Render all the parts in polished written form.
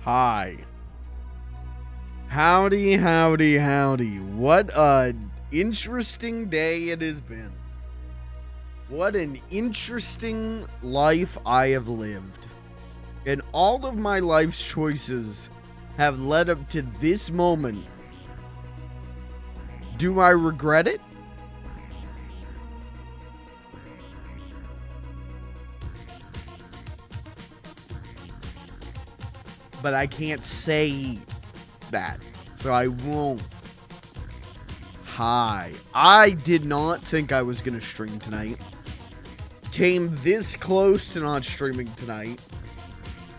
Hi. Howdy, howdy, howdy. What an interesting day it has been. What an interesting life I have lived. And all of my life's choices have led up to this moment. Do I regret it? But I can't say that, so I won't. Hi. I did not think I was going to stream tonight. Came this close to not streaming tonight.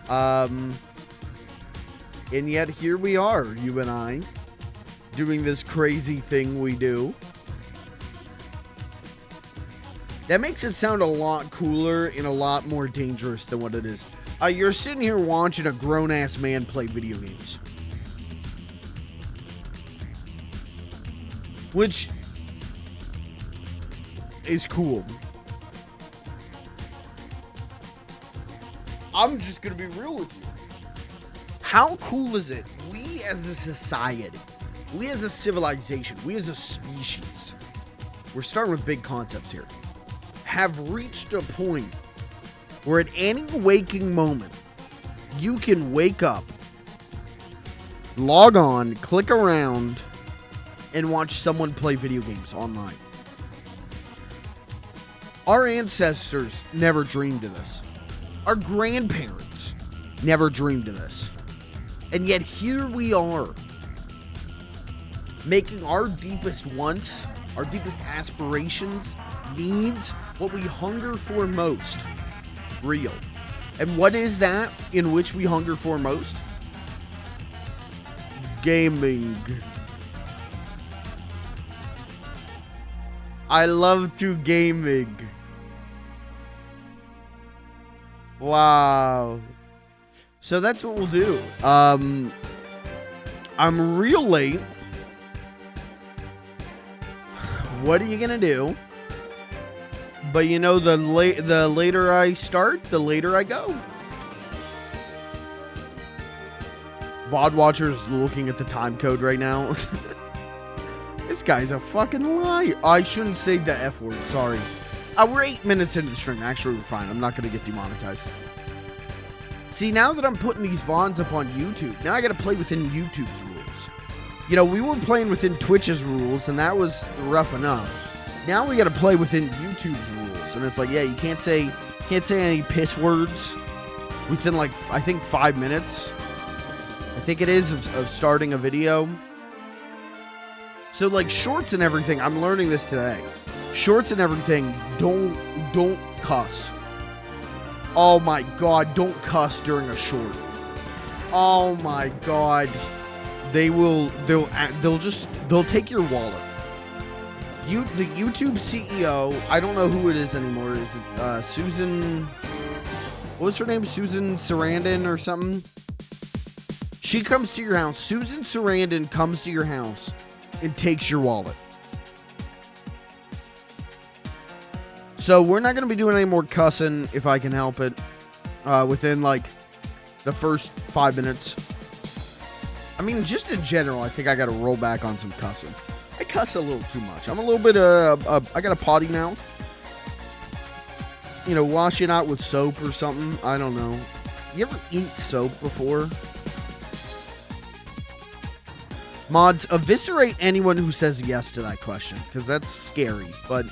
And yet here we are, you and I, doing this crazy thing we do. That makes it sound a lot cooler and a lot more dangerous than what it is. You're sitting here watching a grown-ass man play video games. Which is cool. I'm just going to be real with you. How cool is it? We as a society, we as a civilization, we as a species, we're starting with big concepts here, have reached a point where at any waking moment, you can wake up, log on, click around, and watch someone play video games online. Our ancestors never dreamed of this. Our grandparents never dreamed of this. And yet here we are, making our deepest wants, our deepest aspirations, needs, what we hunger for most, real. And what is that in which we hunger for most? Gaming. I love to gaming. Wow. So that's what we'll do. I'm real late. What are you gonna do? But you know, the later I start, the later I go. VOD watchers looking at the time code right now. This guy's a fucking liar. I shouldn't say the F word, sorry. We're 8 minutes into the stream. Actually, we're fine. I'm not going to get demonetized. See, now that I'm putting these VODs up on YouTube, now I got to play within YouTube's rules. You know, we were playing within Twitch's rules, and that was rough enough. Now we got to play within YouTube's rules, and it's like, yeah, you can't say any piss words within, like, I think 5 minutes. I think it is of starting a video. So, like, shorts and everything, I'm learning this today. Shorts and everything, don't cuss. Oh my god, don't cuss during a short. Oh my god. They'll take your wallet. The YouTube CEO, I don't know who it is anymore. Is it Susan? What was her name? Susan Sarandon or something? She comes to your house. Susan Sarandon comes to your house and takes your wallet. So we're not going to be doing any more cussing if I can help it within like the first 5 minutes. I mean, just in general, I think I got to roll back on some cussing. I cuss a little too much. I'm a little bit, I got a potty mouth. You know, wash it out with soap or something. I don't know. You ever eat soap before? Mods, eviscerate anyone who says yes to that question, because that's scary, but...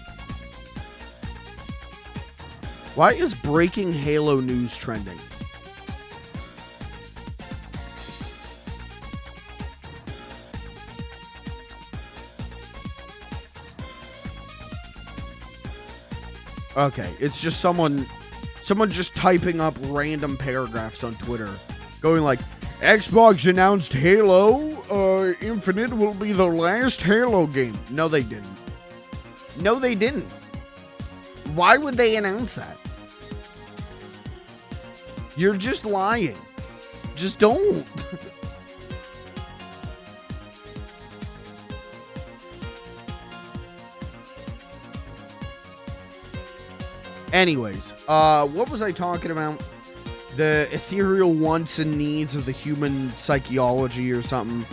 Why is breaking Halo news trending? Okay, it's just someone just typing up random paragraphs on Twitter, going like, Xbox announced Halo Infinite will be the last Halo game. No, they didn't. No, they didn't. Why would they announce that? You're just lying. Just don't. Anyways, what was I talking about? the ethereal wants and needs of the human psychology or something.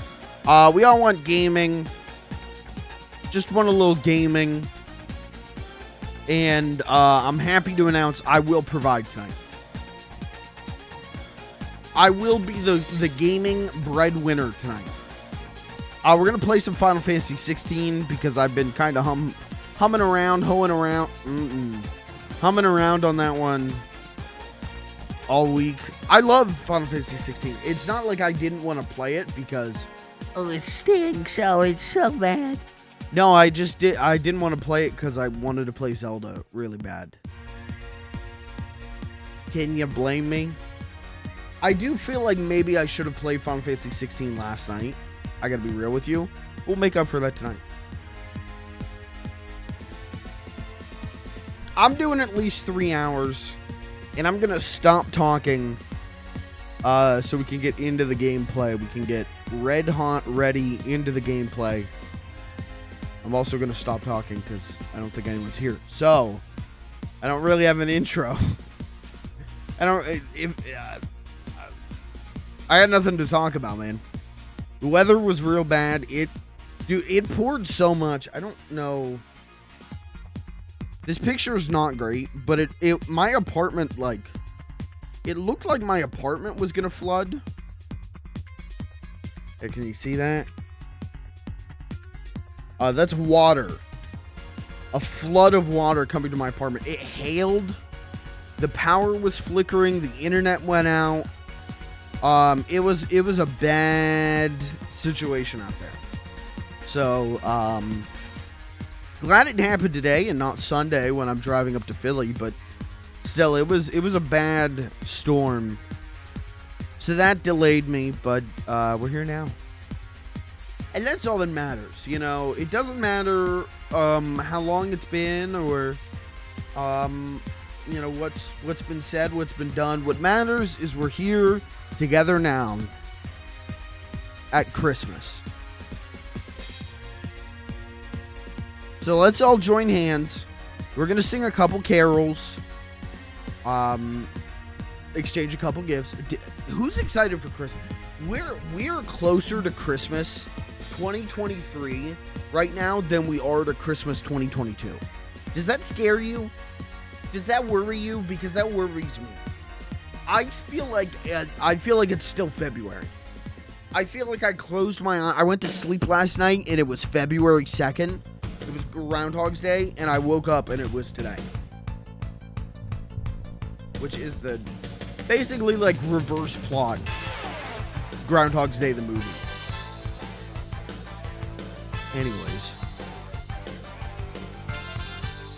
We all want gaming. Just want a little gaming. And I'm happy to announce I will provide tonight. I will be the gaming breadwinner tonight. We're going to play some Final Fantasy XVI because I've been kind of humming around on that one all week. I love Final Fantasy 16. It's not like I didn't want to play it because it stinks. Oh, it's so bad. No, I didn't want to play it because I wanted to play Zelda really bad. Can you blame me? I do feel like maybe I should have played Final Fantasy 16 last night. I gotta be real with you. We'll make up for that tonight. I'm doing at least 3 hours, and I'm gonna stop talking so we can get into the gameplay. We can get red hot ready into the gameplay. I'm also gonna stop talking because I don't think anyone's here. So I don't really have an intro. I had nothing to talk about, man. The weather was real bad. It poured so much. I don't know. This picture is not great, but my apartment, like, it looked like my apartment was gonna flood. Hey, can you see that? That's water. A flood of water coming to my apartment. It hailed. The power was flickering. The internet went out. It was a bad situation out there. So, glad it happened today and not Sunday when I'm driving up to Philly, but still, it was a bad storm. So that delayed me, but we're here now. And that's all that matters, you know. It doesn't matter how long it's been or you know, what's been said, what's been done. What matters is we're here together now at Christmas. So let's all join hands. We're gonna sing a couple carols, exchange a couple gifts. Who's excited for Christmas? We're closer to Christmas 2023 right now than we are to Christmas 2022. Does that scare you? Does that worry you? Because that worries me. I feel like it's still February. I feel like I closed my eye. I went to sleep last night and it was February 2nd. It was Groundhog's Day, and I woke up and it was today. Which is the basically like reverse plot. Groundhog's Day the movie. Anyways,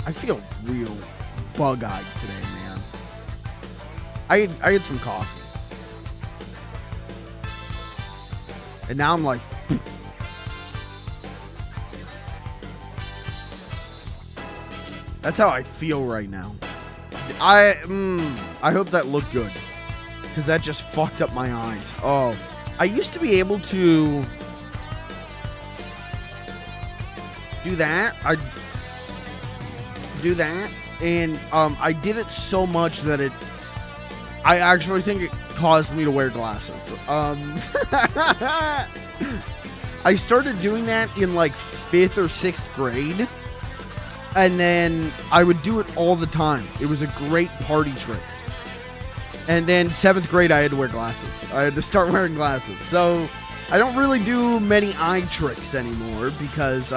I feel real bug-eyed today, man. I had some coffee. And now I'm like, that's how I feel right now. I hope that looked good, because that just fucked up my eyes. Oh, I used to be able to do that. And I did it so much that I actually think it caused me to wear glasses. I started doing that in like 5th or 6th grade, and then I would do it all the time. It was a great party trick. And then 7th grade, I had to wear glasses. I had to start wearing glasses. So I don't really do many eye tricks anymore because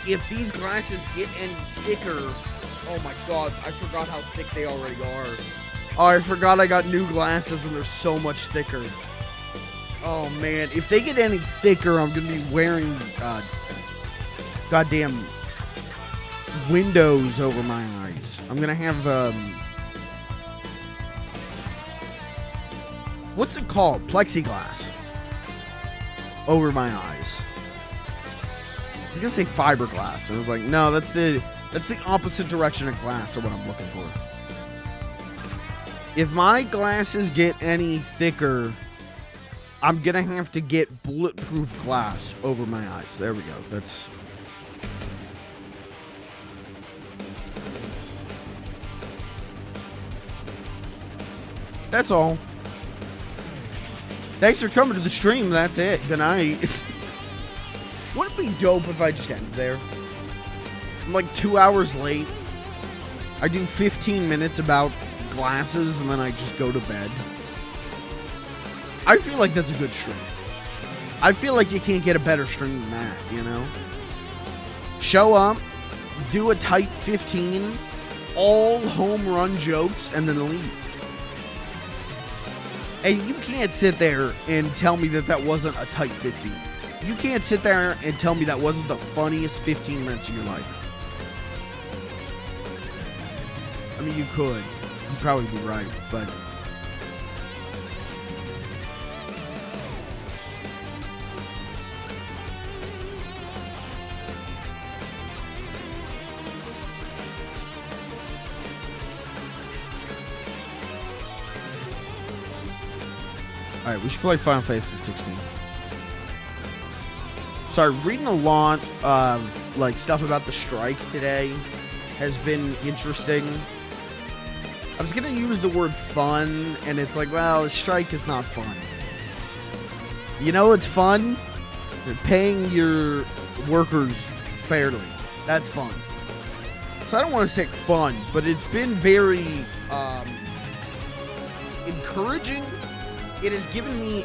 if these glasses get any thicker, oh my god, I forgot how thick they already are. Oh, I forgot I got new glasses and they're so much thicker. Oh man, if they get any thicker, I'm gonna be wearing goddamn windows over my eyes. I'm gonna have what's it called? Plexiglass over my eyes. I was gonna say fiberglass. I was like, no, that's the opposite direction of glass of what I'm looking for. If my glasses get any thicker, I'm gonna have to get bulletproof glass over my eyes. There we go. That's That's all. Thanks for coming to the stream. That's it. Good night. Wouldn't it be dope if I just ended there? I'm like 2 hours late. I do 15 minutes about glasses and then I just go to bed. I feel like that's a good stream. I feel like you can't get a better stream than that, you know? Show up, do a tight 15, all home run jokes, and then leave. And you can't sit there and tell me that that wasn't a tight 15. You can't sit there and tell me that wasn't the funniest 15 minutes of your life. I mean, you could. You'd probably be right, but... Alright, we should play Final Fantasy 16. Sorry, reading a lot of like stuff about the strike today has been interesting. I was gonna use the word fun, and it's like, well, the strike is not fun. You know what's fun? You're paying your workers fairly. That's fun. So I don't want to say fun, but it's been very encouraging. It has given me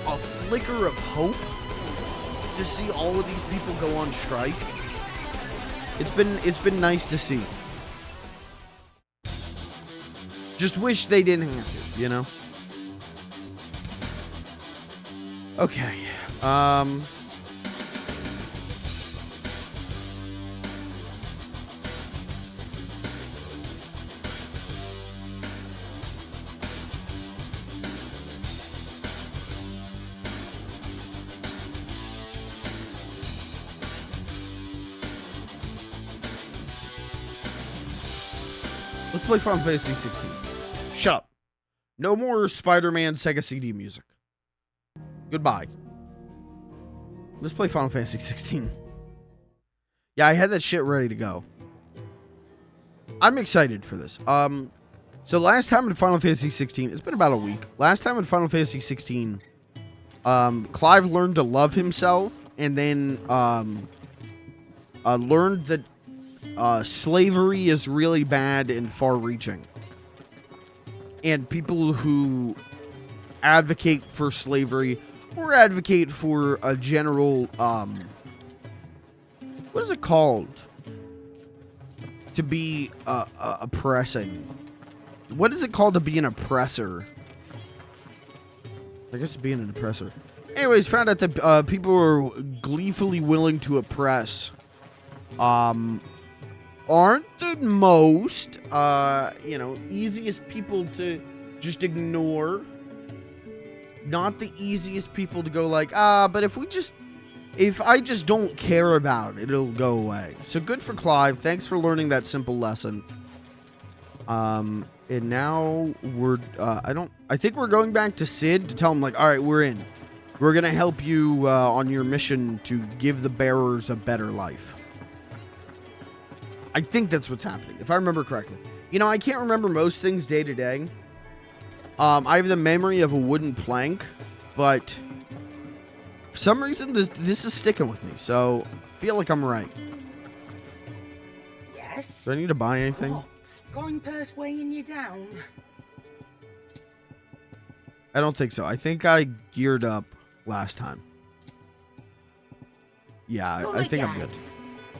a flicker of hope to see all of these people go on strike. It's been nice to see. Just wish they didn't have to, you know? Okay. Let's play Final Fantasy 16. Shut up. No more Spider-Man Sega CD music. Goodbye. Let's play Final Fantasy 16. Yeah, I had that shit ready to go. I'm excited for this. So last time in Final Fantasy 16, it's been about a week. Last time in Final Fantasy 16, Clive learned to love himself and then learned that slavery is really bad and far-reaching. And people who advocate for slavery or advocate for a general, what is it called? To be oppressing. What is it called to be an oppressor? I guess being an oppressor. Anyways, found out that people are gleefully willing to oppress. Aren't the most, easiest people to just ignore. Not the easiest people to go like, but if I just don't care about it, it'll go away. So good for Clive. Thanks for learning that simple lesson. And now we're, I think we're going back to Sid to tell him like, all right, we're in. We're going to help you on your mission to give the bearers a better life. I think that's what's happening, if I remember correctly. You know, I can't remember most things day to day. I have the memory of a wooden plank, but for some reason, this is sticking with me, so I feel like I'm right. Yes? Do I need to buy anything? What? Going purse weighing you down? I don't think so. I think I geared up last time. Yeah, I think I'm good.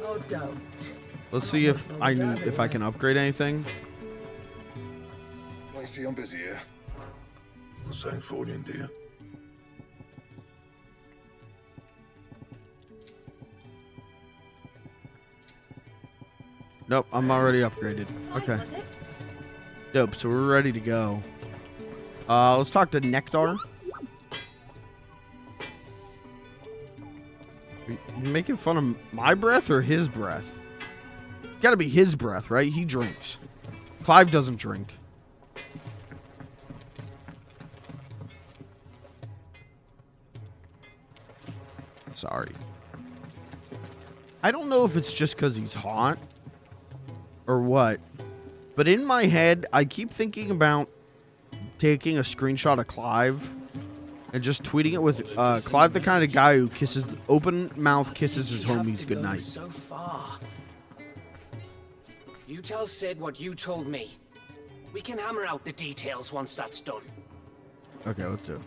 Or don't. Let's see if I can upgrade anything. I see I'm busy here. Saying for you, dear. Nope, I'm already upgraded. Okay. Dope, so we're ready to go. Let's talk to Nectar. You making fun of my breath or his breath? Gotta be his breath, right? He drinks. Clive doesn't drink. Sorry. I don't know if it's just because he's hot or what, but in my head, I keep thinking about taking a screenshot of Clive and just tweeting it with Clive, the kind of guy who kisses, open mouth kisses his homies goodnight. So far. You tell Sid what you told me. We can hammer out the details once that's done. Okay, let's do it.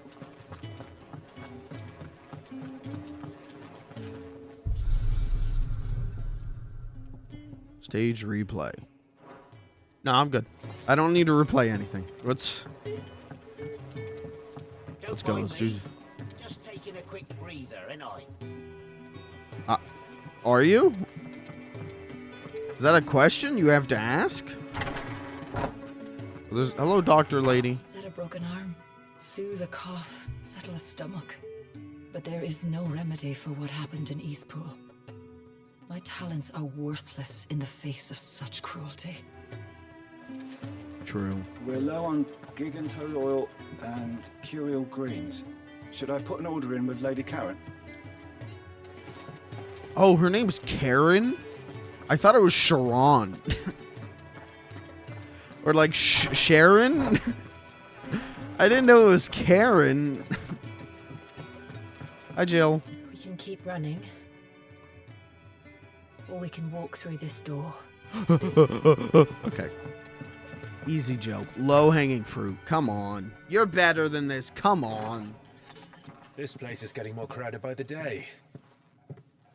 Stage replay. No, I'm good. I don't need to replay anything. Let's go. Let's do. Just taking a quick breather, ain't I? Are you? Is that a question you have to ask? Hello, doctor lady. Set a broken arm, soothe a cough, settle a stomach. But there is no remedy for what happened in Eastpool. My talents are worthless in the face of such cruelty. True. We're low on gig and toad oil and curial greens. Should I put an order in with Lady Karen? Oh, her name's Karen? I thought it was Sharon. Or like Sharon? I didn't know it was Karen. Hi, Jill. We can keep running. Or we can walk through this door. Okay. Easy, Jill. Low-hanging fruit. Come on. You're better than this. Come on. This place is getting more crowded by the day.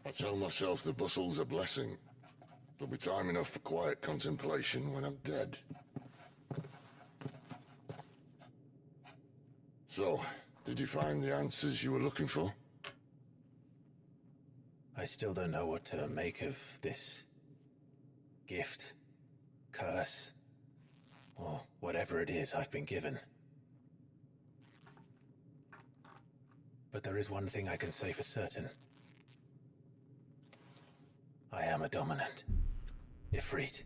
I tell myself the bustle's a blessing. There'll be time enough for quiet contemplation when I'm dead. So, did you find the answers you were looking for? I still don't know what to make of this gift, curse, or whatever it is I've been given. But there is one thing I can say for certain. I am a dominant, Ifrit.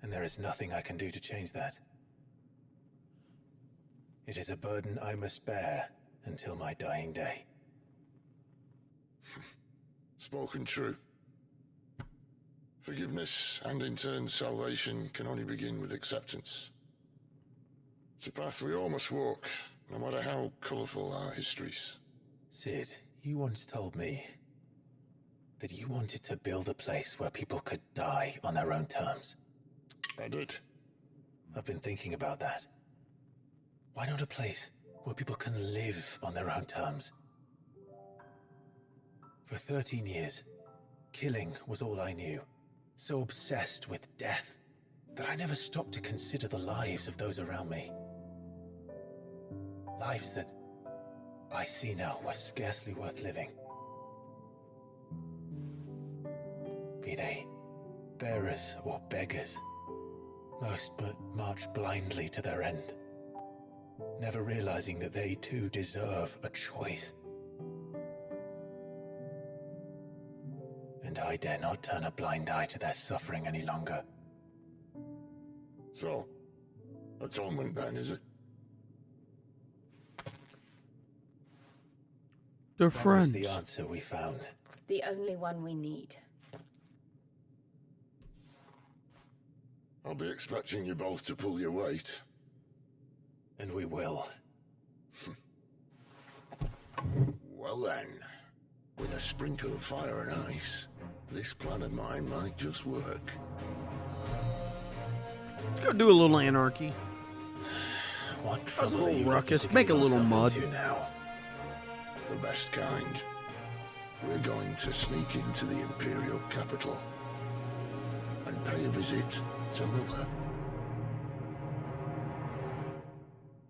And there is nothing I can do to change that. It is a burden I must bear until my dying day. Spoken true. Forgiveness and in turn salvation can only begin with acceptance. It's a path we all must walk, no matter how colourful our histories. Sid, you once told me that you wanted to build a place where people could die on their own terms. I did. I've been thinking about that. Why not a place where people can live on their own terms? For 13 years, killing was all I knew. So obsessed with death that I never stopped to consider the lives of those around me. Lives that I see now were scarcely worth living. Be they bearers or beggars, most but march blindly to their end, never realizing that they too deserve a choice. And I dare not turn a blind eye to their suffering any longer. So, atonement then, is it? They're That was friends. the answer we found. The only one we need. I'll be expecting you both to pull your weight. And we will. Well then, with a sprinkle of fire and ice, this plan of mine might just work. Let's go do a little anarchy. What Cause a trouble are little you ruckus, looking to make get a little yourself mud. into now? The best kind. We're going to sneak into the Imperial capital and pay a visit to Mother.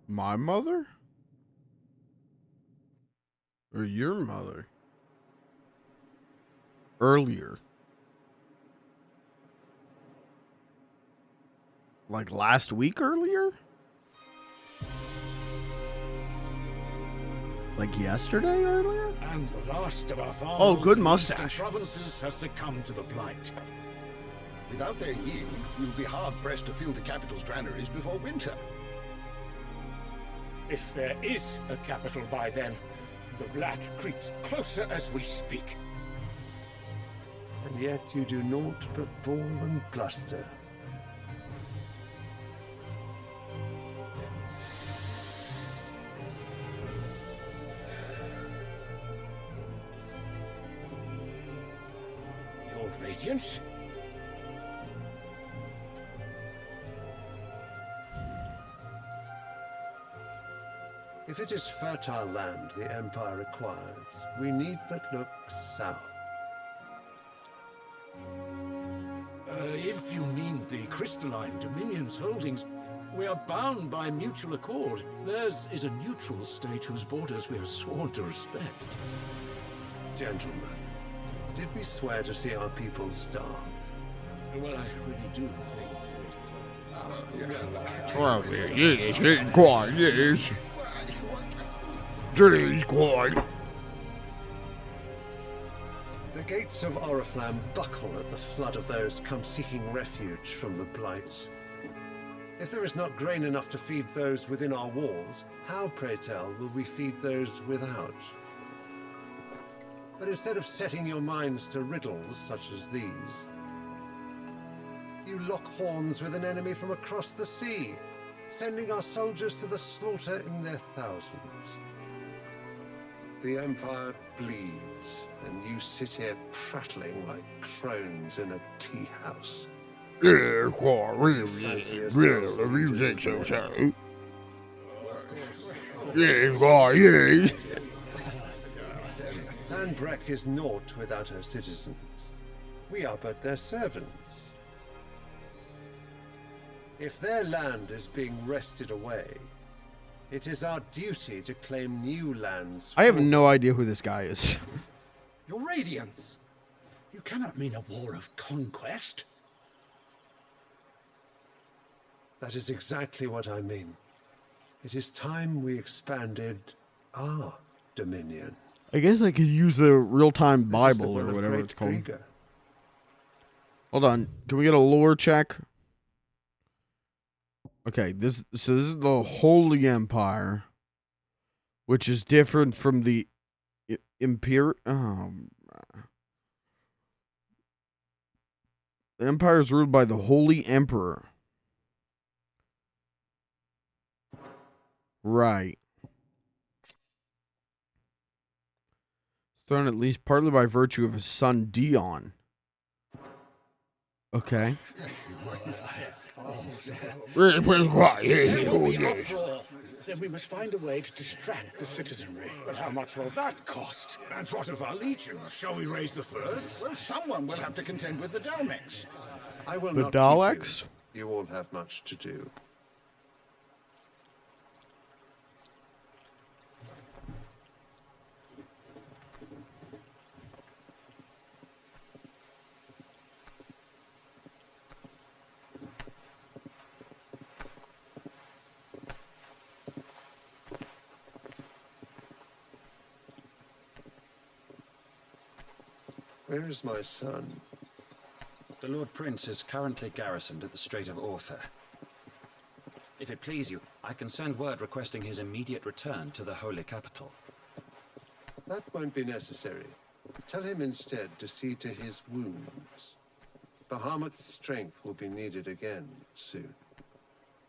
My mother? Or your mother? Earlier. Like last week earlier? Like yesterday earlier? And the last of our farmers Oh, good in the eastern mustache. provinces has succumbed to the blight. Without their yield, we will be hard-pressed to fill the capital's granaries before winter. If there is a capital by then, the black creeps closer as we speak. And yet you do naught but bawl and bluster. Radiance? If it is fertile land the Empire requires, we need but look south. If you mean the crystalline Dominion's holdings, we are bound by mutual accord. Theirs is a neutral state whose borders we have sworn to respect. Gentlemen, did we swear to see our people starve? Well, I really do think that... Well, yes, quite, yes. Jeez, quite. The gates of Oriflamme buckle at the flood of those come seeking refuge from the Blight. If there is not grain enough to feed those within our walls, how, pray tell, will we feed those without? But instead of setting your minds to riddles such as these, you lock horns with an enemy from across the sea, sending our soldiers to the slaughter in their thousands. The Empire bleeds, and you sit here prattling like crones in a tea house. Yeah, quite, really, if you think so. Yes, quite, yes. Sandbreck is naught without her citizens. We are but their servants. If their land is being wrested away, it is our duty to claim new lands. I have no idea who this guy is. Your Radiance! You cannot mean a war of conquest. That is exactly what I mean. It is time we expanded our dominion. I guess I could use the real-time Bible or will of whatever great it's called. Krieger. Hold on. Can we get a lore check? Okay, this is the Holy Empire, which is different from the Imperial. The Empire is ruled by the Holy Emperor. Right. Thrown at least partly by virtue of his son Dion. Okay. Then we must find a way to distract the citizenry. But how much will that cost? And what of our legions? Shall we raise the furs? Well, someone will have to contend with the Dalmex. I will The not Daleks? keep you. You all have much to do. Where is my son? The Lord Prince is currently garrisoned at the Strait of Arthur. If it please you, I can send word requesting his immediate return to the Holy Capital. That won't be necessary. Tell him instead to see to his wounds. Bahamut's strength will be needed again soon.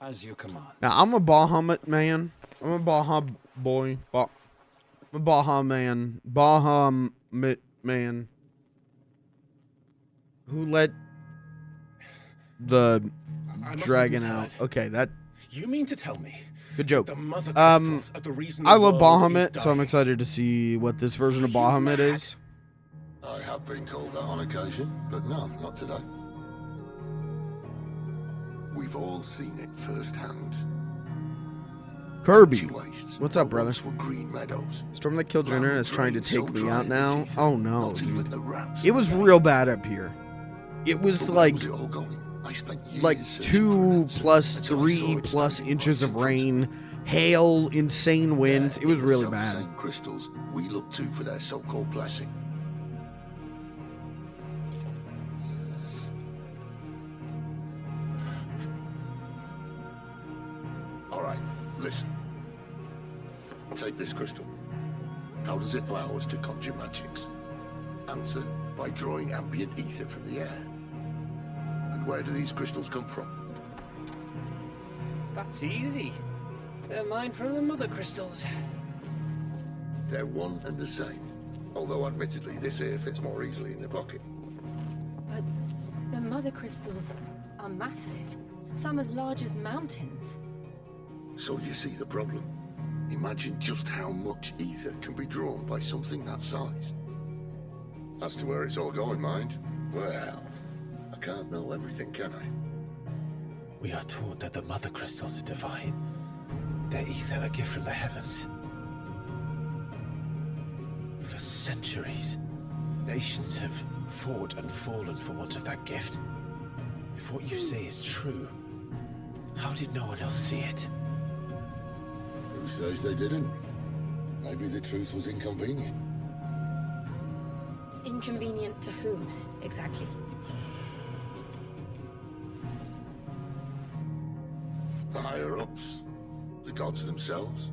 As you command. Now, I'm a Bahamut man. I'm a Baha boy. I'm a Baha man. Bahamut man. Who let the dragon out? Okay, that. You mean to tell me? Good joke. The mother crystals are the reason I the love world is Bahamut, so I'm dying? excited to see what this version of Bahamut is. I have been called that on occasion, but no, not today. We've all seen it firsthand. Kirby, Empty wastes, what's up, brother? once were green meadows. Storm that killed Jenner is trying to take me out now. Oh no, Not even dude. the rats It was real bad up here. It was But where like was it all going? I spent years searching 2 for an answer plus until I 3 saw it plus standing inches right of in front rain, hail, insane winds. It was the really bad. self-same crystals we look to for their so-called blessing. All right, listen. Take this crystal. How does it allow us to conjure magics? Answer, by drawing ambient ether from the air. And where do these crystals come from? That's easy. They're mined from the mother crystals. They're one and the same. Although admittedly this here fits more easily in the pocket. mother crystals are massive. Some as large as mountains. So you see the problem. Imagine just how much ether can be drawn by something that size. As to where it's all going, mind? Well, I can't know everything, can I? We are taught that the mother crystals are divine. Their ether a gift from the heavens. For centuries, nations have fought and fallen for want of that gift. If what you say is true, how did no one else see it? Who says they didn't? Maybe the truth was inconvenient. Inconvenient to whom, exactly? The higher-ups. The gods themselves.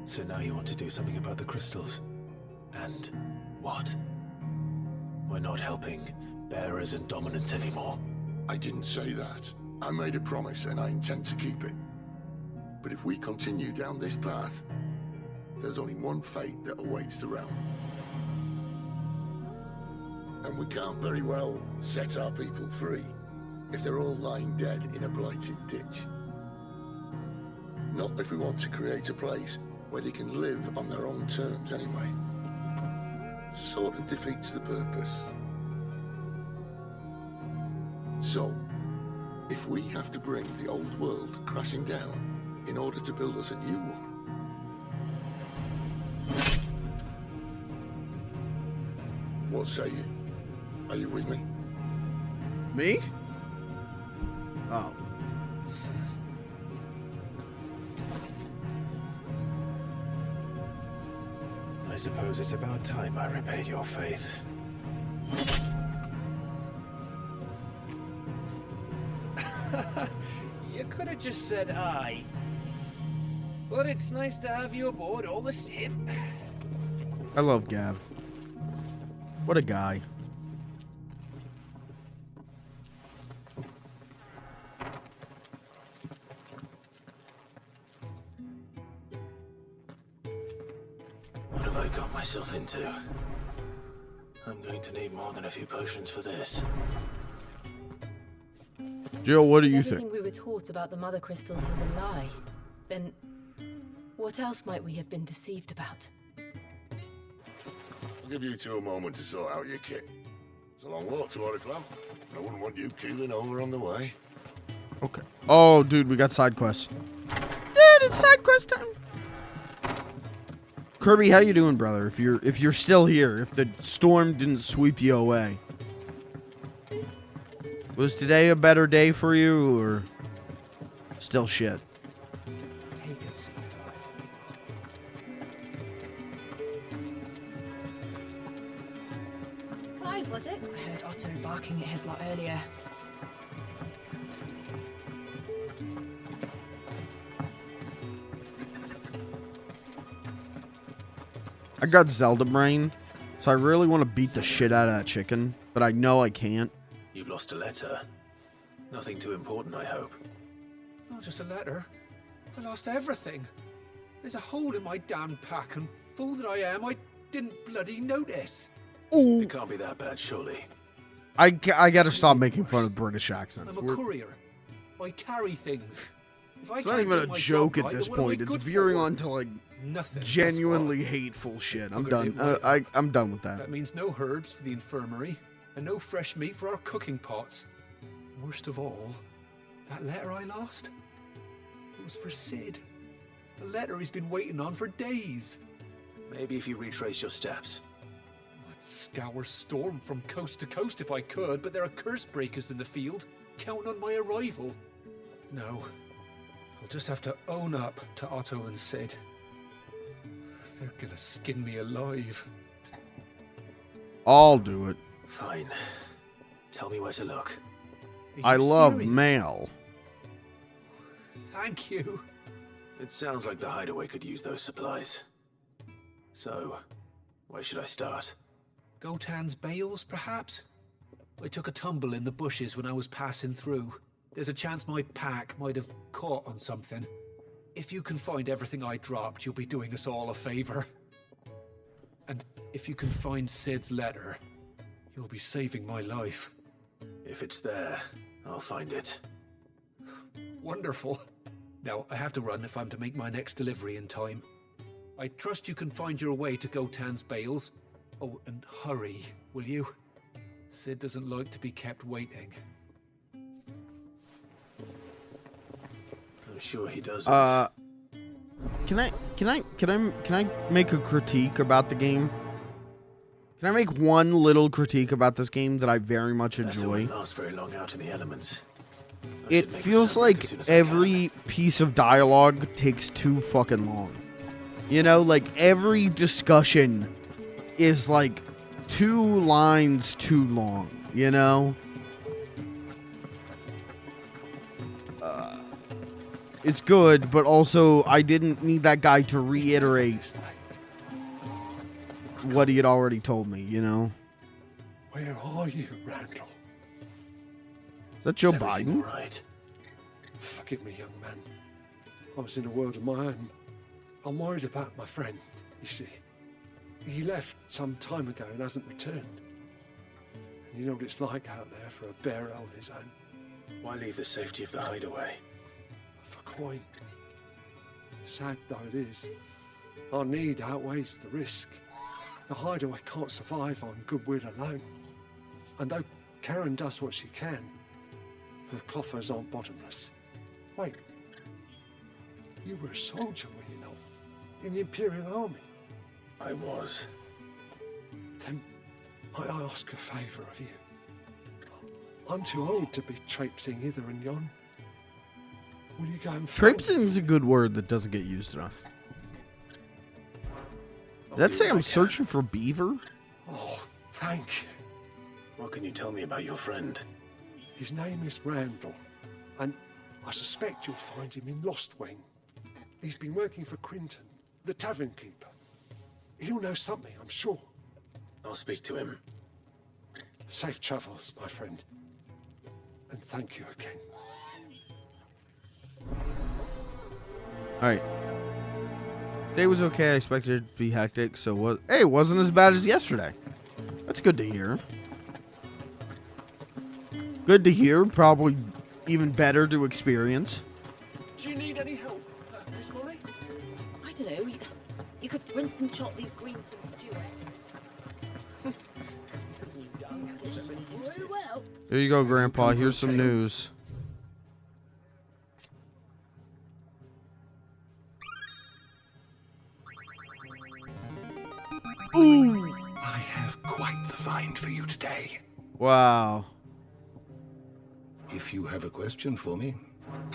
So now you want to do something about the crystals? And what? We're not helping bearers and dominants anymore. I didn't say that. I made a promise and I intend to keep it. But if we continue down this path, there's only one fate that awaits the realm. And we can't very well set our people free if they're all lying dead in a blighted ditch. Not if we want to create a place where they can live on their own terms anyway. Sort of defeats the purpose. So, if we have to bring the old world crashing down in order to build us a new one, what say you? Are you with me? Me? Oh. I suppose it's about time I repaid your faith. You could have just said aye. But it's nice to have you aboard all the same. I love Gav. What a guy. What have I got myself into? I'm going to need more than a few potions for this. Jill, what do you Everything think? we were taught about the mother crystals was a lie. Then, what else might we have been deceived about? I'll give you two a moment to sort out your kit. It's a long walk to Oriflamme. I wouldn't want you keeling over on the way. Okay. Oh, dude, we got side quests. Dude, it's side quest time. Kirby, how you doing, brother? If you're still here, if the storm didn't sweep you away. Was today a better day for you, or still shit? Take a seat, Clive, was it? I heard Otto barking at his lot earlier. I got Zelda brain, so I really want to beat the shit out of that chicken, but I know I can't. You've lost a letter. Nothing too important, I hope. Not just a letter. I lost everything. There's a hole in my damn pack, and fool that I am, I didn't bloody notice. Ooh. It can't be that bad, surely. I gotta stop making fun of British accents. I'm a courier. I carry things. If I It's not can't even do a my joke job at right, this then what am I point. It's good veering for? on to like Nothing. genuinely hateful shit. I'm done. I'm done with that. That means no herbs for the infirmary, and no fresh meat for our cooking pots. Worst of all, that letter I lost, it was for Sid. The letter he's been waiting on for days. Maybe if you retrace your steps. I'd scour Storm from coast to coast if I could, but there are curse breakers in the field, counting on my arrival. No, I'll just have to own up to Otto and Sid. They're gonna skin me alive. I'll do it. Fine. Tell me where to look. I love serious? mail. Thank you. It sounds like the hideaway could use those supplies. So, where should I start? Gotan's bales, perhaps? I took a tumble in the bushes when I was passing through. There's a chance my pack might have caught on something. If you can find everything I dropped, you'll be doing us all a favor. And if you can find Sid's letter, you'll be saving my life. If it's there, I'll find it. Wonderful. Now, I have to run if I'm to make my next delivery in time. I trust you can find your way to Gotan's bales. Oh, and hurry, will you? Sid doesn't like to be kept waiting. I'm sure he does. Can I make a critique about the game? Can I make one little critique about this game that I very much enjoy? It won't last very long out in the elements. It feels like every piece of dialogue takes too fucking long. You know, like every discussion is like 2 lines too long, you know? It's good, but also I didn't need that guy to reiterate what he had already told me, you know? Where are you, Randall? Is that Joe Is everything Biden? all right? Forgive me, young man. I was in a world of my own. I'm worried about my friend, you see. He left some time ago and hasn't returned. And you know what it's like out there for a bearer on his own. Why leave the safety of the hideaway? For coin. Sad though it is, our need outweighs the risk. The hideaway can't survive on goodwill alone. And though Karen does what she can, her coffers aren't bottomless. Wait, you were a soldier, were you not? In the Imperial Army? I was. Then might I ask a favour of you? I'm too old to be traipsing hither and yon. Will you go and find Traipsing is a good word that doesn't get used enough. Did that say I'm searching for beaver? Oh, thank you. What can you tell me about your friend? His name is Randall, and I suspect you'll find him in Lost Wing. He's been working for Quinton, the tavern keeper. He'll know something, I'm sure. I'll speak to him. Safe travels, my friend. And thank you again. Alright. Today was okay. I expected it to be hectic, so what? Hey, it wasn't as bad as yesterday. That's good to hear. Good to hear. Probably even better to experience. Do you need any help, Miss Molly? I don't know. You could rinse and chop these greens for the stew. There you go, Grandpa. Here's some news. Ooh! I have quite the find for you today. Wow. If you have a question for me,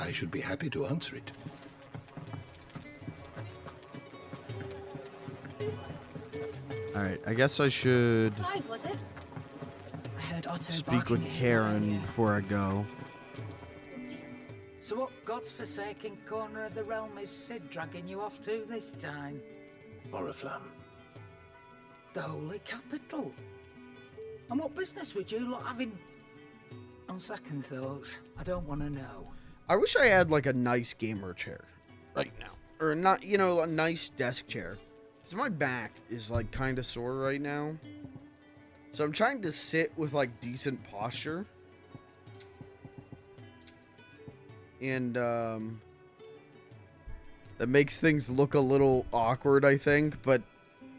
I should be happy to answer it. Alright, I guess I should Clive, was it? I heard Otto speak barking with at his Karen earlier. before I go. So what God's forsaken corner of the realm is Sid dragging you off to this time? Oriflamme. The Holy Capital. And what business would you lot having? On second thoughts, I don't want to know. I wish I had like a nice gamer chair right now. Or not, you know, a nice desk chair. Because my back is like kind of sore right now. So I'm trying to sit with like decent posture. And that makes things look a little awkward, I think. But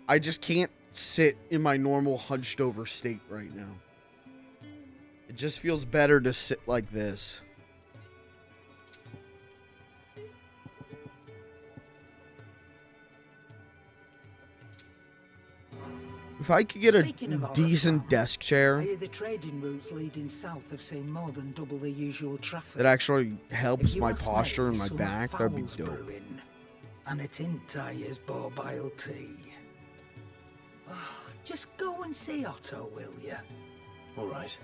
I just can't sit in my normal hunched over state right now. It just feels better to sit like this. If I could get a decent desk chair I hear the trading routes leading south have seen more than double the usual traffic. that actually helps If you my ask posture me, and my some back, that'd be fowl's dope. brewing, and it in Tyre's borbile tea. Oh, just go and see Otto, will you? All right.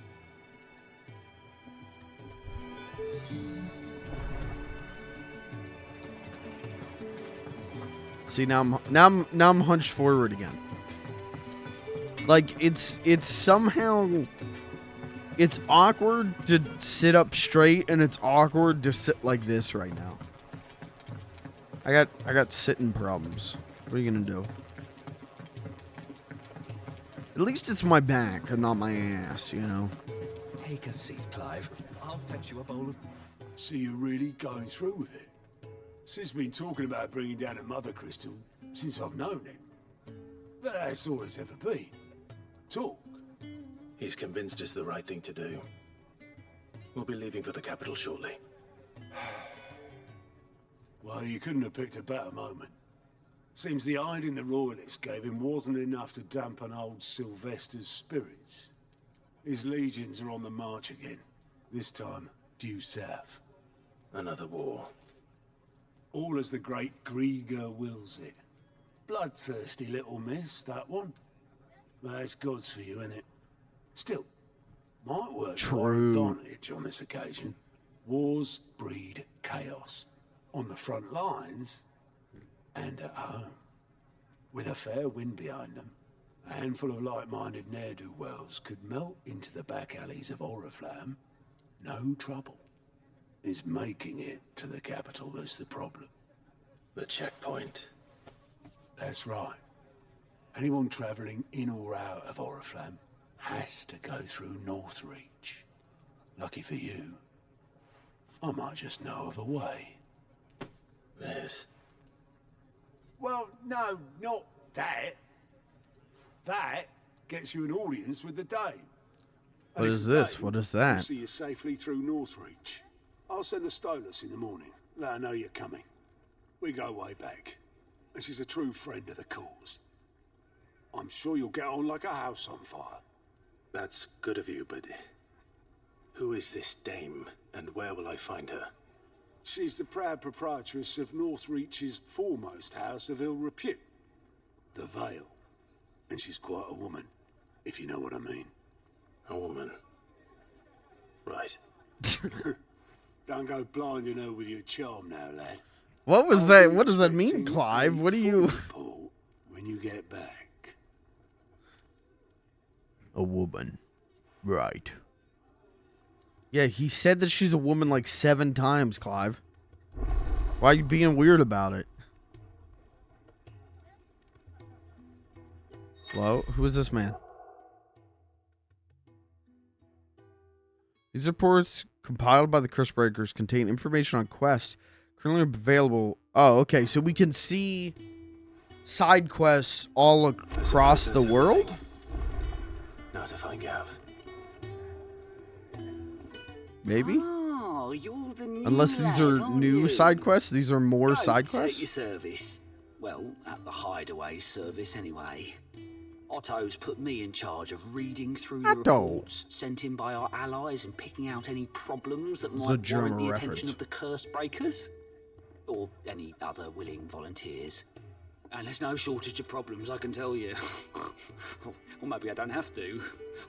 See, now I'm hunched forward again. Like it's somehow it's awkward to sit up straight, and it's awkward to sit like this right now. I got sitting problems. What are you gonna do? At least it's my back and not my ass, you know. Take a seat, Clive. I'll fetch you a bowl of... So you're really going through with it? Sid's been talking about bringing down a mother crystal since I've known him. But that's all it's ever been. Talk. He's convinced it's the right thing to do. We'll be leaving for the capital shortly. Well, you couldn't have picked a better moment. Seems the hiding the royalists gave him wasn't enough to dampen old Sylvester's spirits. His legions are on the march again. This time, due south. Another war. All as the great Grieger wills it. Bloodthirsty little miss, that one. That's God's for you, innit? Still, might work to our advantage on this occasion. Wars breed chaos. On the front lines, and at home. With a fair wind behind them, a handful of like-minded ne'er-do-wells could melt into the back alleys of Oriflamme. No trouble. It's making it to the capital that's the problem. The checkpoint. That's right. Anyone travelling in or out of Oriflamme has to go through Northreach. Lucky for you, I might just know of a way. This? Well, no, not that. That gets you an audience with the Dame. What is this? What is that? We'll see you safely through Northreach. I'll send the Stolas in the morning. Let her know you're coming. We go way back. And she's a true friend of the cause. I'm sure you'll get on like a house on fire. That's good of you, but... who is this dame, and where will I find her? She's the proud proprietress of Northreach's foremost house of ill repute, the Vale. And she's quite a woman, if you know what I mean. A woman. Right. Don't go blinding her with your charm now, lad. What was that? What does that mean, Clive? What do you... When you get back. A woman. Right. Yeah, he said that she's a woman like 7 times, Clive. Why are you being weird about it? Hello? Who is this man? These reports compiled by the Curse-Breakers contain information on quests currently available. Oh, okay. So we can see side quests all across the world? Now to find Gav. Maybe? Oh, you're the new Unless these are new side quests. These are more side quests. Take your service. Well, at the hideaway service anyway. Otto's put me in charge of reading through your reports sent in by our allies and picking out any problems that might warrant the attention of the Curse Breakers. Or any other willing volunteers. And there's no shortage of problems, I can tell you. Or maybe I don't have to.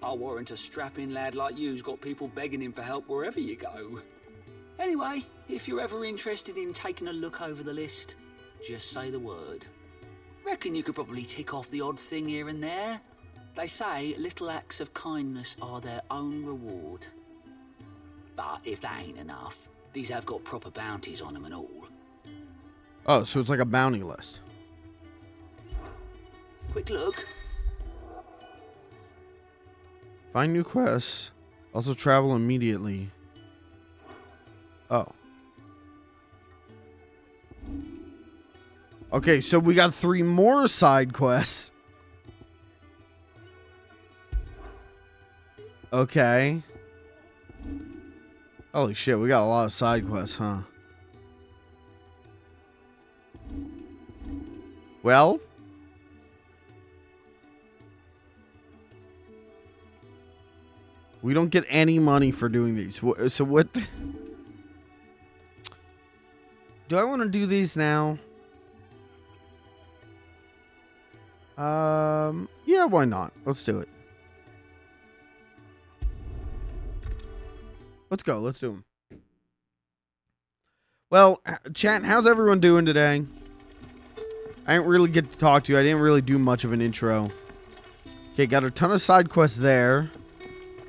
I'll warrant a strapping lad like you's got people begging him for help wherever you go. Anyway, if you're ever interested in taking a look over the list, just say the word. Reckon you could probably tick off the odd thing here and there. They say little acts of kindness are their own reward. But if that ain't enough, these have got proper bounties on them and all. Oh, so it's like a bounty list. Quick look. Find new quests. Also travel immediately. Oh. Okay, so we got 3 more side quests. Okay. Holy shit, we got a lot of side quests, huh? Well... we don't get any money for doing these. So what... do I want to do these now? Yeah, why not? Let's do it. Let's go. Let's do them. Well, chat, how's everyone doing today? I didn't really get to talk to you. I didn't really do much of an intro. Okay, got a ton of side quests there.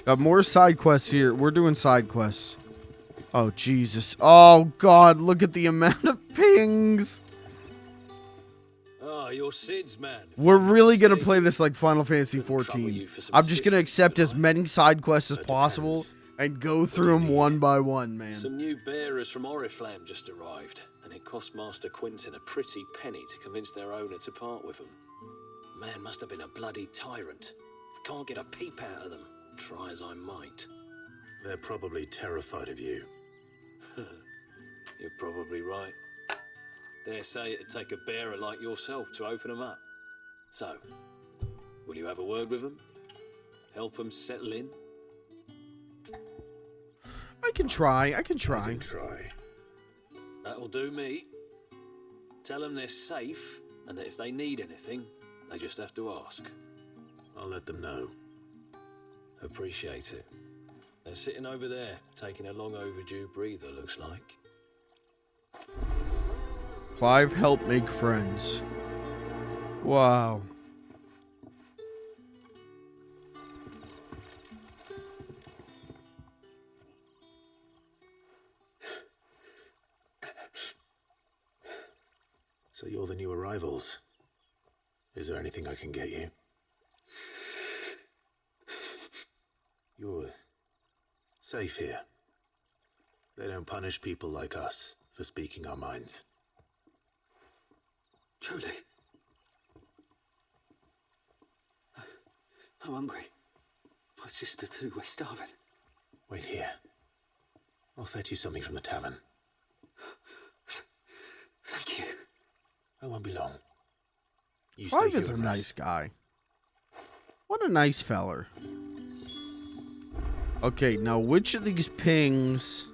Got more side quests here. We're doing side quests. Oh, Jesus. Oh, God. Look at the amount of pings. Oh, you're Sid's man. We're really going to play this like Final Fantasy XIV. I'm just going to accept as many side quests as possible and go through them one by one, man. Some new bearers from Oriflamme just arrived, and it cost Master Quentin a pretty penny to convince their owner to part with them. Man must have been a bloody tyrant. Can't get a peep out of them, try as I might. They're probably terrified of you. You're probably right. Dare say it'd take a bearer like yourself to open them up. So, will you have a word with them? Help them settle in? I can try. That'll do me. Tell them they're safe, and that if they need anything, they just have to ask. I'll let them know. Appreciate it. They're sitting over there, taking a long overdue breather, looks like. Clive helped make friends. Wow. So you're the new arrivals. Is there anything I can get you? You're safe here. They don't punish people like us for speaking our minds. Truly. I'm hungry. My sister too, we're starving. Wait here. I'll fetch you something from the tavern. Thank you. I won't be long. You Clive stay here is a with nice us. guy. What a nice feller. Okay, now which of these pings...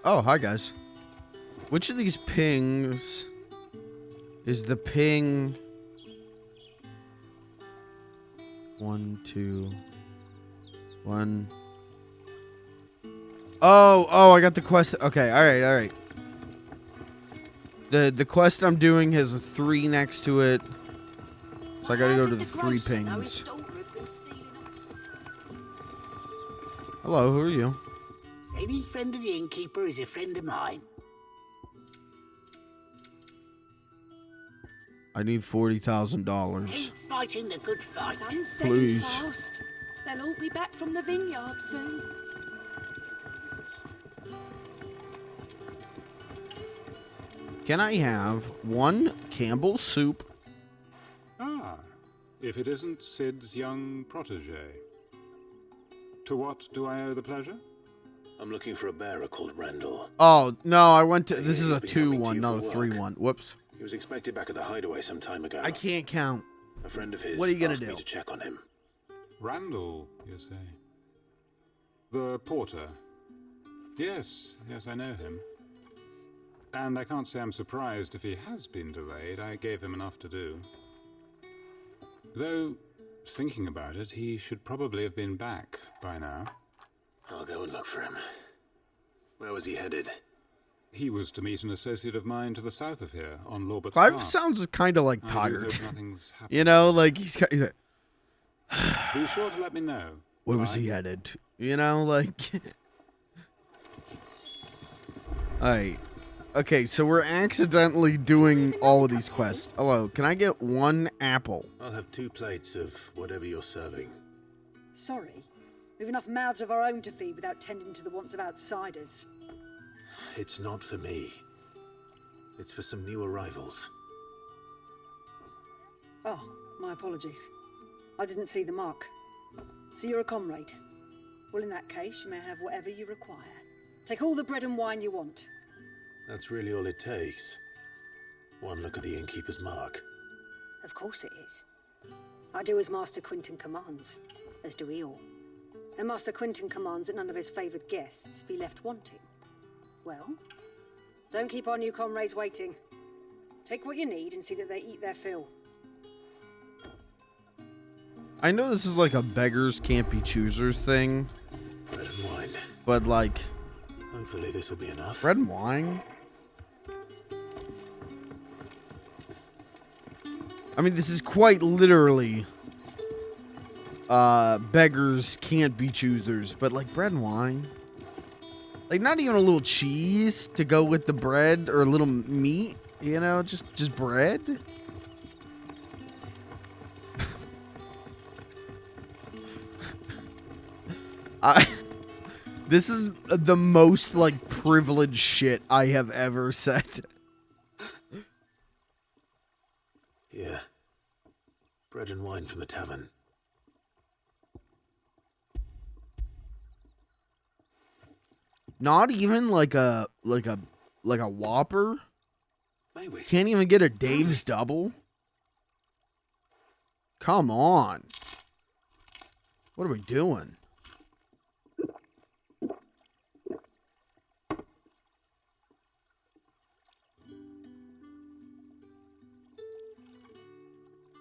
Oh, hi guys. Which of these pings is the ping... 1, 2... 1... Oh, I got the quest. Okay, alright. The quest I'm doing has a 3 next to it. So I gotta go to the 3 pings. Hello, who are you? Any friend of the innkeeper is a friend of mine. I need $40,000. Keep fighting the good fight. Sun's setting Please. fast. They'll all be back from the vineyard soon. Can I have 1 Campbell's soup? Ah, if it isn't Sid's young protege. To what do I owe the pleasure? I'm looking for a bearer called Randall. Oh, no, I went to... This is He's a been 2 coming to one, you not a for 3 work. one. Whoops. He was expected back at the hideaway some time ago. I can't count. A friend of his What are you gonna asked do? me to check on him. Randall, you say? The porter? Yes, I know him. And I can't say I'm surprised if he has been delayed. I gave him enough to do. Though, thinking about it, he should probably have been back by now. I'll go and look for him. Where was he headed? He was to meet an associate of mine to the south of here, on Lorbert's Clive Pass. sounds kind of like I do tired. hope nothing's happened. You know, like he's like, Be sure to let me know. where was he headed? You know, like... Alright. Okay, so we're accidentally doing all of these quests. Hello, can I get 1 apple? I'll have 2 plates of whatever you're serving. Sorry. We've enough mouths of our own to feed without tending to the wants of outsiders. It's not for me. It's for some new arrivals. Oh, my apologies. I didn't see the mark. So you're a comrade. Well, in that case, you may have whatever you require. Take all the bread and wine you want. That's really all it takes. 1 look at the innkeeper's mark. Of course it is. I do as Master Quentin commands, as do we all. And Master Quentin commands that none of his favoured guests be left wanting. Well, don't keep our new comrades waiting. Take what you need and see that they eat their fill. I know this is like a beggars can't be choosers thing. Bread and wine. But like... Hopefully this will be enough. Bread and wine? I mean, this is quite literally... beggars can't be choosers, but like bread and wine. Like not even a little cheese to go with the bread or a little meat, you know, just bread. This is the most, like, privileged shit I have ever said. Here. Bread and wine from the tavern. Not even like a Whopper? Maybe. Can't even get a Dave's double? Come on. What are we doing?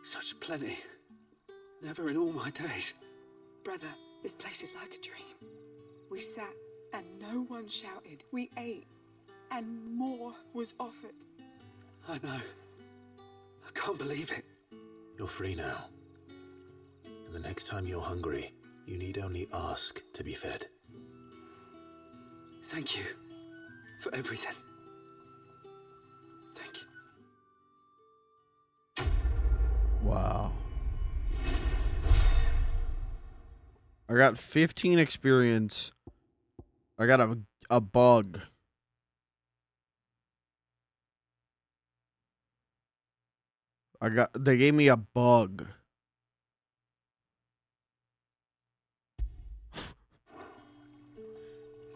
Such plenty. Never in all my days. Brother, this place is like a dream. We sat and no one shouted. We ate and more was offered. I know. I can't believe it. You're free now. And the next time you're hungry, you need only ask to be fed. Thank you for everything. Thank you. Wow. I got 15 experience. I got a bug. They gave me a bug.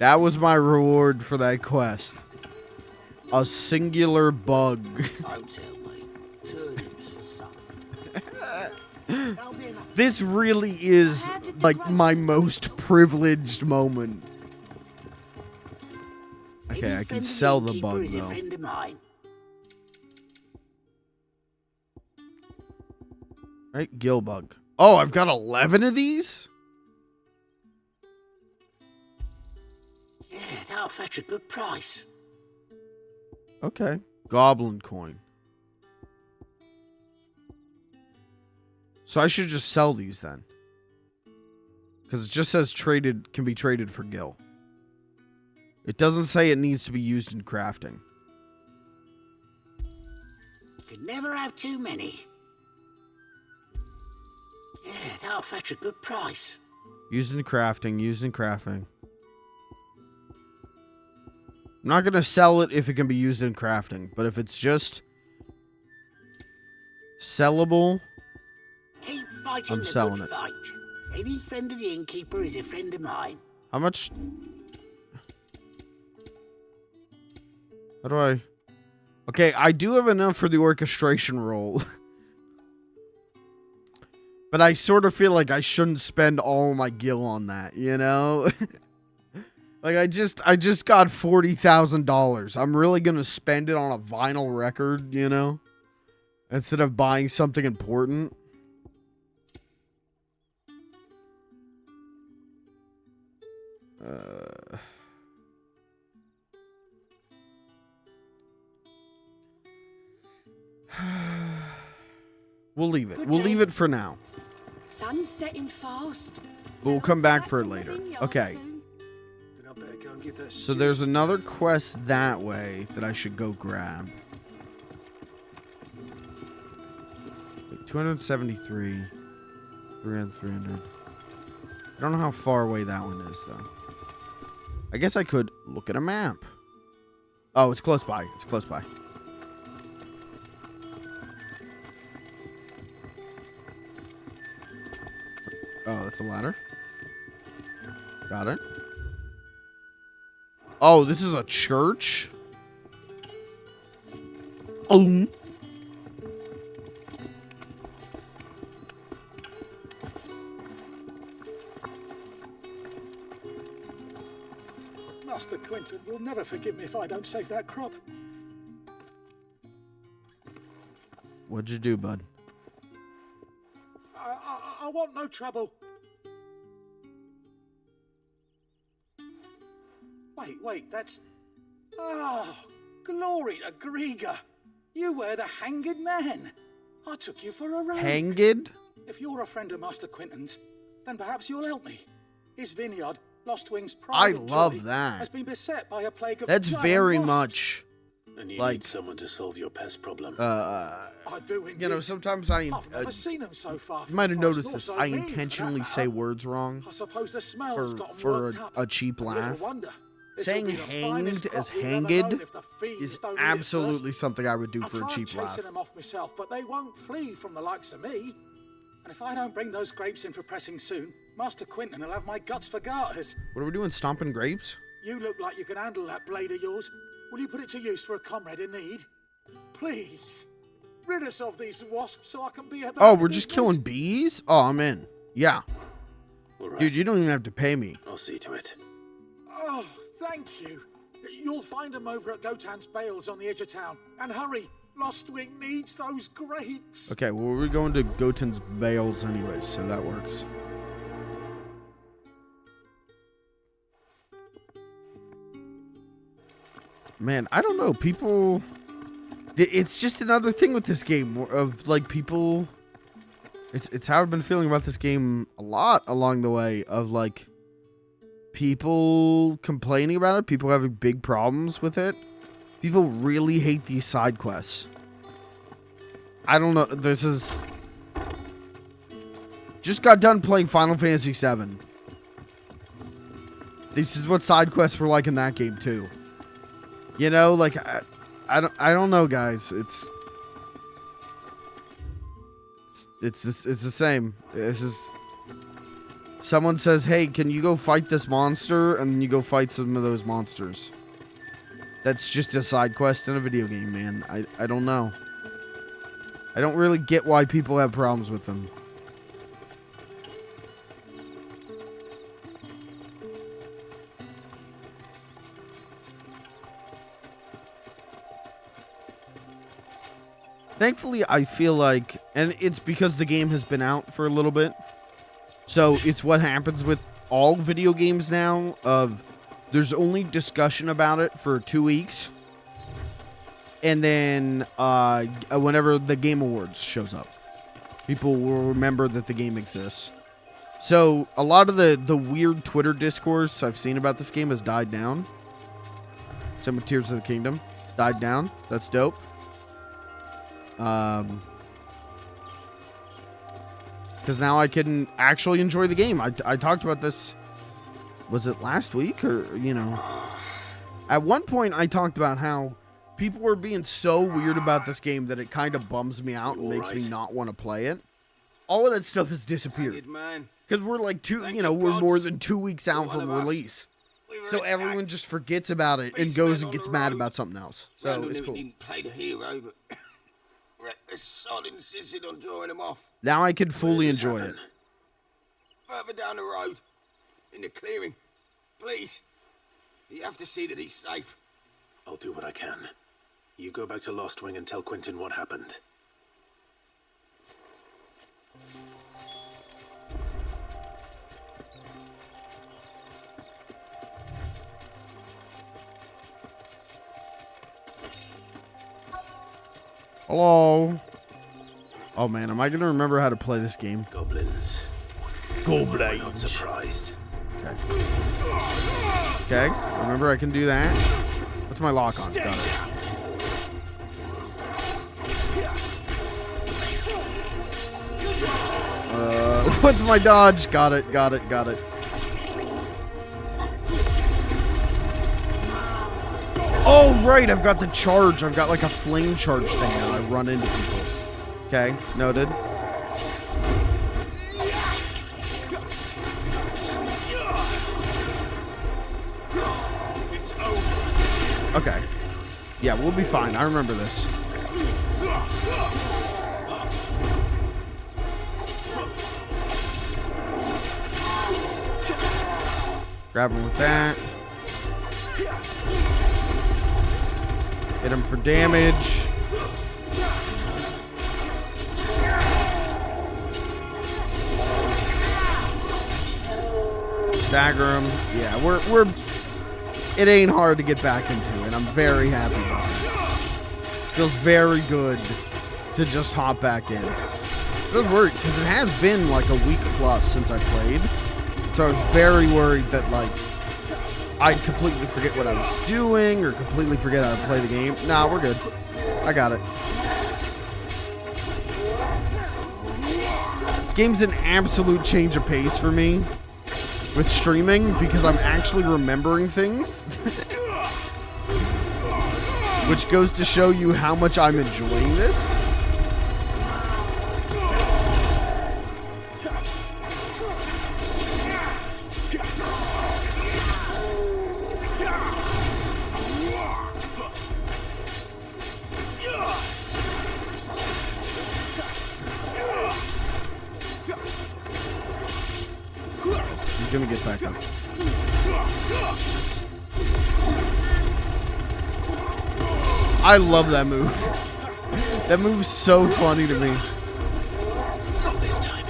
That was my reward for that quest. A singular bug. Don't tell me. Turnips for supper. This really is like my most privileged moment. Okay, I can sell the bug though. Right, gill bug. Oh, I've got 11 of these? Yeah, that'll fetch a good price. Okay. Goblin coin. So I should just sell these then. Because it just says traded, can be traded for gil. It doesn't say it needs to be used in crafting. You can never have too many. Yeah, that'll fetch a good price. Used in crafting, used in crafting. I'm not going to sell it if it can be used in crafting. But if it's just sellable, Keep fighting I'm the selling good it. fight. Any friend of the innkeeper is a friend of mine. How much? How do I? Okay, I do have enough for the orchestration roll. But I sort of feel like I shouldn't spend all my gil on that, you know? Like I just got $40,000. I'm really going to spend it on a vinyl record, you know? Instead of buying something important. We'll leave it. We'll leave it for now. Sun's setting fast. But we'll come back for it later. Okay. Then I better go and give that So there's another quest that way that I should go grab. Wait, 273. 300. I don't know how far away that one is, though. I guess I could look at a map. Oh, it's close by. It's close by. Oh, that's a ladder. Got it. Oh, this is a church? Oh. Master Quentin will never forgive me if I don't save that crop. What'd you do, bud? I want no trouble. Wait, that's... Oh, glory to Grieger. You were the Hanged Man. I took you for a rogue. Hanged? If you're a friend of Master Quentin's, then perhaps you'll help me. His vineyard, Lost Wing's I private love joy, that. has been beset by a plague of That's giant very wasps. much And you like, need someone to solve your pest problem. I do indeed. you know, sometimes I I've never seen them so far. you might have from the noticed forest, this. nor so I mean, for that intentionally matter. say words wrong I suppose the smell's gotten for worked up. a cheap Little laugh. wonder. This'll Saying be the finest hanged as crop we've ever known hanged if the fiends is don't eat it absolutely first. something I would do I've for a tried cheap chasing laugh. them off myself, but they won't flee from the likes of me. And if I don't bring those grapes in for pressing soon, Master Quinton will have my guts for garters. What are we doing, stomping grapes? You look like you can handle that blade of yours. Will you put it to use for a comrade in need? Please. Rid us of these wasps so I can be about Oh, the we're just business. killing bees? Oh, I'm in. Yeah. All right. Dude, you don't even have to pay me. I'll see to it. Oh, thank you. You'll find them over at Gotan's Bales on the edge of town. And hurry, Lostwing needs those grapes. Okay, well, we're going to Goten's Bales anyways, so that works. Man, I don't know. People... It's just another thing with this game of, like, people... It's how I've been feeling about this game a lot along the way of, like, people complaining about it, people having big problems with it. People really hate these side quests. I don't know. This is... Just got done playing Final Fantasy VII. This is what side quests were like in that game, too. You know, like, I don't know, guys. It's the same. This is... Someone says, hey, can you go fight this monster? And then you go fight some of those monsters. That's just a side quest in a video game, man. I don't know. I don't really get why people have problems with them. Thankfully, I feel like, and it's because the game has been out for a little bit, so it's what happens with all video games now, of there's only discussion about it for 2 weeks, and then whenever the Game Awards shows up, people will remember that the game exists. So a lot of the weird Twitter discourse I've seen about this game has died down. Same with Tears of the Kingdom. Died down. That's dope. Because now I can actually enjoy the game. I talked about this, was it last week? Or, you know, at one point I talked about how people were being so weird about this game that it kind of bums me out and makes me not want to play it. All of that stuff has disappeared. Because we're like we're more than 2 weeks out from release. So everyone just forgets about it and goes and gets mad about something else. So it's cool. Didn't play the hero, but the sod insisted on drawing him off. Now I can fully enjoy it. Further down the road, in the clearing. Please, you have to see that he's safe. I'll do what I can. You go back to Lostwing and tell Quinton what happened. Hello. Oh man, am I gonna remember how to play this game? Goblins. Goblins. Not surprised. Okay. Remember I can do that. What's my lock on? Got it. What's my dodge? Got it. Got it. Got it. Oh, right. I've got the charge. I've got like a flame charge thing and I run into people. Okay. Noted. Okay. Yeah, we'll be fine. I remember this. Grab him with that. Hit him for damage. Stagger him. Yeah, we're it ain't hard to get back into, and I'm very happy about it. Feels very good to just hop back in. It does work, because it has been like a week plus since I played. So I was very worried that, like, I'd completely forget what I was doing or completely forget how to play the game. Nah, we're good. I got it. This game's an absolute change of pace for me with streaming because I'm actually remembering things. Which goes to show you how much I'm enjoying this. He's gonna get back up. I love that move. That move's so funny to me. Not this time.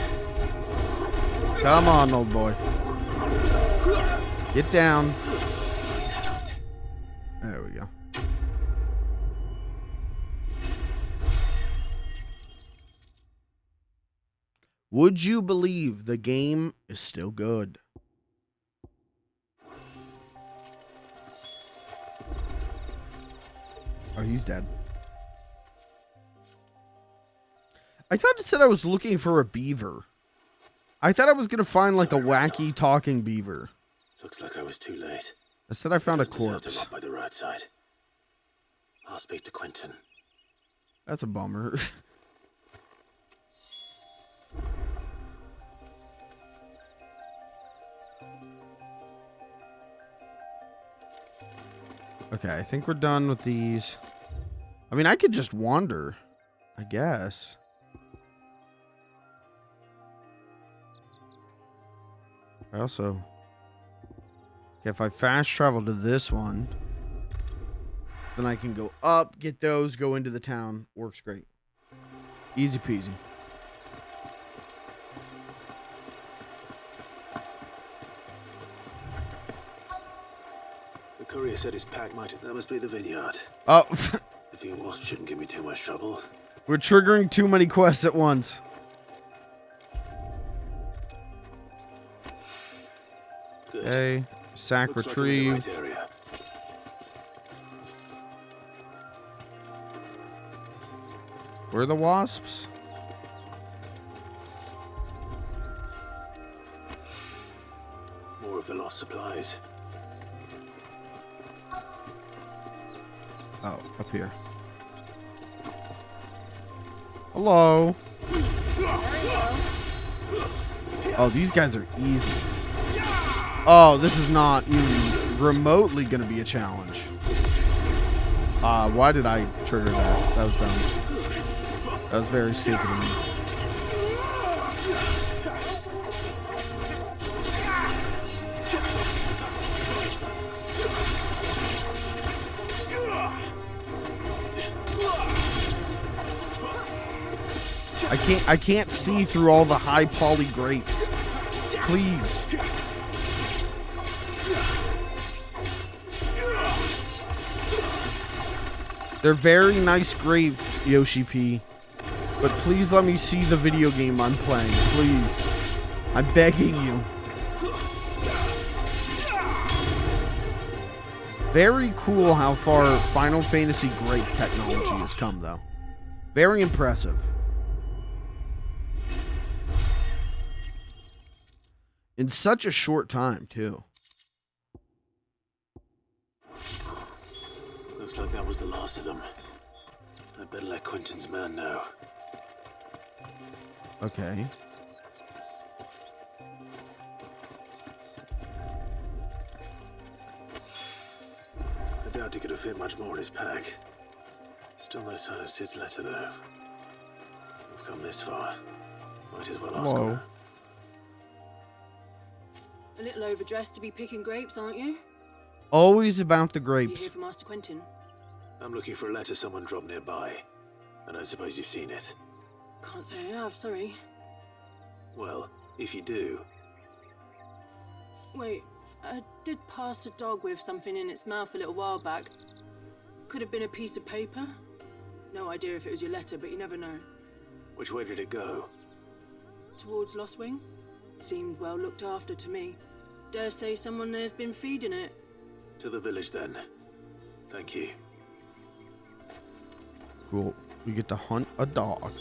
Come on, old boy. Get down. There we go. Would you believe the game is still good? Oh, he's dead. I thought it said I was looking for a beaver. I thought I was going to find like a wacky talking beaver. Looks like I was too late. I said I found a Deserved corpse. lot by the roadside. I'll speak to Quentin. That's a bummer. Okay, I think we're done with these. I mean, I could just wander, I guess. I also... Okay, if I fast travel to this one, then I can go up, get those, go into the town. Works great. Easy peasy. The courier said his pack might... That must be the vineyard. Oh. The few wasps shouldn't give me too much trouble. We're triggering too many quests at once. Good. Okay. Sack Looks retrieved. like I'm in the right area. Where are the wasps? More of the lost supplies. Oh, up here. Hello. Oh, these guys are easy. Oh, this is not even remotely going to be a challenge. Why did I trigger that? That was dumb. That was very stupid of me. I can't see through all the high poly grapes. Please. They're very nice grapes, Yoshi P. But please let me see the video game I'm playing. Please. I'm begging you. Very cool how far Final Fantasy grape technology has come, though. Very impressive. In such a short time, too. Looks like that was the last of them. I'd better let Quentin's man know. Okay. I doubt he could have fit much more in his pack. Still no sign of Sid's letter, though. We've come this far. Might as well ask her. A little overdressed to be picking grapes, aren't you? Always about the You grapes. here for Master Quentin? I'm looking for a letter someone dropped nearby. And I suppose you've seen it. Can't say I have, sorry. Well, if you do... Wait, I did pass a dog with something in its mouth a little while back. Could have been a piece of paper. No idea if it was your letter, but you never know. Which way did it go? Towards Lost Wing? Seemed well looked after to me. Dare say someone there's been feeding it. To the village, then. Thank you. Cool. We get to hunt a dog.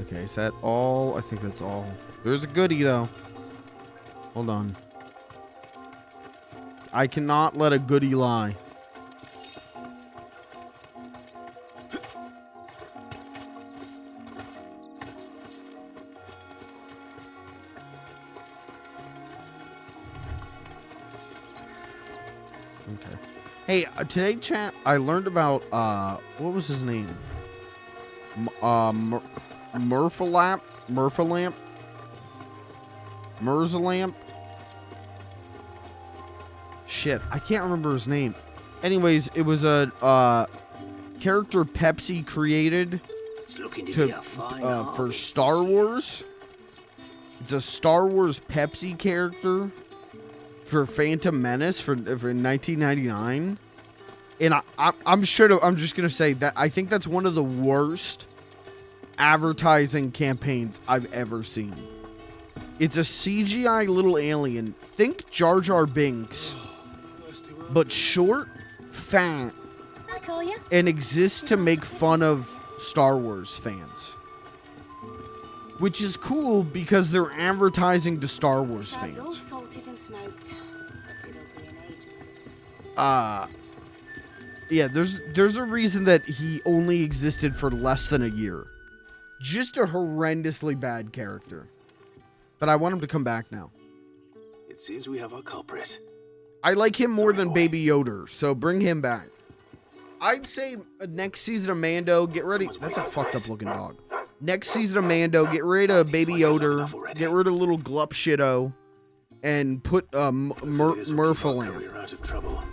Okay, is that all? I think that's all. There's a goodie, though. Hold on. I cannot let a goodie lie. Okay. Hey, today, chat, I learned about, what was his name? Murphalamp? Murzalamp? Shit, I can't remember his name. Anyways, it was a, character Pepsi created for Star Wars. It's a Star Wars Pepsi character for Phantom Menace for 1999, and I'm just gonna say that I think that's one of the worst advertising campaigns I've ever seen. It's a CGI little alien. Think Jar Jar Binks, but short, fat, and exists to make fun of Star Wars fans. Which is cool because they're advertising to Star Wars fans. All salted and smoked. Yeah, there's a reason that he only existed for less than a year. Just a horrendously bad character. But I want him to come back now. It seems we have our culprit. I like him more than Baby Yoda, so bring him back. I'd say next season of Mando, get ready. That's a fucked up looking dog. Next season of Mando, get rid of Baby Yoda, get rid of little Glup Shitto, and put Murphalamp. We're out of trouble.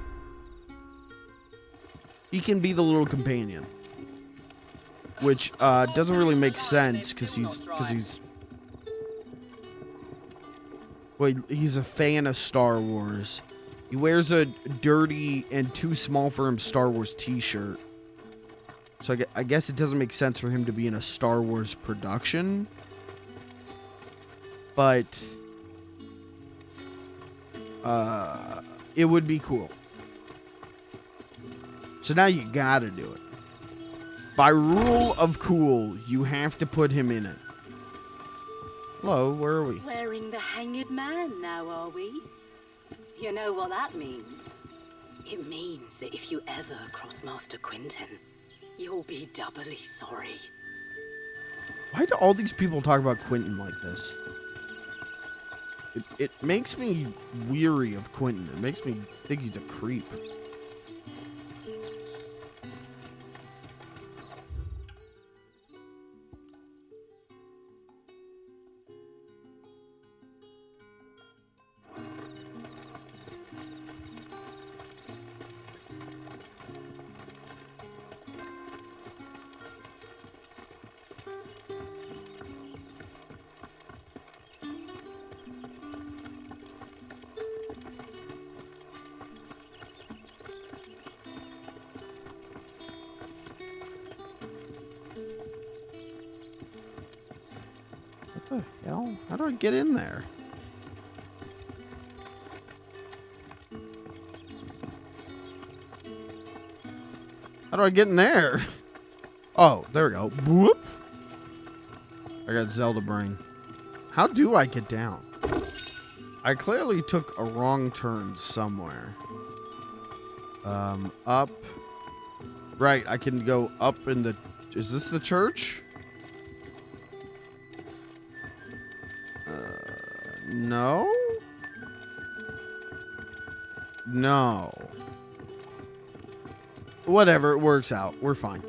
He can be the little companion, which doesn't really make sense because he's a fan of Star Wars. He wears a dirty and too small for him Star Wars t-shirt. So I guess it doesn't make sense for him to be in a Star Wars production. But it would be cool. So now you gotta do it. By rule of cool, you have to put him in it. Hello, where are we? Wearing the hanged man now, are we? You know what that means? It means that if you ever cross Master Quentin, you'll be doubly sorry. Why do all these people talk about Quentin like this? It makes me weary of Quentin. It makes me think he's a creep. What the hell? How do I get in there? How do I get in there? Oh, there we go. Whoop. I got Zelda brain. How do I get down? I clearly took a wrong turn somewhere. Up. Right, I can go up in the... Is this the church? No? No. Whatever, it works out. We're fine.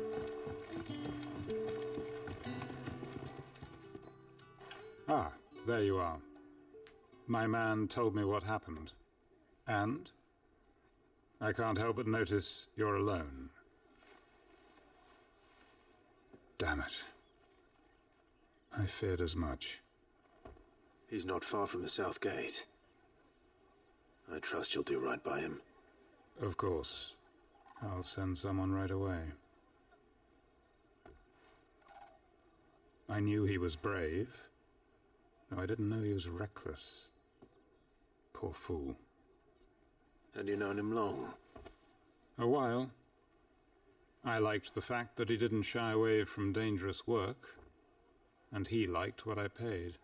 Ah, there you are. My man told me what happened. And? I can't help but notice you're alone. Damn it. I feared as much. He's not far from the south gate. I trust you'll do right by him. Of course. I'll send someone right away. I knew he was brave, though I didn't know he was reckless. Poor fool. Had you known him long? A while. I liked the fact that he didn't shy away from dangerous work, and he liked what I paid.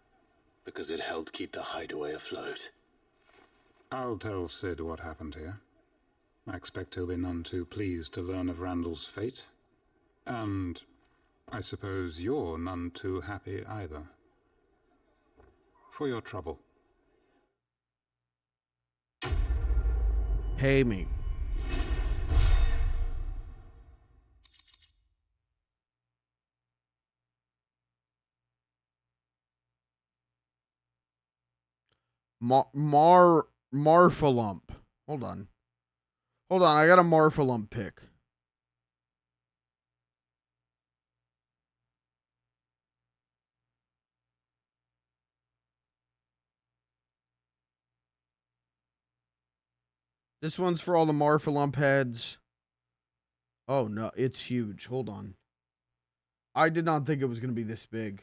Because it helped keep the hideaway afloat. I'll tell Sid what happened here. I expect he'll be none too pleased to learn of Randall's fate. And I suppose you're none too happy either. For your trouble. Pay me. Marfalump. Hold on. I got a Marfalump pick. This one's for all the Marfalump heads. Oh, no. It's huge. Hold on. I did not think it was going to be this big.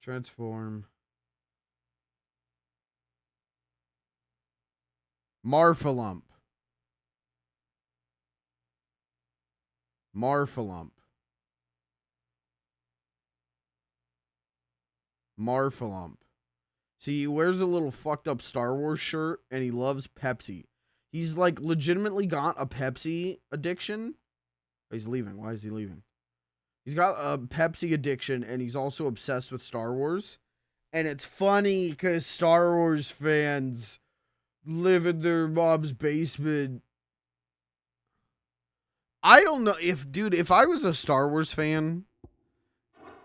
Transform. Marfalump. Marfalump. Marfalump. See, he wears a little fucked up Star Wars shirt, and he loves Pepsi. He's, like, legitimately got a Pepsi addiction. Oh, he's leaving. Why is he leaving? He's got a Pepsi addiction, and he's also obsessed with Star Wars. And it's funny, because Star Wars fans live in their mom's basement. I don't know if I was a Star Wars fan...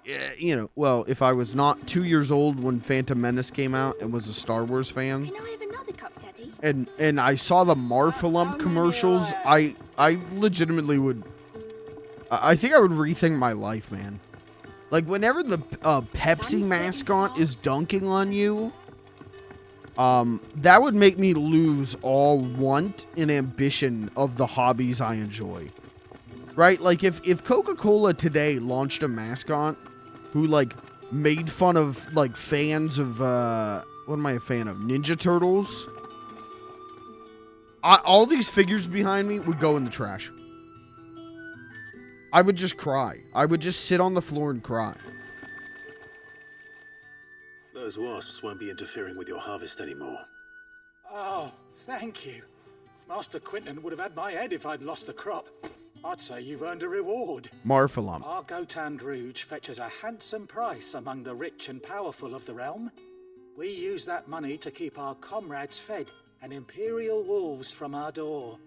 Yeah, you know, well, if I was not 2 years old when Phantom Menace came out and was a Star Wars fan, Can I have another cup, Teddy? and I saw the Marfalump commercials, I legitimately would, I think I would rethink my life, man. Like, whenever the Pepsi mascot is dunking on you, that would make me lose all want and ambition of the hobbies I enjoy. Right? Like, if Coca-Cola today launched a mascot who, like, made fun of, like, fans of, what am I a fan of? Ninja Turtles? All these figures behind me would go in the trash. I would just cry. I would just sit on the floor and cry. Those wasps won't be interfering with your harvest anymore. Oh, thank you. Master Quinton would have had my head if I'd lost the crop. I'd say you've earned a reward. Marfalump. Our Gotand Rouge fetches a handsome price among the rich and powerful of the realm. We use that money to keep our comrades fed and imperial wolves from our door.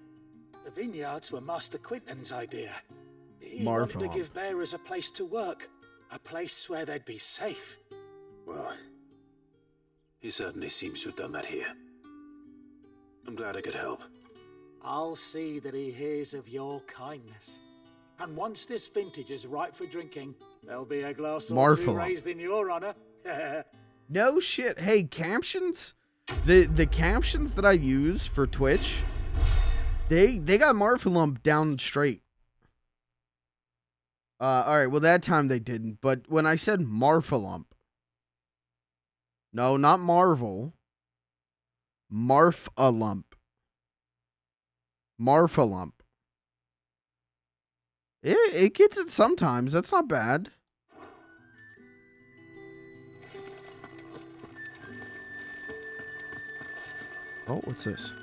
The vineyards were Master Quinton's idea. He wanted to give bearers a place to work, a place where they'd be safe. Well, he certainly seems to have done that here. I'm glad I could help. I'll see that he hears of your kindness. And once this vintage is ripe for drinking, there'll be a glass or two raised in your honor. No shit. Hey, captions? The captions that I use for Twitch, they got Marfalump down straight. Alright, well that time they didn't, but when I said Marfalump, no, not Marvel, Marfalump. Marfalump. It gets it sometimes. That's not bad. Oh, what's this?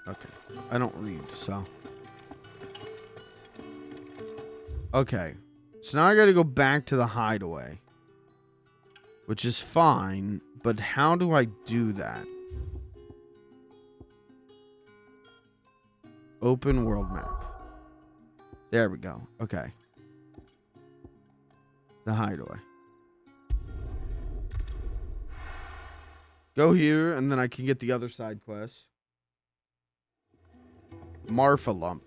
Okay. I don't read, so. Okay. So now I gotta go back to the hideaway. Which is fine, but how do I do that? Open world map. There we go. Okay. The hideaway. Go here, and then I can get the other side quest. Marfalump.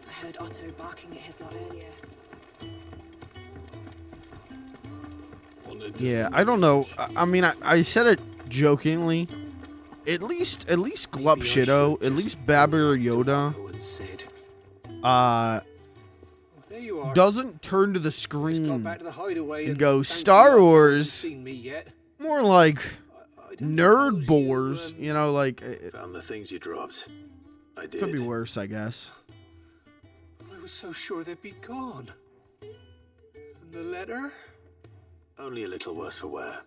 I heard Otto barking at his lot earlier. Yeah, I don't know. I mean, I said it jokingly. At least Glup Shido, at least Babber Yoda. There you are. doesn't turn to the Just got screen back to the hideaway and go, thankfully Star Otto hasn't Wars. seen me yet. More like nerd bores, you know, like Found the things you dropped. I did. could be worse, I guess. I was so sure they'd be gone. And the letter? Only a little worse for wear.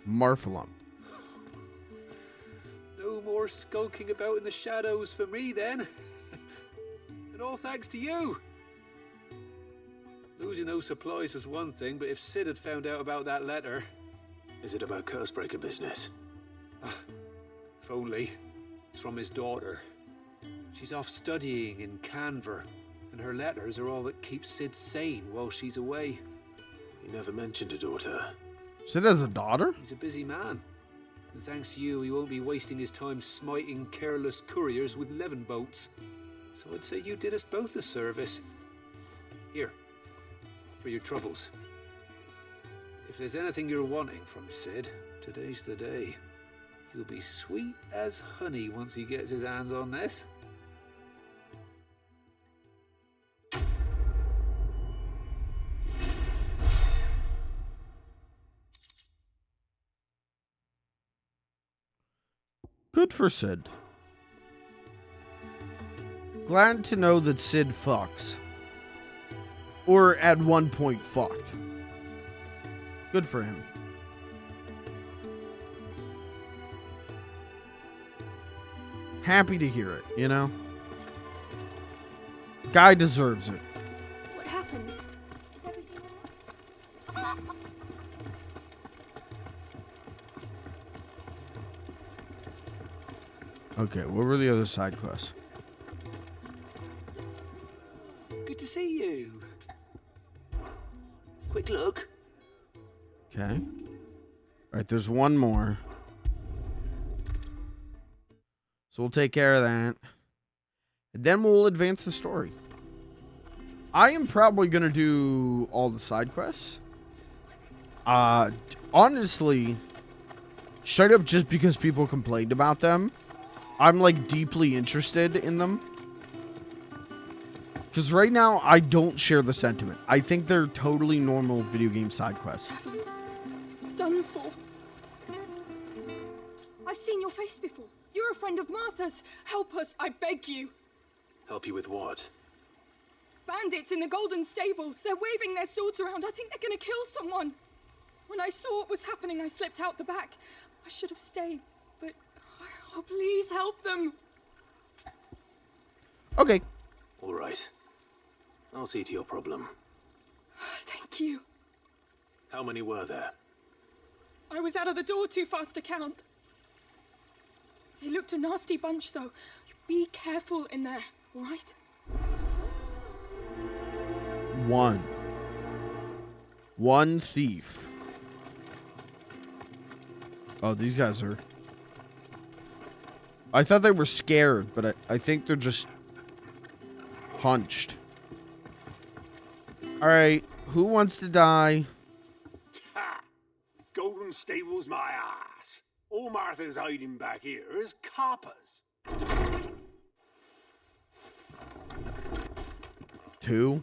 Marfalum. No more skulking about in the shadows for me then. And all thanks to you. Losing those supplies was one thing, but if Sid had found out about that letter... Is it about Cursebreaker business? If only. It's from his daughter. She's off studying in Canver, and her letters are all that keeps Sid sane while she's away. You never mentioned a daughter. Sid has a daughter? He's a busy man. And thanks to you, he won't be wasting his time smiting careless couriers with levin boats. So I'd say you did us both a service. Here, for your troubles. If there's anything you're wanting from Sid, today's the day. He'll be sweet as honey once he gets his hands on this. Good for Sid. Glad to know that Sid fucks. Or at one point fucked. Good for him. Happy to hear it, you know? Guy deserves it. What happened? Is everything alright? Okay, what were the other side quests? Good to see you. Quick look. Okay. Alright, there's one more. So we'll take care of that. And then we'll advance the story. I am probably going to do all the side quests. Honestly, straight up just because people complained about them, I'm like deeply interested in them. Because right now, I don't share the sentiment. I think they're totally normal video game side quests. It's done for. I've seen your face before. You're a friend of Martha's. Help us, I beg you. Help you with what? Bandits in the Golden Stables. They're waving their swords around. I think they're going to kill someone. When I saw what was happening, I slipped out the back. I should have stayed, but... Oh, please help them. Okay. All right. I'll see to your problem. Thank you. How many were there? I was out of the door too fast to count. They looked a nasty bunch, though. Be careful in there, all right? One thief. Oh, these guys are... I thought they were scared, but I think they're just hunched. Alright, who wants to die? Ha! Golden Stables my ass. All Martha's hiding back here is coppers. Two?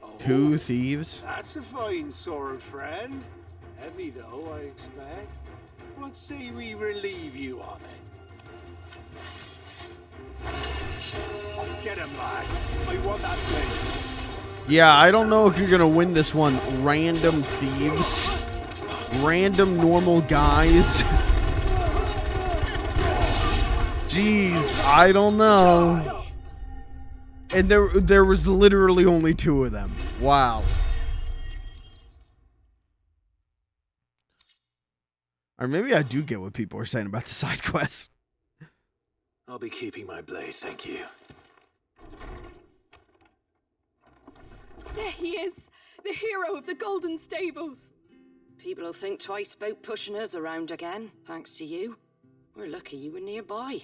Oh, Two thieves? That's a fine sword, friend. Heavy, though, I expect. What say we relieve you of it? Get him, lads. I want that blade. Yeah, I don't know if you're gonna win this one. Random thieves. Random normal guys. Jeez, I don't know. And there was literally only two of them. Wow. Or maybe I do get what people are saying about the side quests. I'll be keeping my blade, thank you. There he is, the hero of the Golden Stables. People will think twice about pushing us around again, thanks to you. We're lucky you were nearby.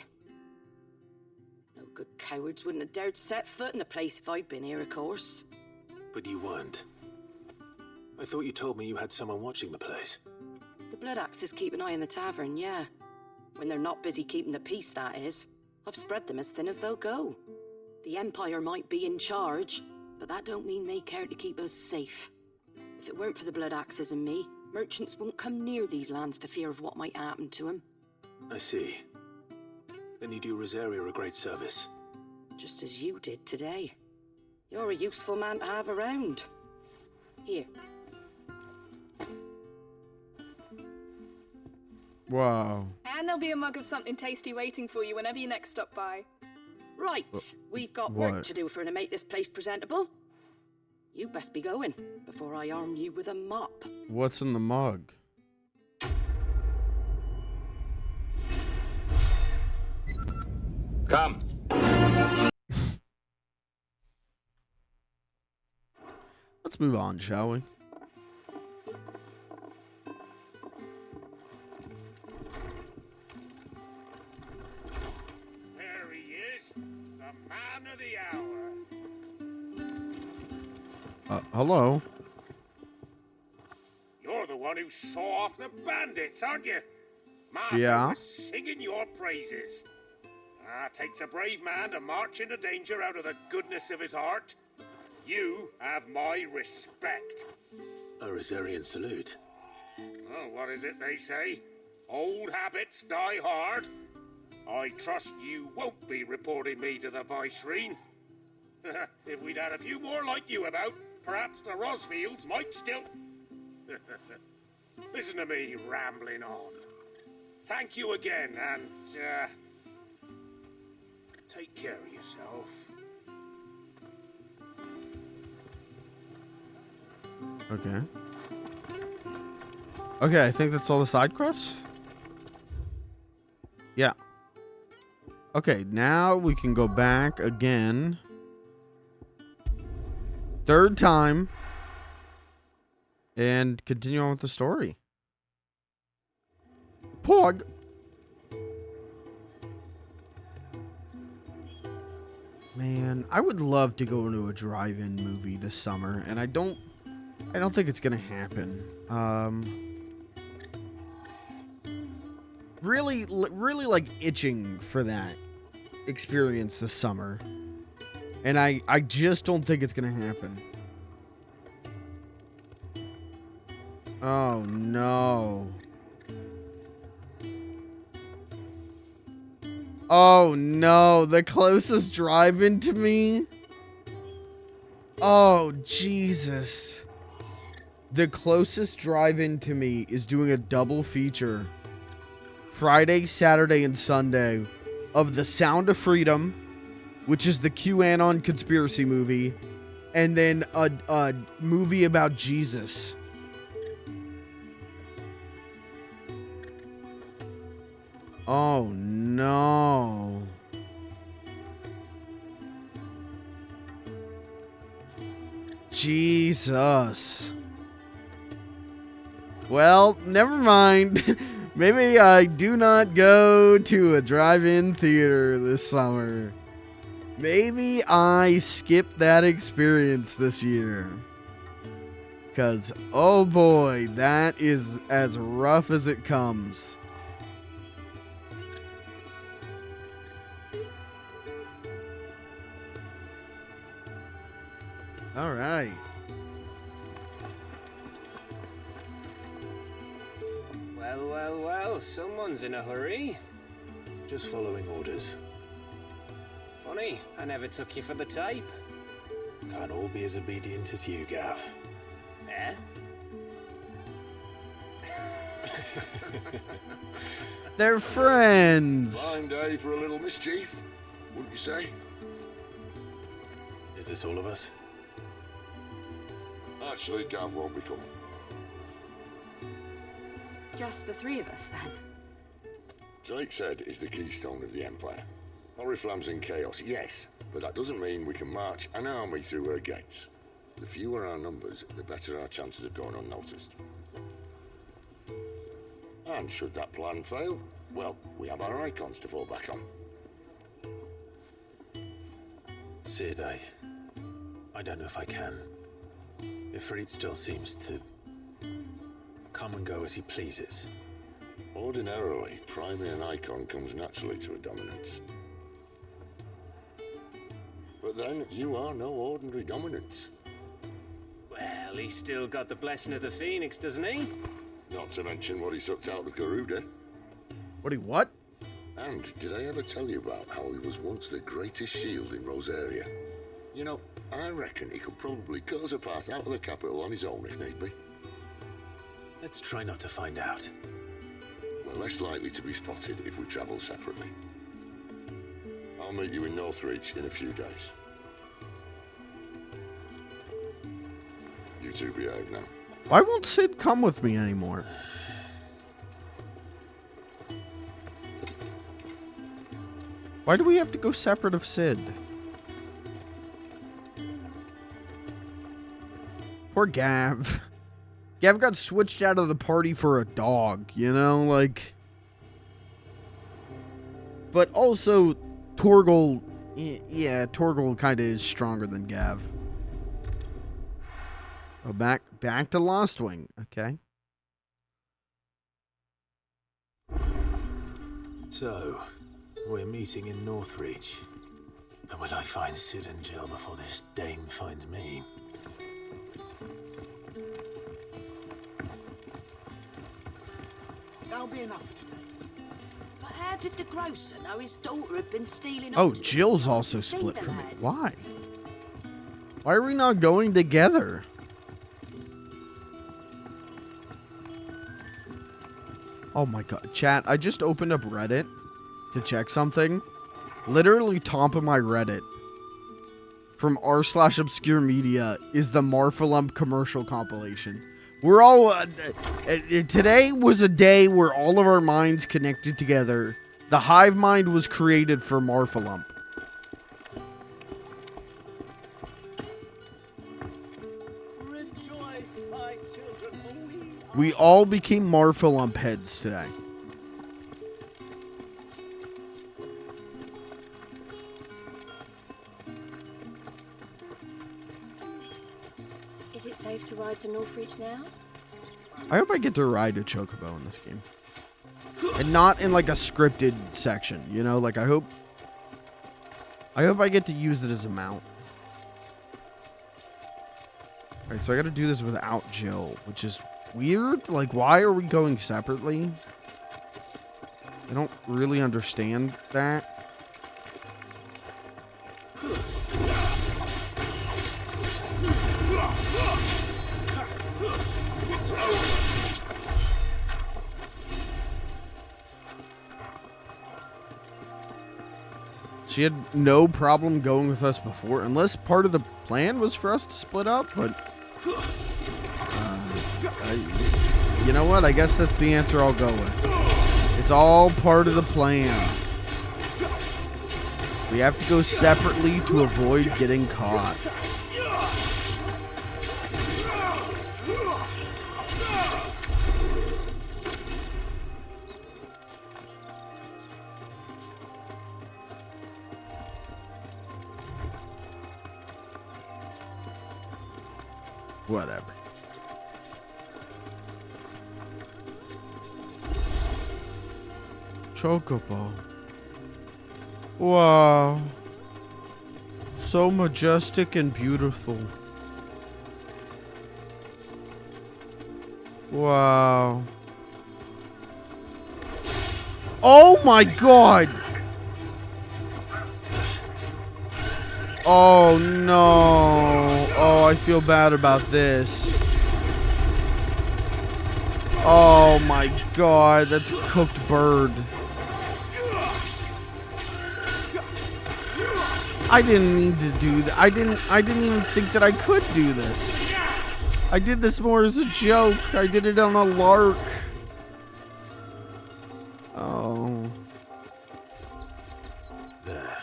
No good cowards wouldn't have dared set foot in the place if I'd been here, of course. But you weren't. I thought you told me you had someone watching the place. The Blood Axes keep an eye on the tavern, yeah. When they're not busy keeping the peace, that is. I've spread them as thin as they'll go. The Empire might be in charge, but that don't mean they care to keep us safe. If it weren't for the Blood Axes and me, merchants won't come near these lands for fear of what might happen to them. I see. Then you do Rosaria a great service. Just as you did today. You're a useful man to have around. Here. Wow. And there'll be a mug of something tasty waiting for you whenever you next stop by. Right, we've got what? work to do for to make this place presentable. You best be going, before I arm you with a mop. What's in the mug? Come. Let's move on, shall we? There he is, the man of the hour. Hello? You're the one who saw off the bandits, aren't you? Martha Yeah. was singing your praises. Takes a brave man to march into danger out of the goodness of his heart. You have my respect. A Rosarian salute. Oh, what is it they say? Old habits die hard. I trust you won't be reporting me to the Viceroy. If we'd had a few more like you about, perhaps the Rosfields might still... Listen to me rambling on. Thank you again, and, take care of yourself. Okay. Okay, I think that's all the side quests. Yeah. Okay, now we can go back again. Third time. And continue on with the story. Pog. Man, I would love to go into a drive-in movie this summer, and I don't think it's gonna happen. Really like itching for that experience this summer, and I just don't think it's gonna happen. Oh no. Oh no, the closest drive-in to me? Oh, Jesus. The closest drive-in to me is doing a double feature. Friday, Saturday, and Sunday of The Sound of Freedom, which is the QAnon conspiracy movie, and then a movie about Jesus. Oh no. Jesus. Well, never mind. Maybe I do not go to a drive-in theater this summer. Maybe I skip that experience this year. Because, oh boy, that is as rough as it comes. All right. Well, well, well, someone's in a hurry. Just following orders. Funny, I never took you for the type. Can't all be as obedient as you, Gav. Eh? They're friends. Fine day for a little mischief, wouldn't you say? Is this all of us? Actually, Gav won't be coming. Just the three of us, then? Drake's Head is the keystone of the Empire. Oriflamme's in chaos, yes, but that doesn't mean we can march an army through her gates. The fewer our numbers, the better our chances of going unnoticed. And should that plan fail, well, we have our icons to fall back on. Sid, I don't know if I can. If Ifrit still seems to come and go as he pleases. Ordinarily, primary and icon comes naturally to a dominance. But then, you are no ordinary dominance. Well, he's still got the blessing of the Phoenix, doesn't he? Not to mention what he sucked out of Garuda. What? And did I ever tell you about how he was once the greatest shield in Rosaria? You know, I reckon he could probably cut us a path out of the capital on his own if need be. Let's try not to find out. We're less likely to be spotted if we travel separately. I'll meet you in Northreach in a few days. You two behave now. Why won't Sid come with me anymore? Why do we have to go separate of Sid? Poor Gav. Gav got switched out of the party for a dog, you know, like. But also, Torgal, yeah, Torgal kind of is stronger than Gav. Oh, back to Lost Wing, okay. So, we're meeting in Northreach. But will I find Sid and Jill before this dame finds me? That'll be enough today. But how did the grocer know his daughter had been stealing? Oh, Jill's also split from me. Why? Why are we not going together? Oh my god. Chat, I just opened up Reddit to check something. Literally top of my Reddit from r/obscure media is the Marfalump commercial compilation. We're all... today was a day where all of our minds connected together. The hive mind was created for Marfalump. Rejoice, my children, for We all became Marfalump heads today. Is it safe to ride to Northreach now? I hope I get to ride a chocobo in this game. And not in like a scripted section, you know? Like I hope I get to use it as a mount. Alright, so I gotta do this without Jill, which is weird. Like, why are we going separately? I don't really understand that. She had no problem going with us before, unless part of the plan was for us to split up, but... you know what? I guess that's the answer I'll go with. It's all part of the plan. We have to go separately to avoid getting caught. Whatever. Chocobo. Wow. So majestic and beautiful. Wow. Oh my god! Oh no. Oh, I feel bad about this. Oh my god, that's cooked bird. I didn't need to do that. I didn't even think that I could do this. I did this more as a joke. I did it on a lark. Oh. There.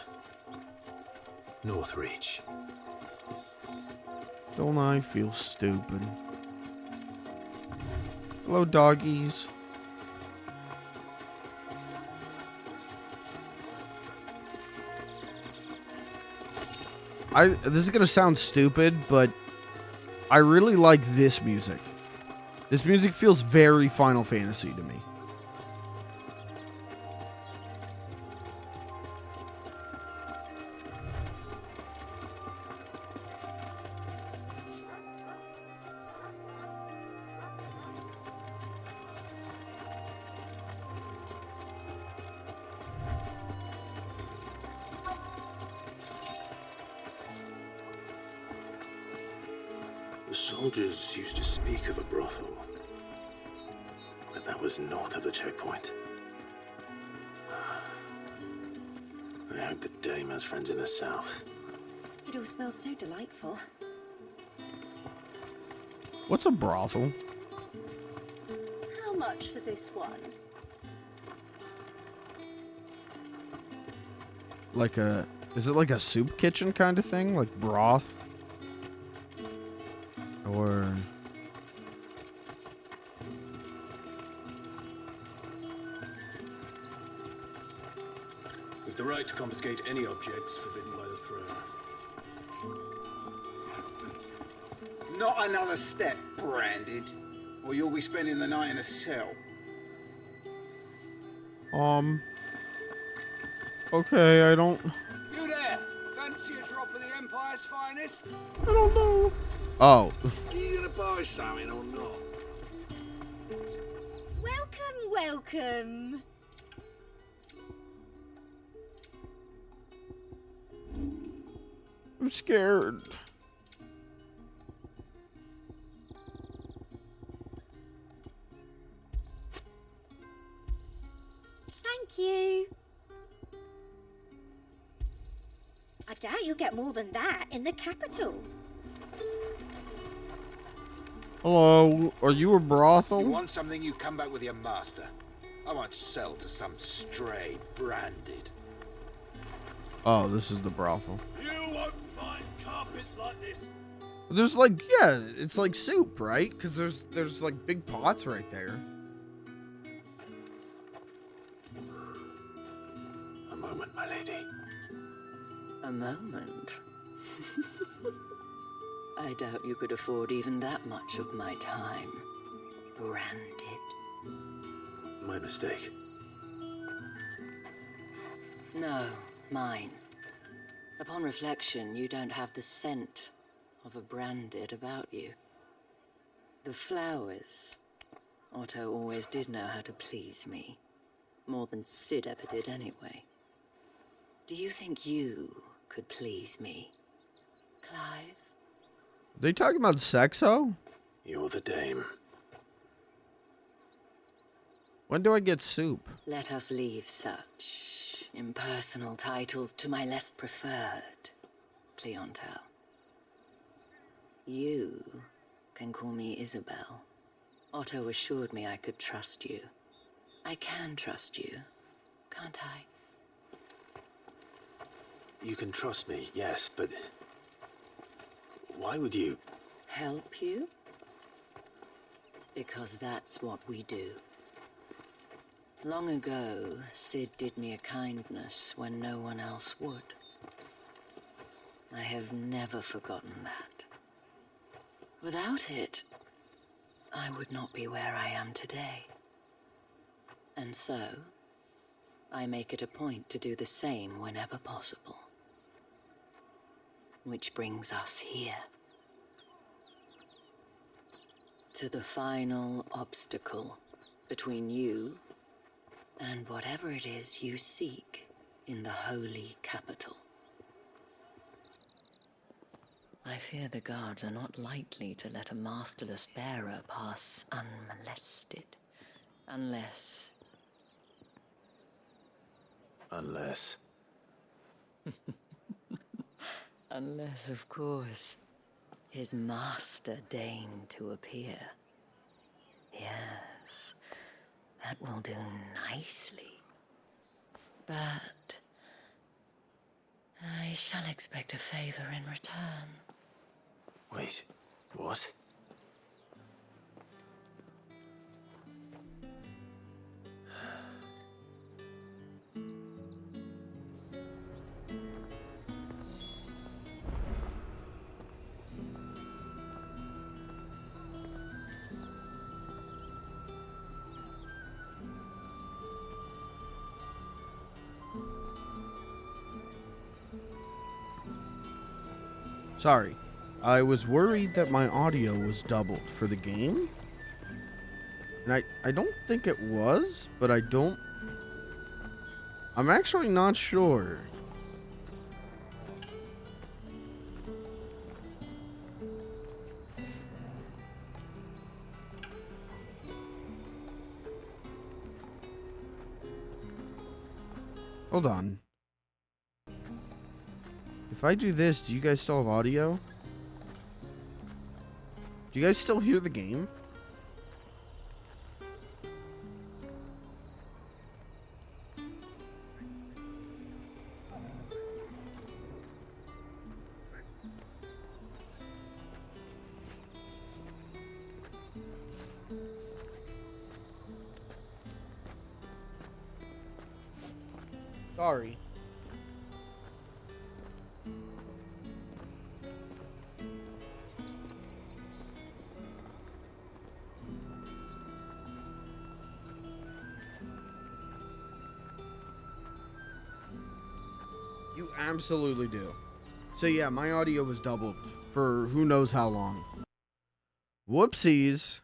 Northreach. Don't I feel stupid? Hello, doggies. This is gonna sound stupid, but I really like this music. This music feels very Final Fantasy to me. Soldiers used to speak of a brothel, but that was north of the checkpoint. I hope the dame has friends in the south. It all smells so delightful. What's a brothel? How much for this one? Like a... Is it like a soup kitchen kind of thing? Like broth? Or... We've the right to confiscate any objects forbidden by the throne. Not another step, Branded, or you'll be spending the night in a cell. Okay, I don't... You there? Fancy a drop of the Empire's finest? I don't know. Oh. Are you gonna buy something or not? Welcome, welcome. I'm scared. Thank you. I doubt you'll get more than that in the capital. Hello, are you a brothel? You want something, you come back with your master. I won't sell to some stray Branded. Oh, this is the brothel. You won't find carpets like this. There's like, yeah, it's like soup, right? Because there's like big pots right there. A moment, my lady. A moment? I doubt you could afford even that much of my time. Branded. My mistake. No, mine. Upon reflection, you don't have the scent of a branded about you. The flowers. Otto always did know how to please me. More than Sid ever did anyway. Do you think you could please me, Clive? They talking about sexo? You're the dame. When do I get soup? Let us leave such impersonal titles to my less preferred clientele. You can call me Isabel. Otto assured me I could trust you. I can trust you, can't I? You can trust me, yes, but why would you? Help you? Because that's what we do. Long ago, Sid did me a kindness when no one else would. I have never forgotten that. Without it, I would not be where I am today. And so, I make it a point to do the same whenever possible. Which brings us here. To the final obstacle between you and whatever it is you seek in the holy capital. I fear the guards are not likely to let a masterless bearer pass unmolested. Unless... Unless, of course, his master deigned to appear. Yes, that will do nicely. But I shall expect a favor in return. Wait, what? Sorry. I was worried that my audio was doubled for the game. And I don't think it was, but I'm actually not sure. Hold on. If I do this, do you guys still have audio? Do you guys still hear the game? Sorry. You absolutely do. So yeah, my audio was doubled for who knows how long. Whoopsies.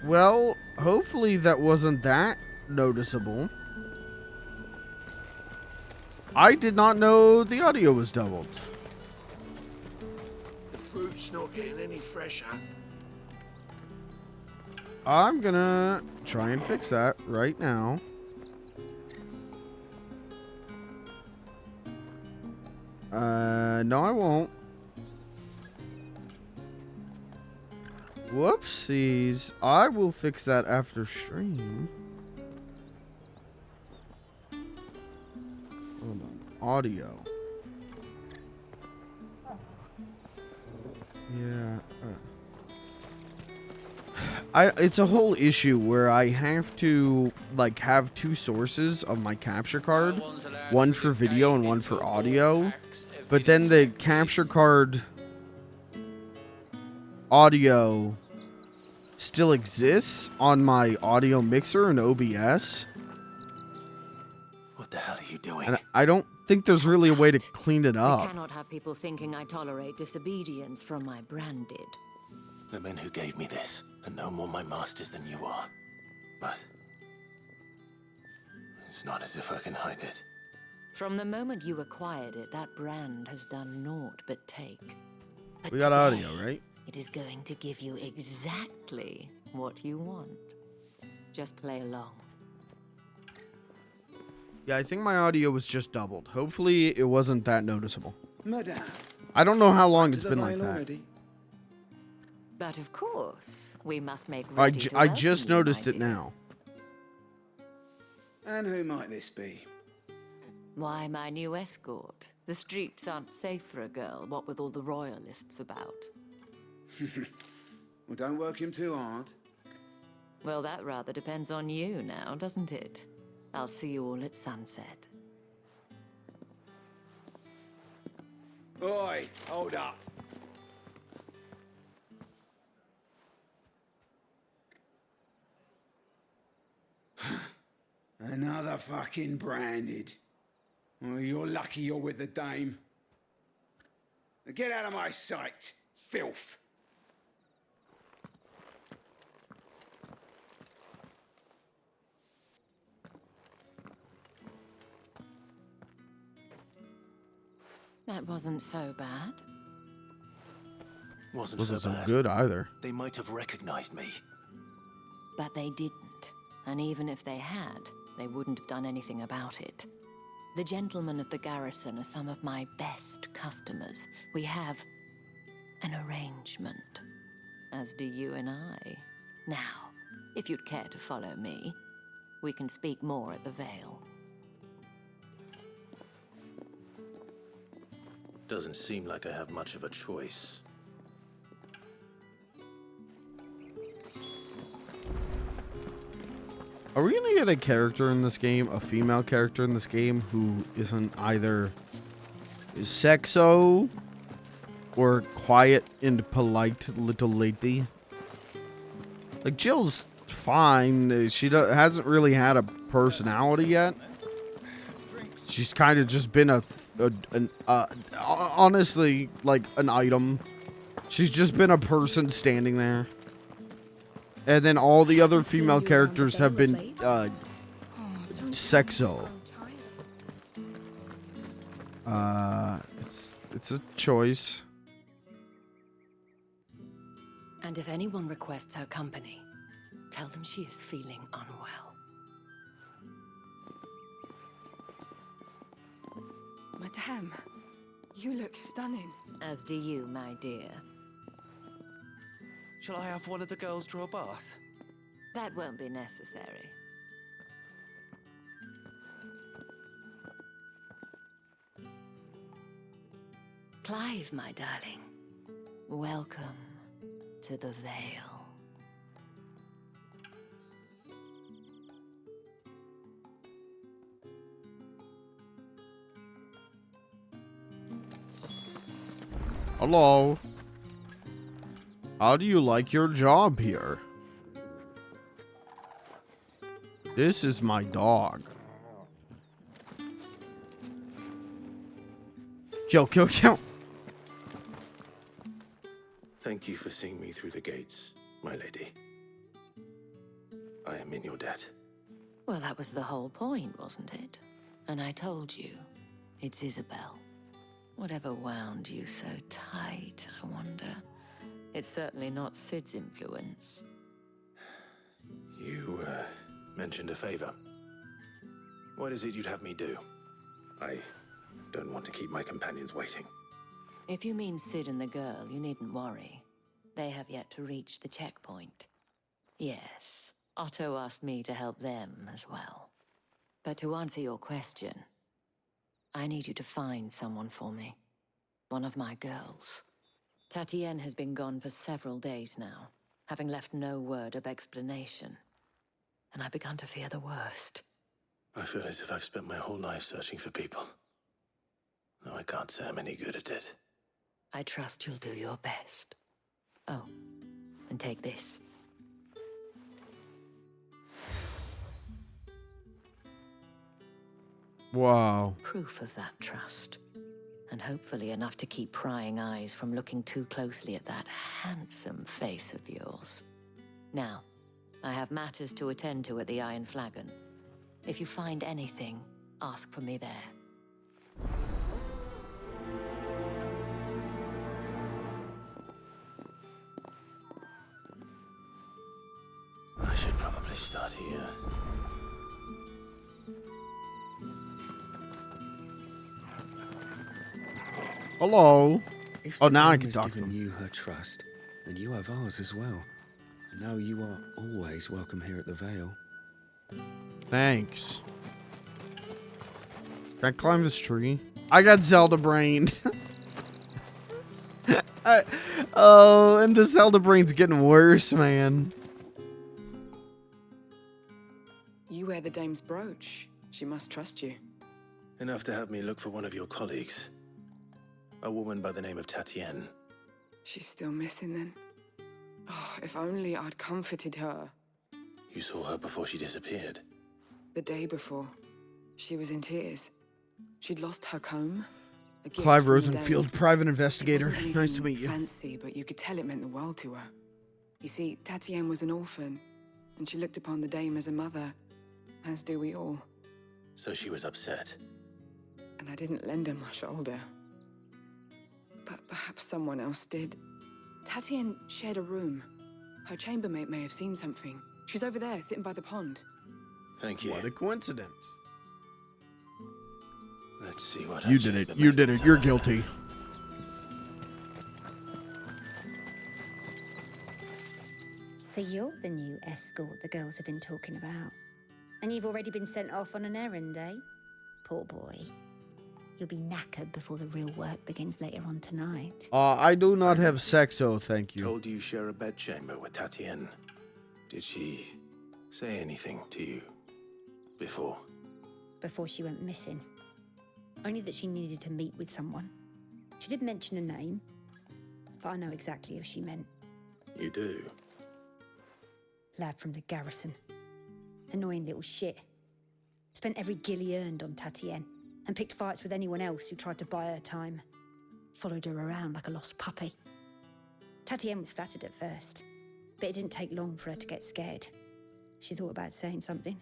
Well, hopefully that wasn't that noticeable. I did not know the audio was doubled. The fruit's not getting any fresher. I'm gonna try and fix that right now. No, I won't. Whoopsies. I will fix that after stream. Hold on. Audio. Yeah. It's a whole issue where I have to like have two sources of my capture card, one for video and one for audio. But then the capture card audio still exists on my audio mixer in OBS. What the hell are you doing? And I don't think there's really a way to clean it I up. cannot have people thinking I tolerate disobedience from my branded. The men who gave me this are no more my masters than you are. But it's not as if I can hide it. From the moment you acquired it, that brand has done naught but take. But We got today, audio, right? It is going to give you exactly what you want. Just play along. Yeah, I think my audio was just doubled. Hopefully it wasn't that noticeable. Madame, I don't know how long to it's the been like vine that. already? But of course, we must make I ready to I welcome just you, noticed my it dear. now. And who might this be? Why, my new escort. The streets aren't safe for a girl, what with all the royalists about. Well, don't work him too hard. Well, that rather depends on you now, doesn't it? I'll see you all at sunset. Oi, hold up. Another fucking branded. Well, you're lucky you're with the dame. Now get out of my sight, filth. That wasn't so bad. Wasn't Wasn't so so bad. good either. They might have recognized me. But they didn't. And even if they had, they wouldn't have done anything about it. The gentlemen of the garrison are some of my best customers. We have an arrangement, as do you and I. Now, if you'd care to follow me, we can speak more at the Vale. Doesn't seem like I have much of a choice. Are we gonna get a character in this game, a female character in this game, who isn't either sexo or quiet and polite little lady? Like Jill's fine. She hasn't really had a personality yet. She's kind of just been honestly like an item. She's just been a person standing there. And then all the other female characters have been sexo. It's a choice. And if anyone requests her company, tell them she is feeling unwell. Madame, you look stunning. As do you, my dear. Shall I have one of the girls draw a bath? That won't be necessary. Clive, my darling. Welcome to the Vale. Hello. How do you like your job here? This is my dog. Kill, kill, kill. Thank you for seeing me through the gates, my lady. I am in your debt. Well, that was the whole point, wasn't it? And I told you, it's Isabel. Whatever wound you so tight, I wonder. It's certainly not Sid's influence. You, mentioned a favor. What is it you'd have me do? I don't want to keep my companions waiting. If you mean Sid and the girl, you needn't worry. They have yet to reach the checkpoint. Yes, Otto asked me to help them as well. But to answer your question, I need you to find someone for me. One of my girls. Tatienne has been gone for several days now, having left no word of explanation. And I've begun to fear the worst. I feel as if I've spent my whole life searching for people. Though I can't say I'm any good at it. I trust you'll do your best. Oh, and take this. Wow. Proof of that trust. And hopefully enough to keep prying eyes from looking too closely at that handsome face of yours. Now, I have matters to attend to at the Iron Flagon. If you find anything, ask for me there. I should probably start here. Hello. If Oh, the now I dame can has talk to given him. you her trust, then you have ours as well. Know you are always welcome here at the Vale. Thanks. Can I climb this tree? I got Zelda brain. Oh, and the Zelda brain's getting worse, man. You wear the dame's brooch. She must trust you. Enough to have me look for one of your colleagues. A woman by the name of Tatienne. She's still missing then. Oh, if only I'd comforted her. You saw her before she disappeared. The day before, she was in tears. She'd lost her comb. A gift Clive from the dame. Rosenfield, private investigator. It wasn't Nice to anything meet you. fancy, but you could tell it meant the world to her. You see, Tatienne was an orphan, and she looked upon the dame as a mother, as do we all. So she was upset. And I didn't lend her my shoulder. But perhaps someone else did. Tatienne shared a room. Her chambermaid may have seen something. She's over there, sitting by the pond. Thank you. What a coincidence. Let's see what You did it. You did it. You're guilty. So you're the new escort the girls have been talking about. And you've already been sent off on an errand, eh? Poor boy. You'll be knackered before the real work begins later on tonight. I do not have sex, so thank you. Told you share a bedchamber with Tatienne. Did she say anything to you before? Before she went missing. Only that she needed to meet with someone. She did mention a name, but I know exactly who she meant. You do? Lad from the garrison. Annoying little shit. Spent every guil he earned on Tatienne, and picked fights with anyone else who tried to buy her time. Followed her around like a lost puppy. Tatienne was flattered at first, but it didn't take long for her to get scared. She thought about saying something.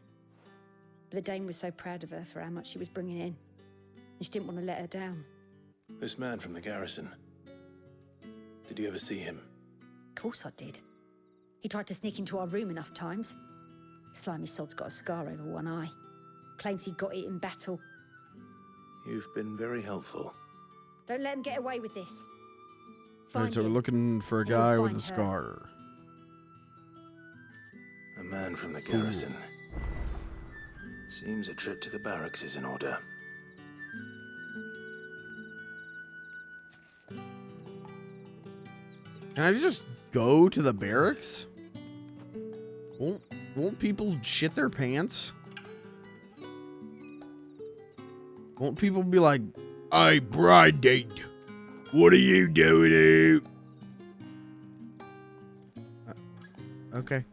But the dame was so proud of her for how much she was bringing in, and she didn't want to let her down. This man from the garrison. Did you ever see him? Of course I did. He tried to sneak into our room enough times. Slimy sod's got a scar over one eye. Claims he got it in battle. You've been very helpful. Don't let him get away with this. Alright, so we're him, looking for a and you'll guy with find a her. scar. A man from the garrison. Seems a trip to the barracks is in order. Can I just go to the barracks? Won't people shit their pants? Won't people be like, "Hey, Brandon, what are you doing here?" Okay.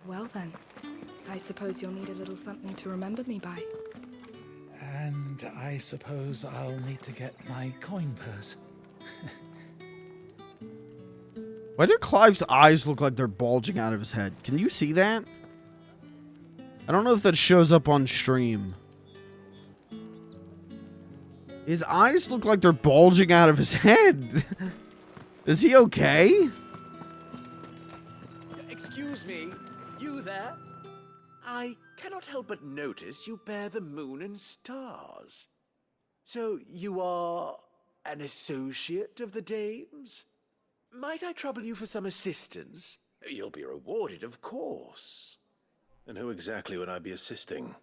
Well then, I suppose you'll need a little something to remember me by. And I suppose I'll need to get my coin purse. Why do Clive's eyes look like they're bulging out of his head? Can you see that? I don't know if that shows up on stream. His eyes look like they're bulging out of his head. Is he okay? Excuse me, you there? I cannot help but notice you bear the moon and stars. So you are an associate of the dames? Might I trouble you for some assistance? You'll be rewarded, of course. And who exactly would I be assisting?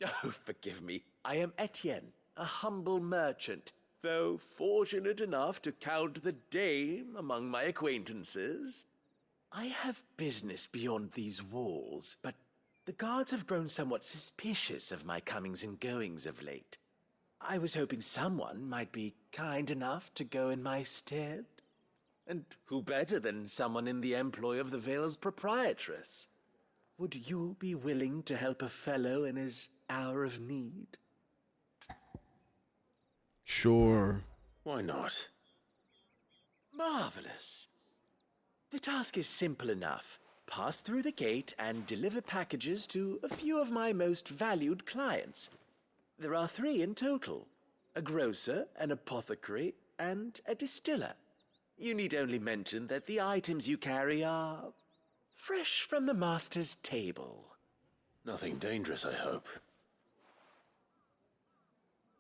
Oh, forgive me. I am Etienne, a humble merchant, though fortunate enough to count the dame among my acquaintances. I have business beyond these walls, but the guards have grown somewhat suspicious of my comings and goings of late. I was hoping someone might be kind enough to go in my stead. And who better than someone in the employ of the Vale's proprietress? Would you be willing to help a fellow in his hour of need? Sure. Why not? Marvelous. The task is simple enough. Pass through the gate and deliver packages to a few of my most valued clients. There are 3 in total: a grocer, an apothecary, and a distiller. You need only mention that the items you carry are fresh from the master's table. Nothing dangerous, I hope.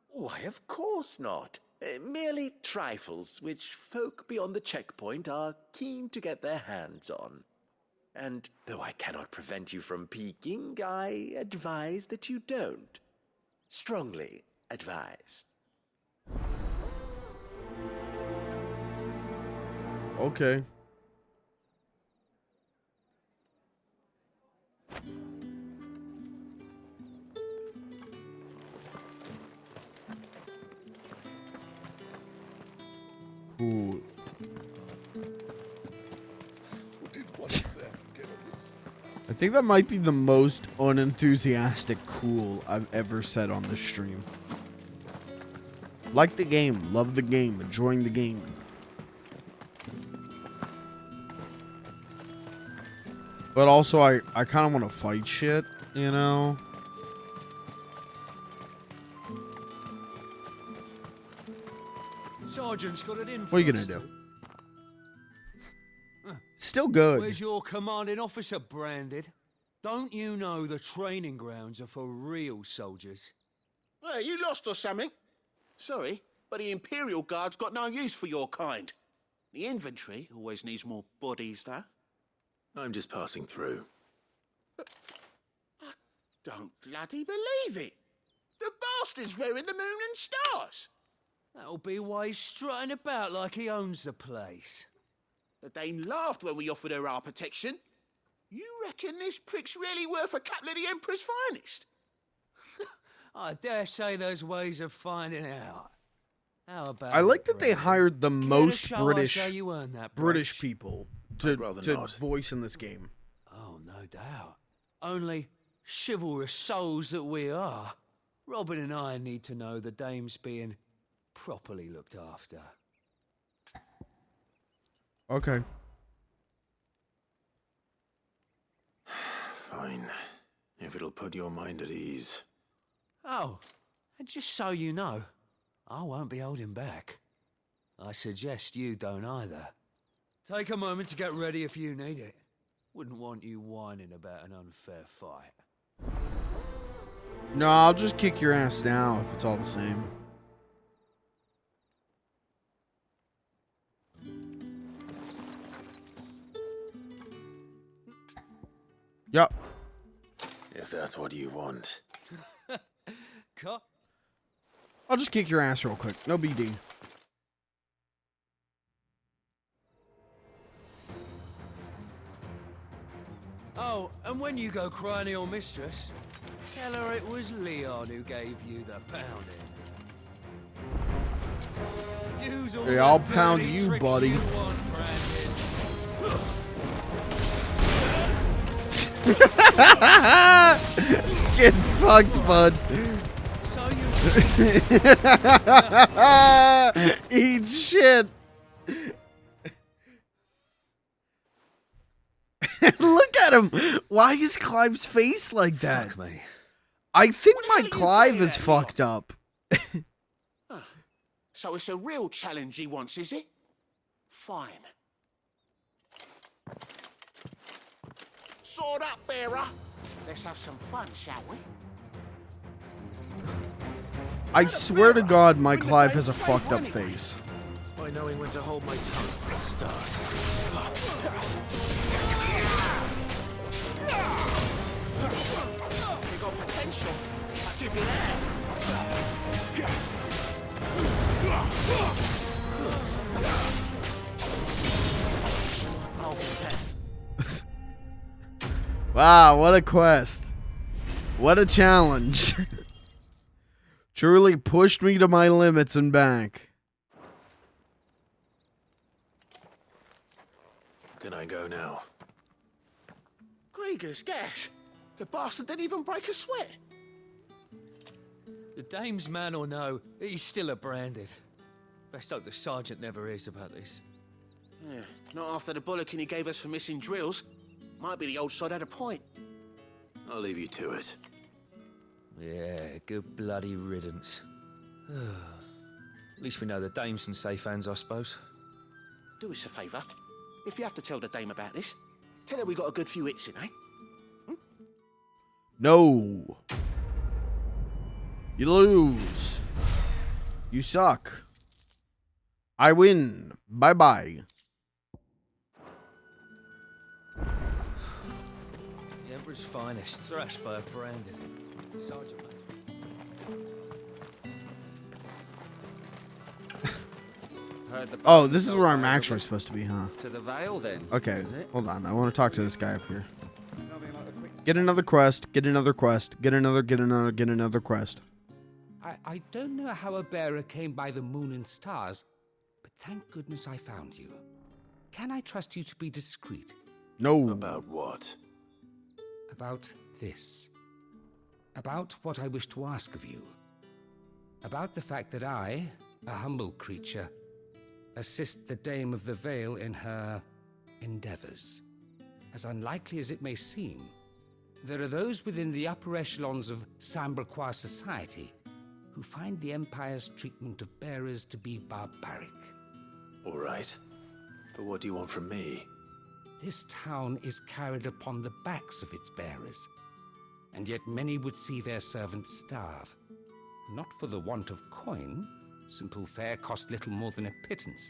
Why, of course not. Merely trifles which folk beyond the checkpoint are keen to get their hands on. And though I cannot prevent you from peeking, I advise that you don't. Strongly advise. Okay. Cool. I think that might be the most unenthusiastic cool I've ever said on this stream. Like the game, love the game, enjoying the game. But also, I kind of want to fight shit, you know? Sergeant's got it in. What are you gonna do? Still good. Where's your commanding officer branded? Don't you know the training grounds are for real soldiers? Hey, you lost or something? Sorry, but the Imperial Guard's got no use for your kind. The infantry always needs more bodies, though. I'm just passing through. I don't bloody believe it. The bastard's wearing the moon and stars. That'll be why he's strutting about like he owns the place. The dame laughed when we offered her our protection. You reckon this prick's really worth a couple of the Emperor's finest? I dare say there's ways of finding out. How about I like that they hired the most show us British how you earn that British brooch? people to not. voice in this game. Oh, no doubt. Only chivalrous souls that we are, Robin and I need to know the dame's being properly looked after. Okay. Fine. If it'll put your mind at ease. Oh, and just so you know, I won't be holding back. I suggest you don't either. Take a moment to get ready if you need it. Wouldn't want you whining about an unfair fight. No, I'll just kick your ass now if it's all the same. Yup. If that's what you want. Cut. I'll just kick your ass real quick. No BD. Oh, and when you go crying to your mistress, tell her it was Leon who gave you the pounding. Use all Hey, I'll the pound dirty you, tricks buddy. you want, Brandon. Get fucked, bud. Eat shit. Look at him. Why is Clive's face like that? Fuck me. I think my Clive is fucked up. So it's a real challenge he wants, is it? Fine. Sword up, bearer. Let's have some fun, shall we? I swear to God, my Clive has a fucked up face. By knowing when to hold my tongue for a start. You got potential. I'll give you that. Wow, what a quest. What a challenge. Truly pushed me to my limits and back. Can I go now? Grieger's gas. The bastard didn't even break a sweat. The dame's man or no, he's still a branded. Best hope the sergeant never hears about this. Yeah, not after the bullocking he gave us for missing drills. Might be the old sod had a point. I'll leave you to it. Yeah, good bloody riddance. At least we know the dame's in safe hands, I suppose. Do us a favour. If you have to tell the dame about this, tell her we got a good few hits in, eh? No. You lose. You suck. I win. Bye-bye. The Emperor's finest, thrashed by a branded. Sergeant. Oh, this is where I'm actually supposed to be, huh? To the Vale, then. Okay, hold on. I want to talk to this guy up here. Get another quest. Get another quest. Get another quest. I don't know how a bearer came by the moon and stars, but thank goodness I found you. Can I trust you to be discreet? No. About what? About this. About what I wish to ask of you. About the fact that I, a humble creature, assist the Dame of the Vale in her endeavors. As unlikely as it may seem, there are those within the upper echelons of Samberquois society who find the Empire's treatment of bearers to be barbaric. All right. But what do you want from me? This town is carried upon the backs of its bearers, and yet many would see their servants starve. Not for the want of coin, simple fare cost little more than a pittance,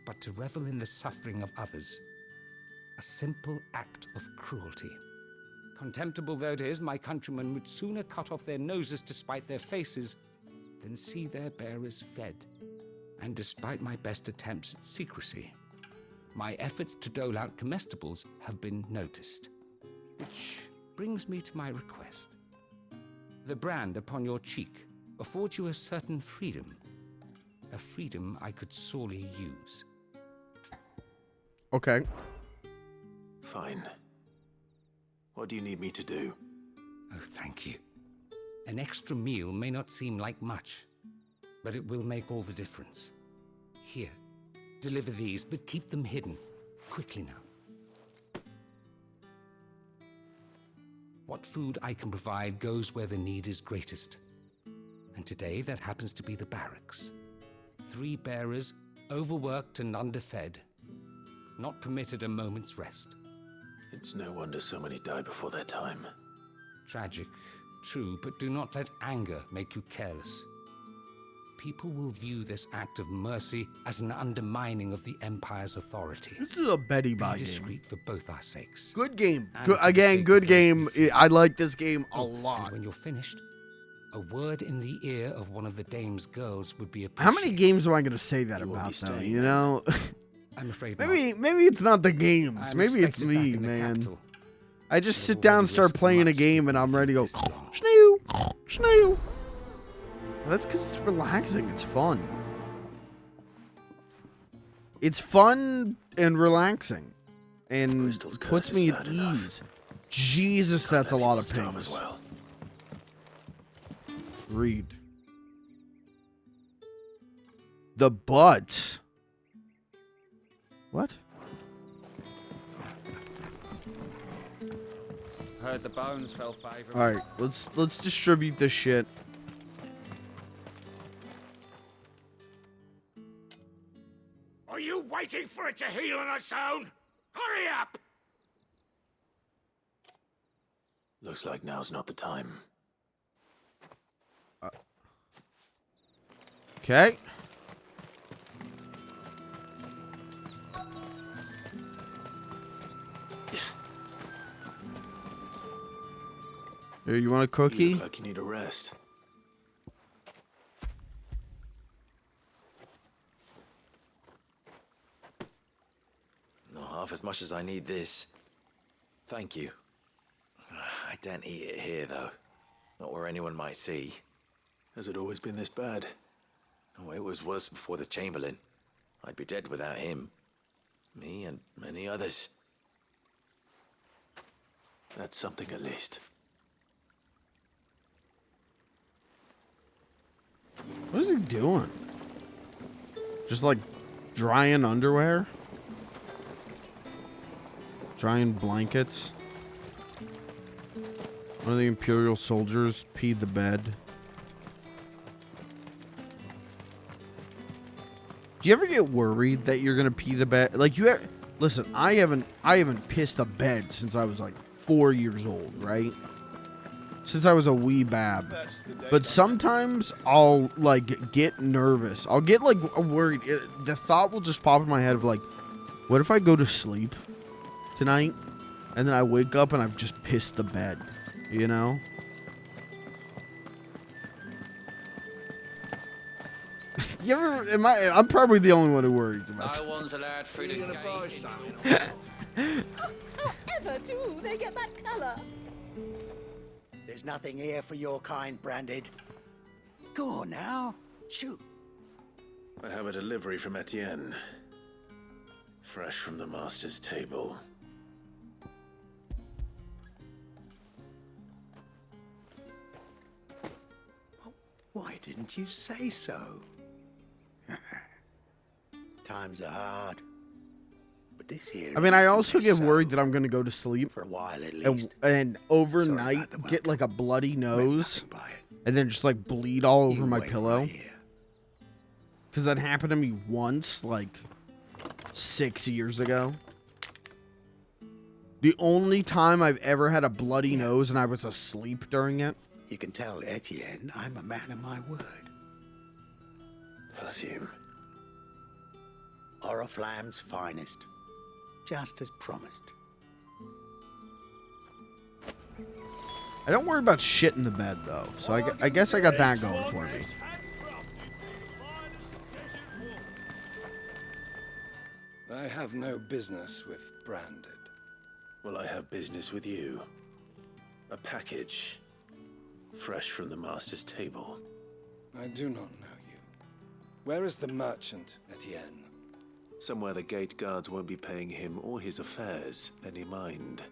but to revel in the suffering of others, a simple act of cruelty. Contemptible though it is, my countrymen would sooner cut off their noses to spite their faces than see their bearers fed. And despite my best attempts at secrecy, my efforts to dole out comestibles have been noticed. Which brings me to my request. The brand upon your cheek affords you a certain freedom. A freedom I could sorely use. Okay. Fine. What do you need me to do? Oh, thank you. An extra meal may not seem like much, but it will make all the difference. Here, deliver these, but keep them hidden. Quickly now. What food I can provide goes where the need is greatest. And today that happens to be the barracks. 3 bearers, overworked and underfed, not permitted a moment's rest. It's no wonder so many die before their time. Tragic, true, but do not let anger make you careless. People will view this act of mercy as an undermining of the Empire's authority. This is a Betty Bye Be game. discreet for both our sakes. Good game. And Good, for the again, sake good of those game. we fear. I like this game a And lot. when you're finished, a word in the ear of one of the dame's girls would be How appreciated. many games am I going to say that about, though? You know? I'm afraid maybe it's not the games. I'm maybe it's expected back me, in the man. capital. I just I've sit down and already start risked playing a much game and I'm ready to go, snoo, snoo. That's because it's relaxing. It's fun. It's fun and relaxing. And puts me at ease. Jesus, that's a lot of pings. Read. The butt. What? Heard the bones fell favorable. All right, let's distribute this shit. Are you waiting for it to heal on its own? Hurry up! Looks like now's not the time. Okay. Here, you want a cookie? You look like you need a rest. Not half as much as I need this. Thank you. I don't eat it here, though. Not where anyone might see. Has it always been this bad? Oh, it was worse before the Chamberlain. I'd be dead without him. Me and many others. That's something at least. What is he doing? Just like drying underwear? Drying blankets? One of the Imperial soldiers peed the bed. Do you ever get worried that you're gonna pee the bed? Like listen, I haven't pissed a bed since I was like 4 years old, right? Since I was a wee bab. But sometimes I'll like get nervous. I'll get like worried. The thought will just pop in my head of like, what if I go to sleep tonight and then I wake up and I've just pissed the bed, you know? You ever? I'm probably the only one who worries about No one's allowed through the gate. Ever do they get that color? There's nothing here for your kind, Branded. Go on now. Shoot. I have a delivery from Etienne. Fresh from the master's table. Why didn't you say so? Times are hard. But this here... I mean, I also get worried that I'm going to go to sleep for a while at least. And overnight get like a bloody nose and then just like bleed all over my pillow. Because that happened to me once, like 6 years ago. The only time I've ever had a bloody nose and I was asleep during it. You can tell Etienne I'm a man of my word. Perfume. Oriflamme's finest. Just as promised. I don't worry about shit in the bed, though. So I guess I got that going for me. I have no business with Branded. Well, I have business with you. A package. Fresh from the master's table. I do not know you. Where is the merchant, Etienne? Somewhere the gate guards won't be paying him or his affairs any mind.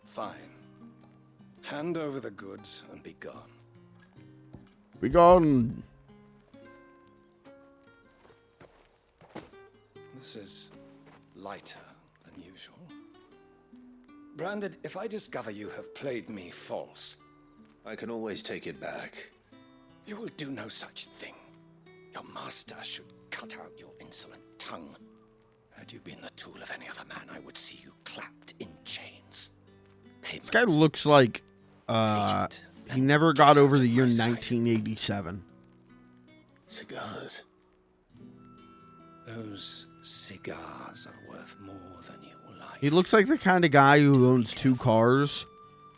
Fine. Hand over the goods and be gone. Be gone. This is lighter than usual. Branded, if I discover you have played me false... I can always take it back. You will do no such thing. Your master should cut out your insolent tongue. Had you been the tool of any other man, I would see you clapped in chains This guy looks like he never got over the year 1987. Cigars. Those cigars are worth more than your life. He looks like the kind of guy who owns two cars.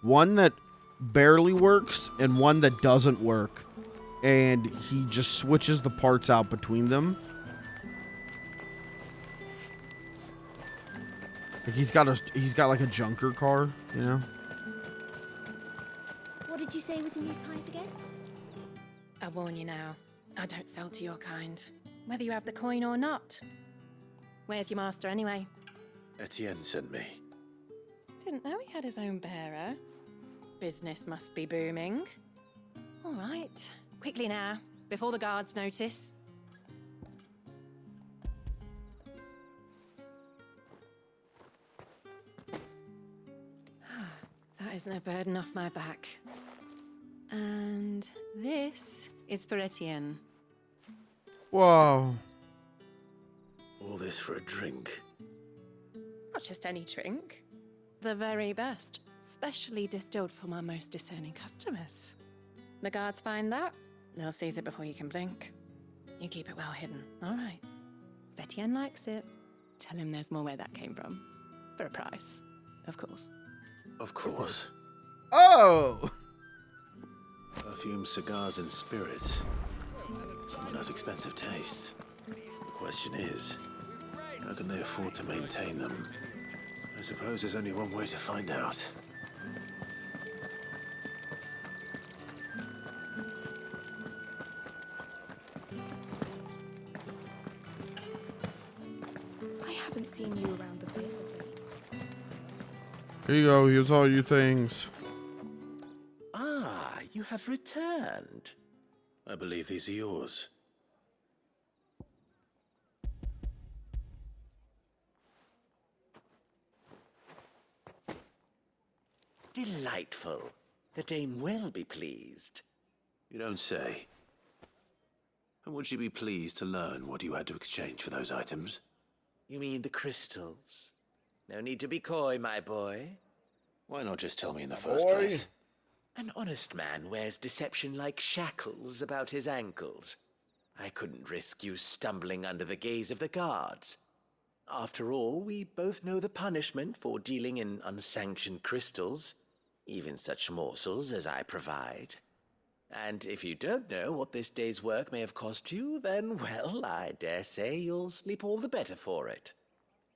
One that barely works and one that doesn't work. And he just switches the parts out between them. Like he's got like a junker car, you know? What did you say was in these pies again? I warn you now, I don't sell to your kind, whether you have the coin or not. Where's your master anyway? Etienne sent me. Didn't know he had his own bearer. Business must be booming. All right, quickly now, before the guards notice. That isn't a burden off my back. And this is for Etienne. Whoa. All this for a drink. Not just any drink. The very best, specially distilled for my most discerning customers. The guards find that, they'll seize it before you can blink. You keep it well hidden, all right? If Etienne likes it, tell him there's more where that came from. For a price, of course. Of course. Oh! Perfume, cigars, and spirits. Someone has expensive tastes. The question is, how can they afford to maintain them? I suppose there's only one way to find out. I haven't seen you around the veil of late. Here you go. Here's all your things. Ah, you have returned. I believe these are yours. Delightful. The dame will be pleased. You don't say. And would she be pleased to learn what you had to exchange for those items? You mean the crystals? No need to be coy, my boy. Why not just tell me in the first place? An honest man wears deception like shackles about his ankles. I couldn't risk you stumbling under the gaze of the guards. After all, we both know the punishment for dealing in unsanctioned crystals, even such morsels as I provide. And if you don't know what this day's work may have cost you, then, well, I dare say you'll sleep all the better for it.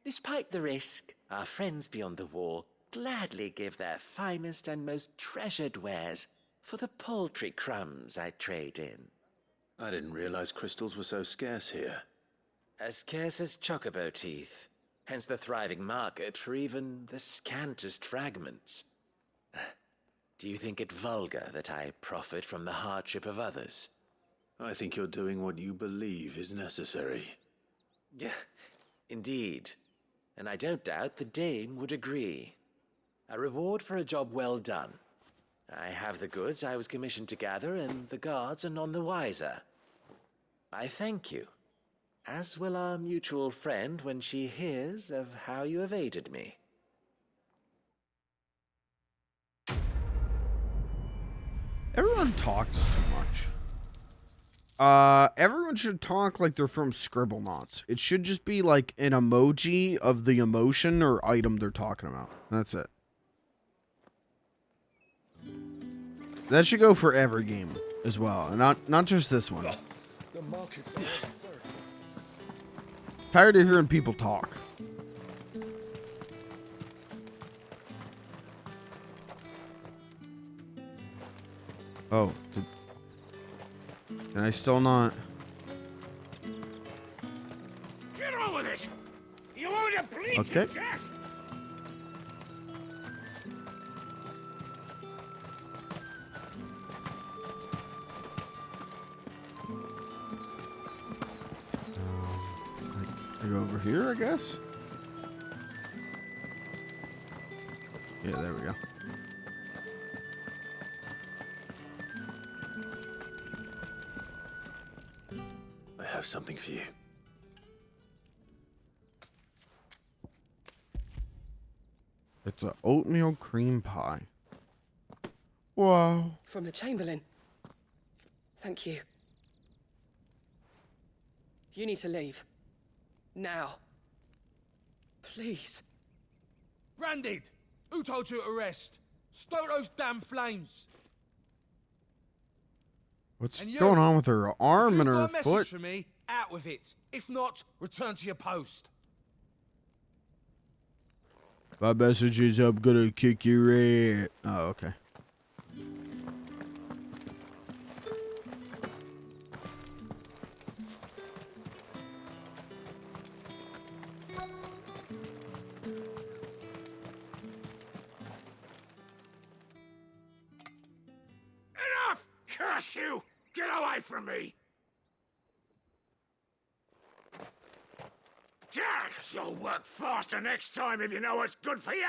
Despite the risk, our friends beyond the wall gladly give their finest and most treasured wares for the paltry crumbs I trade in. I didn't realize crystals were so scarce here. As scarce as chocobo teeth, hence the thriving market for even the scantest fragments. Do you think it vulgar that I profit from the hardship of others? I think you're doing what you believe is necessary. Yeah, indeed. And I don't doubt the dame would agree. A reward for a job well done. I have the goods I was commissioned to gather, and the guards are none the wiser. I thank you, as will our mutual friend when she hears of how you have aided me. Everyone talks too much. Everyone should talk like they're from Scribblenauts. It should just be like an emoji of the emotion or item they're talking about. That's it. That should go for every game as well, and not just this one. The markets are Tired of hearing people talk. Oh, can I still not? Get on with it! You want to bleed Okay. to death? I go over here, I guess. Yeah, there we go. I have something for you. It's an oatmeal cream pie. Wow. From the Chamberlain. Thank you. You need to leave. Now. Please. Branded! Who told you to rest? Stoke those damn flames! What's And you, going on with her arm if and you've her got a message foot? for me, out with it. If not, return to your post. My message is I'm gonna kick your ass. Oh, okay. Enough! Curse you! Get away from me! You'll work faster next time if you know what's good for you!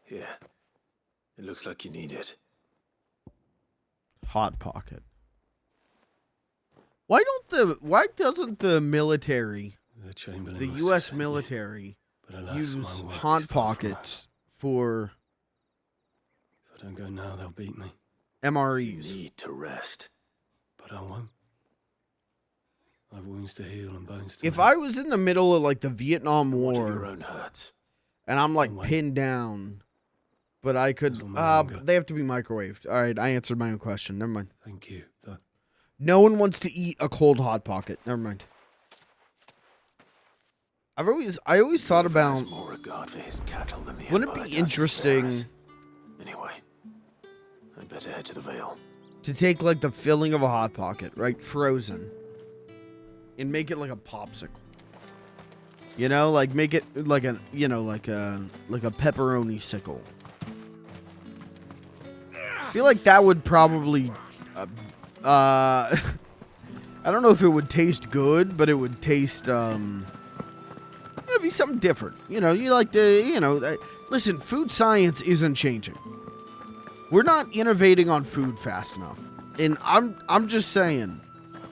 Here. It looks like you need it. Hot Pocket. Why doesn't the military, the U.S. military, use Hot Pockets for If I don't go now, they'll beat me. MREs? You need to rest. But I won't. I've wounds to heal and bones to If mend. I was in the middle of like the Vietnam Your War own hurts. and I'm like pinned down, but I could, they have to be microwaved. All right, I answered my own question. Never mind. Thank you. Though. No one wants to eat a cold Hot Pocket. Never mind. I always thought about. More regard for his cattle than the Wouldn't Empire it does be his interesting bearers. Anyway, I'd better head to the Vale. to take like the filling of a Hot Pocket, right, frozen, and make it like a popsicle? You know, like make it like a, you know, like a pepperoni sickle. I feel like that would probably, I don't know if it would taste good, but it would taste, it'd be something different. You know, you like to, you know, listen, food science isn't changing. We're not innovating on food fast enough. And I'm just saying,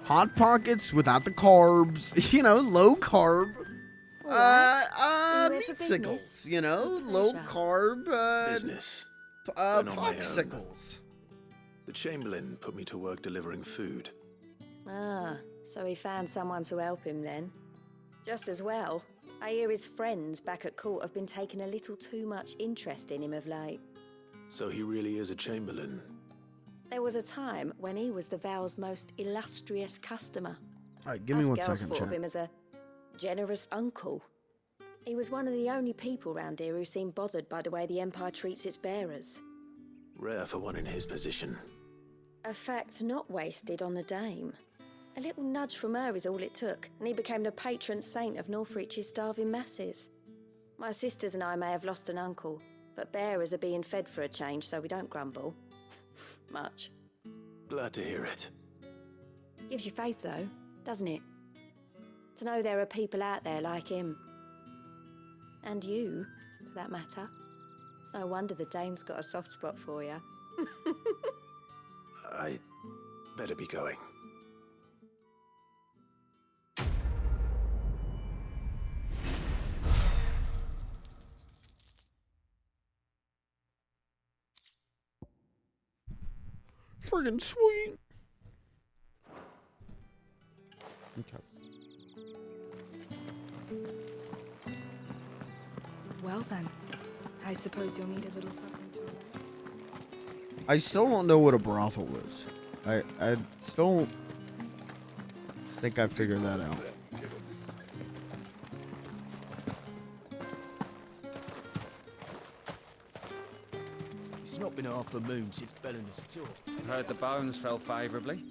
Hot Pockets without the carbs, you know, low carb, meatsicles, you know, low carb, Business. But not my own. popsicles. The Chamberlain put me to work delivering food. Ah, so he found someone to help him then. Just as well. I hear his friends back at court have been taking a little too much interest in him of late. So he really is a Chamberlain. There was a time when he was the Vale's most illustrious customer. All right, give me Us 1 girls second, thought of chat. him as a generous uncle. He was one of the only people round here who seemed bothered by the way the Empire treats its bearers. Rare for one in his position. A fact not wasted on the dame. A little nudge from her is all it took, and he became the patron saint of Northreach's starving masses. My sisters and I may have lost an uncle, but bearers are being fed for a change, so we don't grumble. Much. Glad to hear it. Gives you faith, though, doesn't it? To know there are people out there like him. And you, for that matter. It's no wonder the dame's got a soft spot for you. I better be going. Friggin' sweet. Okay. Well then, I suppose you'll need a little something to relax. I still don't know what a brothel is. I still don't think I figured that out. It's not been half a moon since Bellinus tour. Heard the bones fell favourably.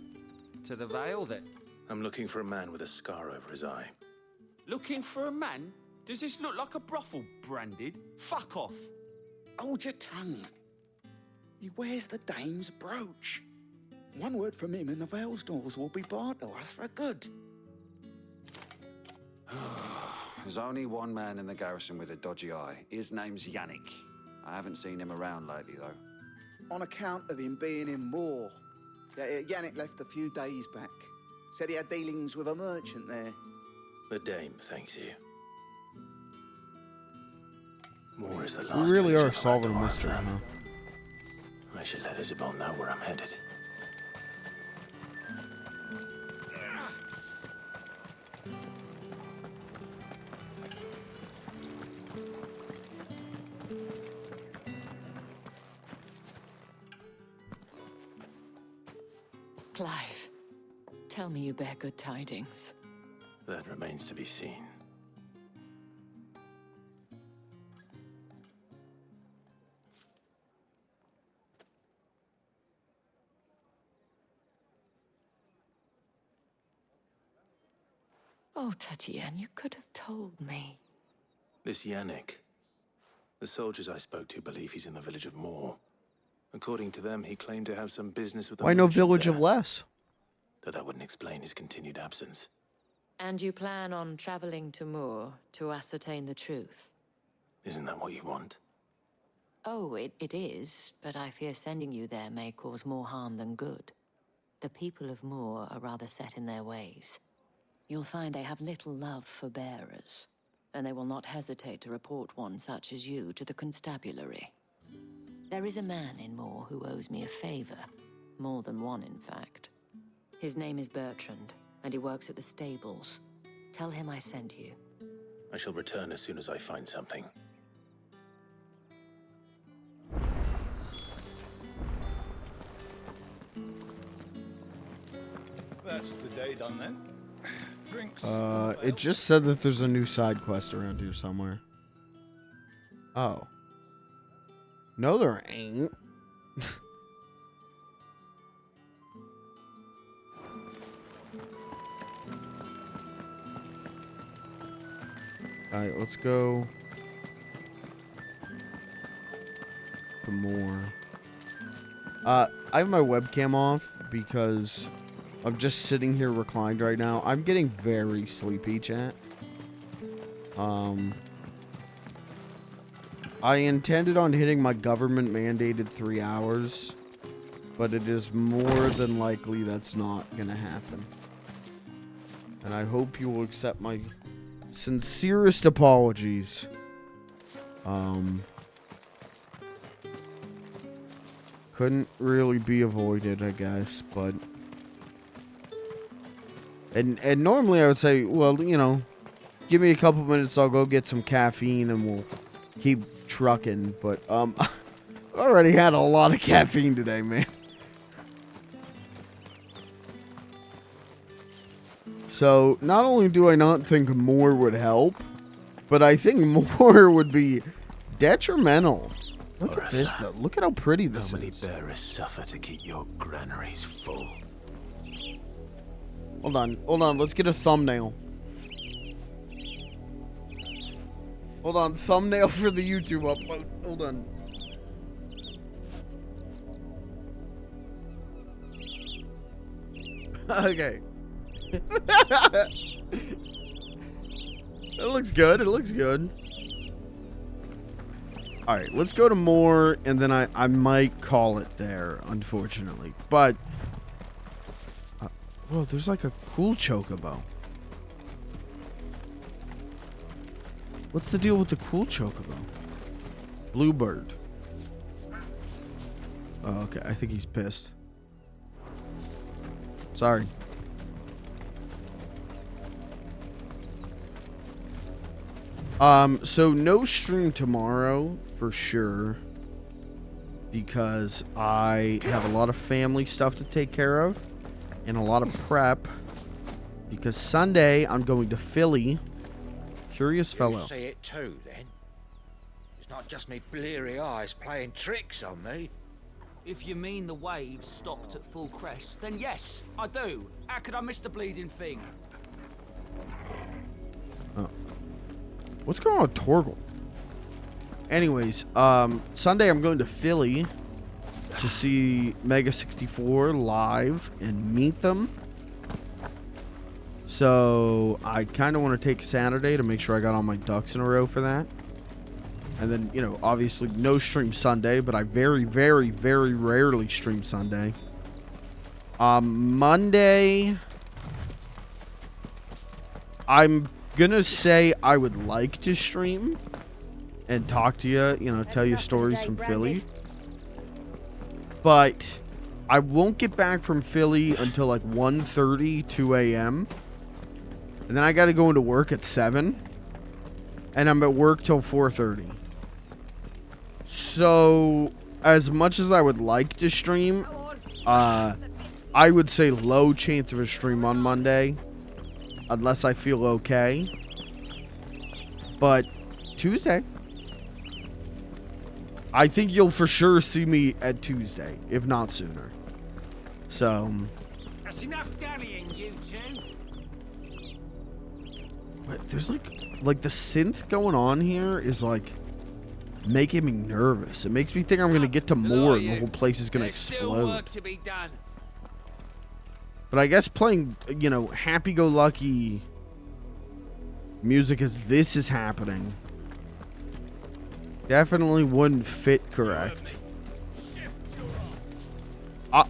To the Vale, then? I'm looking for a man with a scar over his eye. Looking for a man? Does this look like a brothel, Branded? Fuck off. Hold your tongue. He wears the dame's brooch. One word from him and the Vale's doors will be barred to us for good. There's only one man in the garrison with a dodgy eye. His name's Yannick. I haven't seen him around lately, though. On account of him being in war. Yannick left a few days back. Said he had dealings with a merchant there. The dame thanks you. Moore is the We last really village are on the solving a way to mystery Arthur. now. I should let Isabel know where I'm headed. Clive, tell me you bear good tidings. That remains to be seen. Oh, Tatienne, you could have told me. This Yannick. The soldiers I spoke to believe he's in the village of Moore. According to them, he claimed to have some business with the Why no merchant village of there, less? though that wouldn't explain his continued absence. And you plan on traveling to Moore to ascertain the truth? Isn't that what you want? Oh, it is, but I fear sending you there may cause more harm than good. The people of Moore are rather set in their ways. You'll find they have little love for bearers, and they will not hesitate to report one such as you to the constabulary. There is a man in Moore who owes me a favor, more than one in fact. His name is Bertrand, and he works at the stables. Tell him I sent you. I shall return as soon as I find something. That's the day done then. Drinks. It just said that there's a new side quest around here somewhere. Oh. No, there ain't. Alright, let's go to more. I have my webcam off because I'm just sitting here reclined right now. I'm getting very sleepy, chat. I intended on hitting my government mandated 3 hours, but it is more than likely that's not gonna happen. And I hope you will accept my sincerest apologies. Couldn't really be avoided, I guess, but and normally I would say, well, you know, give me a couple minutes, I'll go get some caffeine and we'll keep trucking, but I already had a lot of caffeine today, man. So, not only do I not think more would help, but I think more would be detrimental. Look at this, though. Look at how pretty this is. How many bearers suffer to keep your granaries full? Hold on. Let's get a thumbnail. Hold on, thumbnail for the YouTube upload. Hold on. Okay. It looks good. It looks good. All right, let's go to more, and then I might call it there, unfortunately. But, whoa, there's like a cool chocobo. What's the deal with the cool chocobo? Bluebird. Oh, okay. I think he's pissed. Sorry. So no stream tomorrow for sure, because I have a lot of family stuff to take care of and a lot of prep, because Sunday I'm going to Philly. Curious fellow. You see it too, then? It's not just me bleary eyes playing tricks on me. If you mean the waves stopped at full crest, then yes, I do. How could I miss the bleeding thing? Oh. What's going on with Torgal? Anyways, Sunday I'm going to Philly to see Mega 64 live and meet them. So I kind of want to take Saturday to make sure I got all my ducks in a row for that. And then, you know, obviously no stream Sunday, but I very, very, very rarely stream Sunday. Monday, I'm gonna say I would like to stream and talk to you, you know, tell you stories from Philly. But I won't get back from Philly until like 1:30, 2 a.m. And then I got to go into work at 7. And I'm at work till 4:30. So, as much as I would like to stream, I would say low chance of a stream on Monday. Unless I feel okay. But Tuesday. I think you'll for sure see me at Tuesday, if not sooner. So. That's enough dallying, you two. But there's like the synth going on here is like making me nervous. It makes me think I'm gonna get to more and the whole place is gonna explode. Still work to be done. But I guess playing, you know, happy-go-lucky music as this is happening definitely wouldn't fit correct.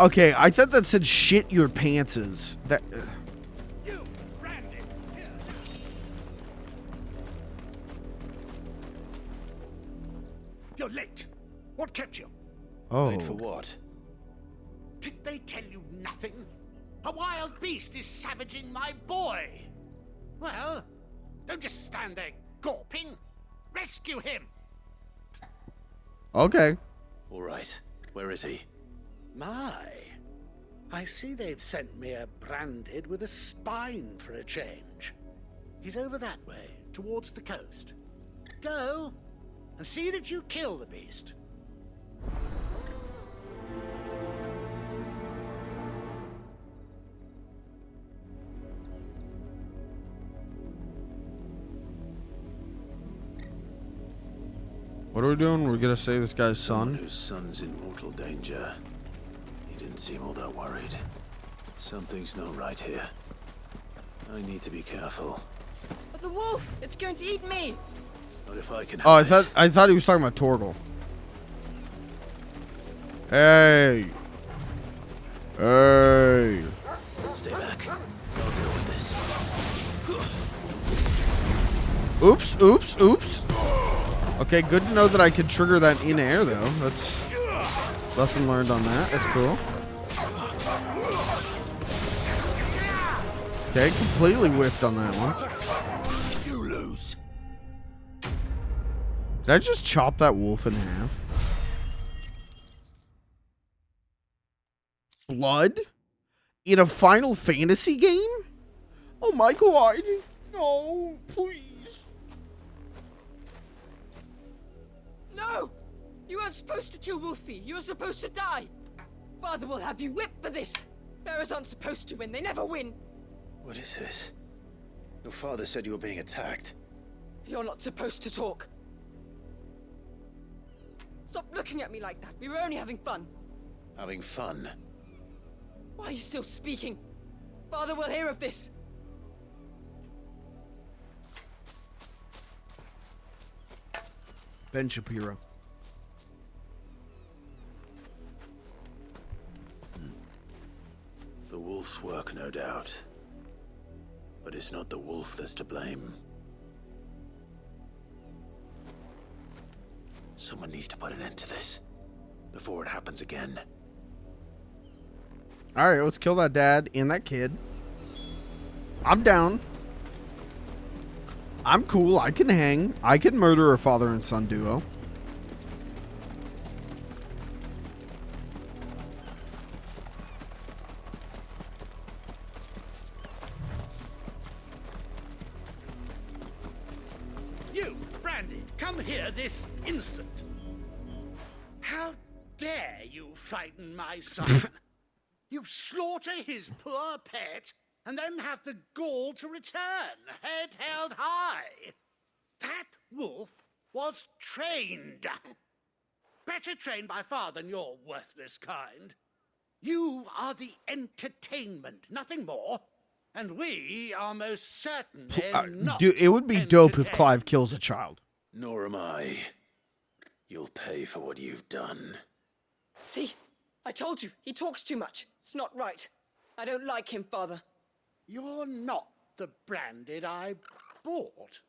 Okay, I thought that said shit your pantses. That. You're late. What kept you? Oh. Late for what? Did they tell you nothing? A wild beast is savaging my boy. Well, don't just stand there gawping. Rescue him. Okay. All right. Where is he? My. I see they've sent me a branded with a spine for a change. He's over that way, towards the coast. Go and see that you kill the beast. What are we doing? We're gonna save this guy's son. Whose son's in mortal danger. He didn't seem all that worried. Something's not right here. I need to be careful. But the wolf! It's going to eat me! But if I can Oh, hide... I thought he was talking about Torgal. Hey. Hey. Stay back. I'll deal with this. Oops, oops, oops. Okay, good to know that I could trigger that in air, though. That's lesson learned on that. That's cool. Okay, completely whiffed on that one. You lose. Did I just chop that wolf in half? Blood? In a Final Fantasy game? Oh my god. No, please. No! You weren't supposed to kill Wolfie. You were supposed to die. Father will have you whipped for this. Bearers aren't supposed to win. They never win. What is this? Your father said you were being attacked. You're not supposed to talk. Stop looking at me like that. We were only having fun. Having fun? Why are you still speaking? Father will hear of this. Ben Shapiro. The wolf's work, no doubt. But it's not the wolf that's to blame. Someone needs to put an end to this before it happens again. Alright, let's kill that dad and that kid. I'm down. I'm cool. I can hang. I can murder a father and son duo. You, Brandy, come here this instant. How dare you frighten my son? You slaughter his poor pet and then have the gall to return, head held high. That wolf was trained. Better trained by far than your worthless kind. You are the entertainment, nothing more. And we are most certainly not. Dude, it would be dope if Clive kills a child. Nor am I. You'll pay for what you've done. See? I told you. He talks too much. It's not right. I don't like him, Father. You're not the branded I bought,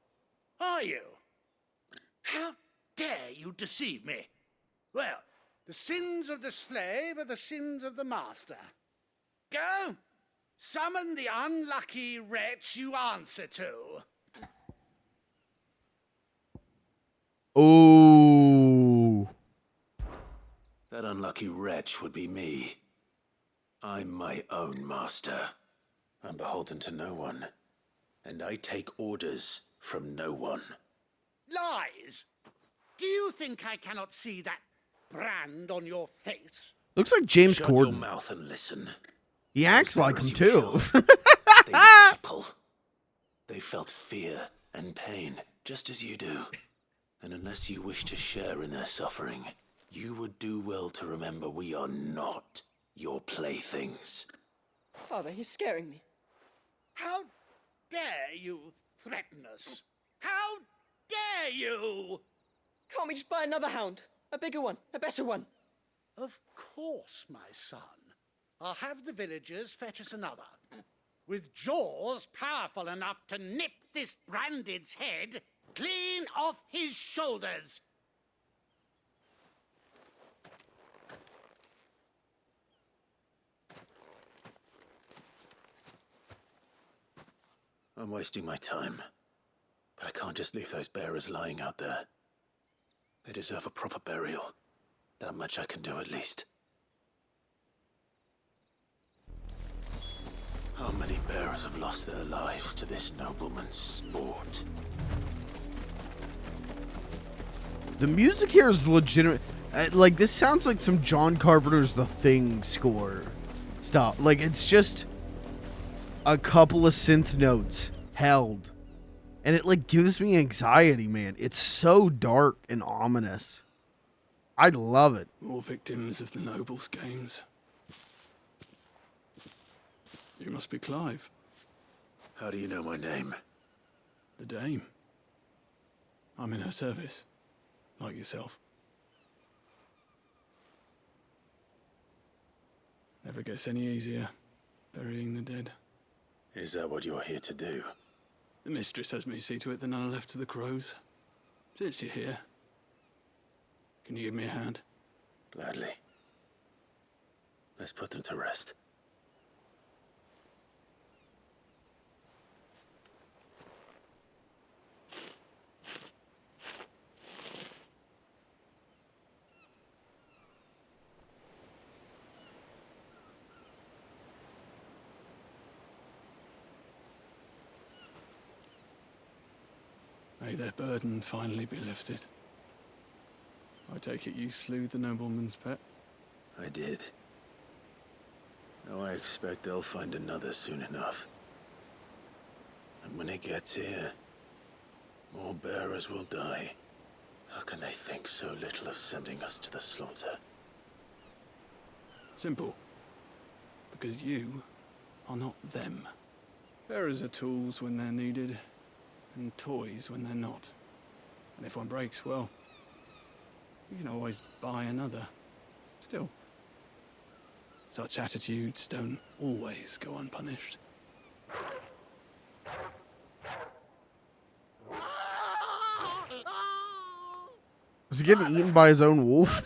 are you? How dare you deceive me? Well, the sins of the slave are the sins of the master. Go, summon the unlucky wretch you answer to. Oh. That unlucky wretch would be me. I'm my own master. I'm beholden to no one. And I take orders from no one. Lies! Do you think I cannot see that brand on your face? Looks like James Shut Corden. your mouth and listen. He acts like him too. They were people. They felt fear and pain, just as you do. And unless you wish to share in their suffering, you would do well to remember we are not your playthings. Father, he's scaring me. How dare you threaten us? How dare you? Can't we just buy another hound? A bigger one, a better one. Of course, my son. I'll have the villagers fetch us another. With jaws powerful enough to nip this branded's head clean off his shoulders. I'm wasting my time. But I can't just leave those bearers lying out there. They deserve a proper burial. That much I can do at least. How many bearers have lost their lives to this nobleman's sport? The music here is legitimate. Like, this sounds like some John Carpenter's The Thing score stuff. Like, it's just a couple of synth notes held. And it, like, gives me anxiety, man. It's so dark and ominous. I love it. More victims of the nobles' games. You must be Clive. How do you know my name? The Dame. I'm in her service, like yourself. Never gets any easier, burying the dead. Is that what you're here to do? The mistress has me see to it that none are left to the crows. Since you're here, can you give me a hand? Gladly. Let's put them to rest. May their burden finally be lifted. I take it you slew the nobleman's pet? I did. Now I expect they'll find another soon enough. And when it gets here, more bearers will die. How can they think so little of sending us to the slaughter? Simple. Because you are not them. Bearers are tools when they're needed, and toys when they're not. And if one breaks, well, you can always buy another. Still, such attitudes don't always go unpunished. Was he getting eaten by his own wolf?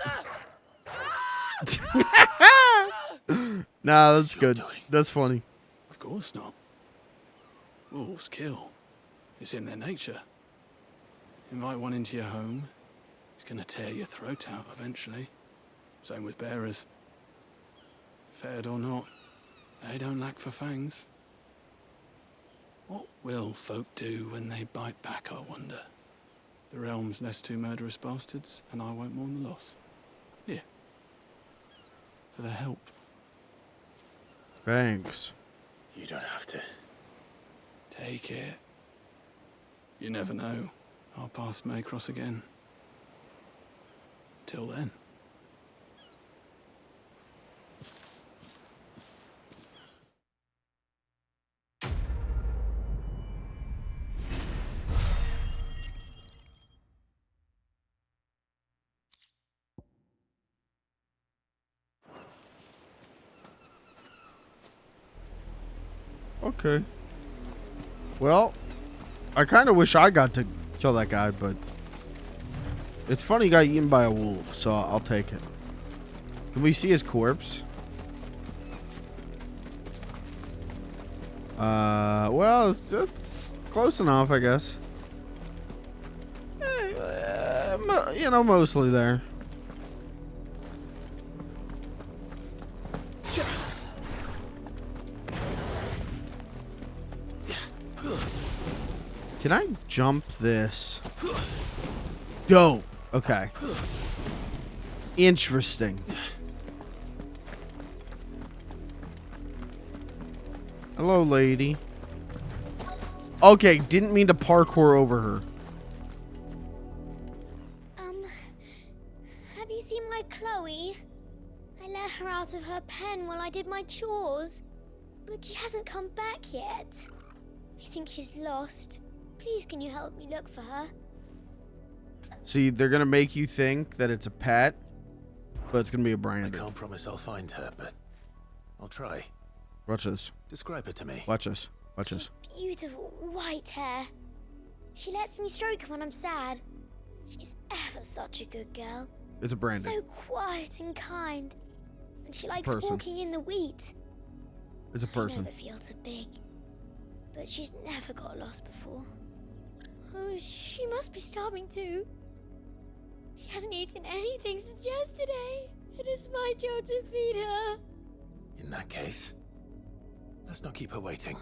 Nah, that's good. That's funny. Of course not. Wolves kill. It's in their nature. Invite one into your home, he's gonna tear your throat out eventually. Same with bearers. Fed or not, they don't lack for fangs. What will folk do when they bite back, I wonder? The realm's less two murderous bastards, and I won't mourn the loss. Here. For their help. Thanks. You don't have to. Take it. You never know. Our paths may cross again. Till then. Okay. Well, I kind of wish I got to kill that guy, but it's funny he got eaten by a wolf, so I'll take it. Can we see his corpse? Well, it's just close enough, I guess. You know, mostly there. Can I jump this? Dope. Okay. Interesting. Hello, lady. Okay, didn't mean to parkour over her. Have you seen my Chloe? I let her out of her pen while I did my chores, but she hasn't come back yet. I think she's lost. Please, can you help me look for her? See, they're gonna make you think that it's a pet, but it's gonna be a brand. I can't promise I'll find her, but I'll try. Watch this. Describe her to me. Watch this. Watch this. Beautiful white hair. She lets me stroke her when I'm sad. She's ever such a good girl. It's a Brandon. So quiet and kind. And she likes person. walking in the wheat. It's a person. I know the fields are big, but she's never got lost before. Oh, she must be starving too. She hasn't eaten anything since yesterday. It is my job to feed her. In that case, let's not keep her waiting.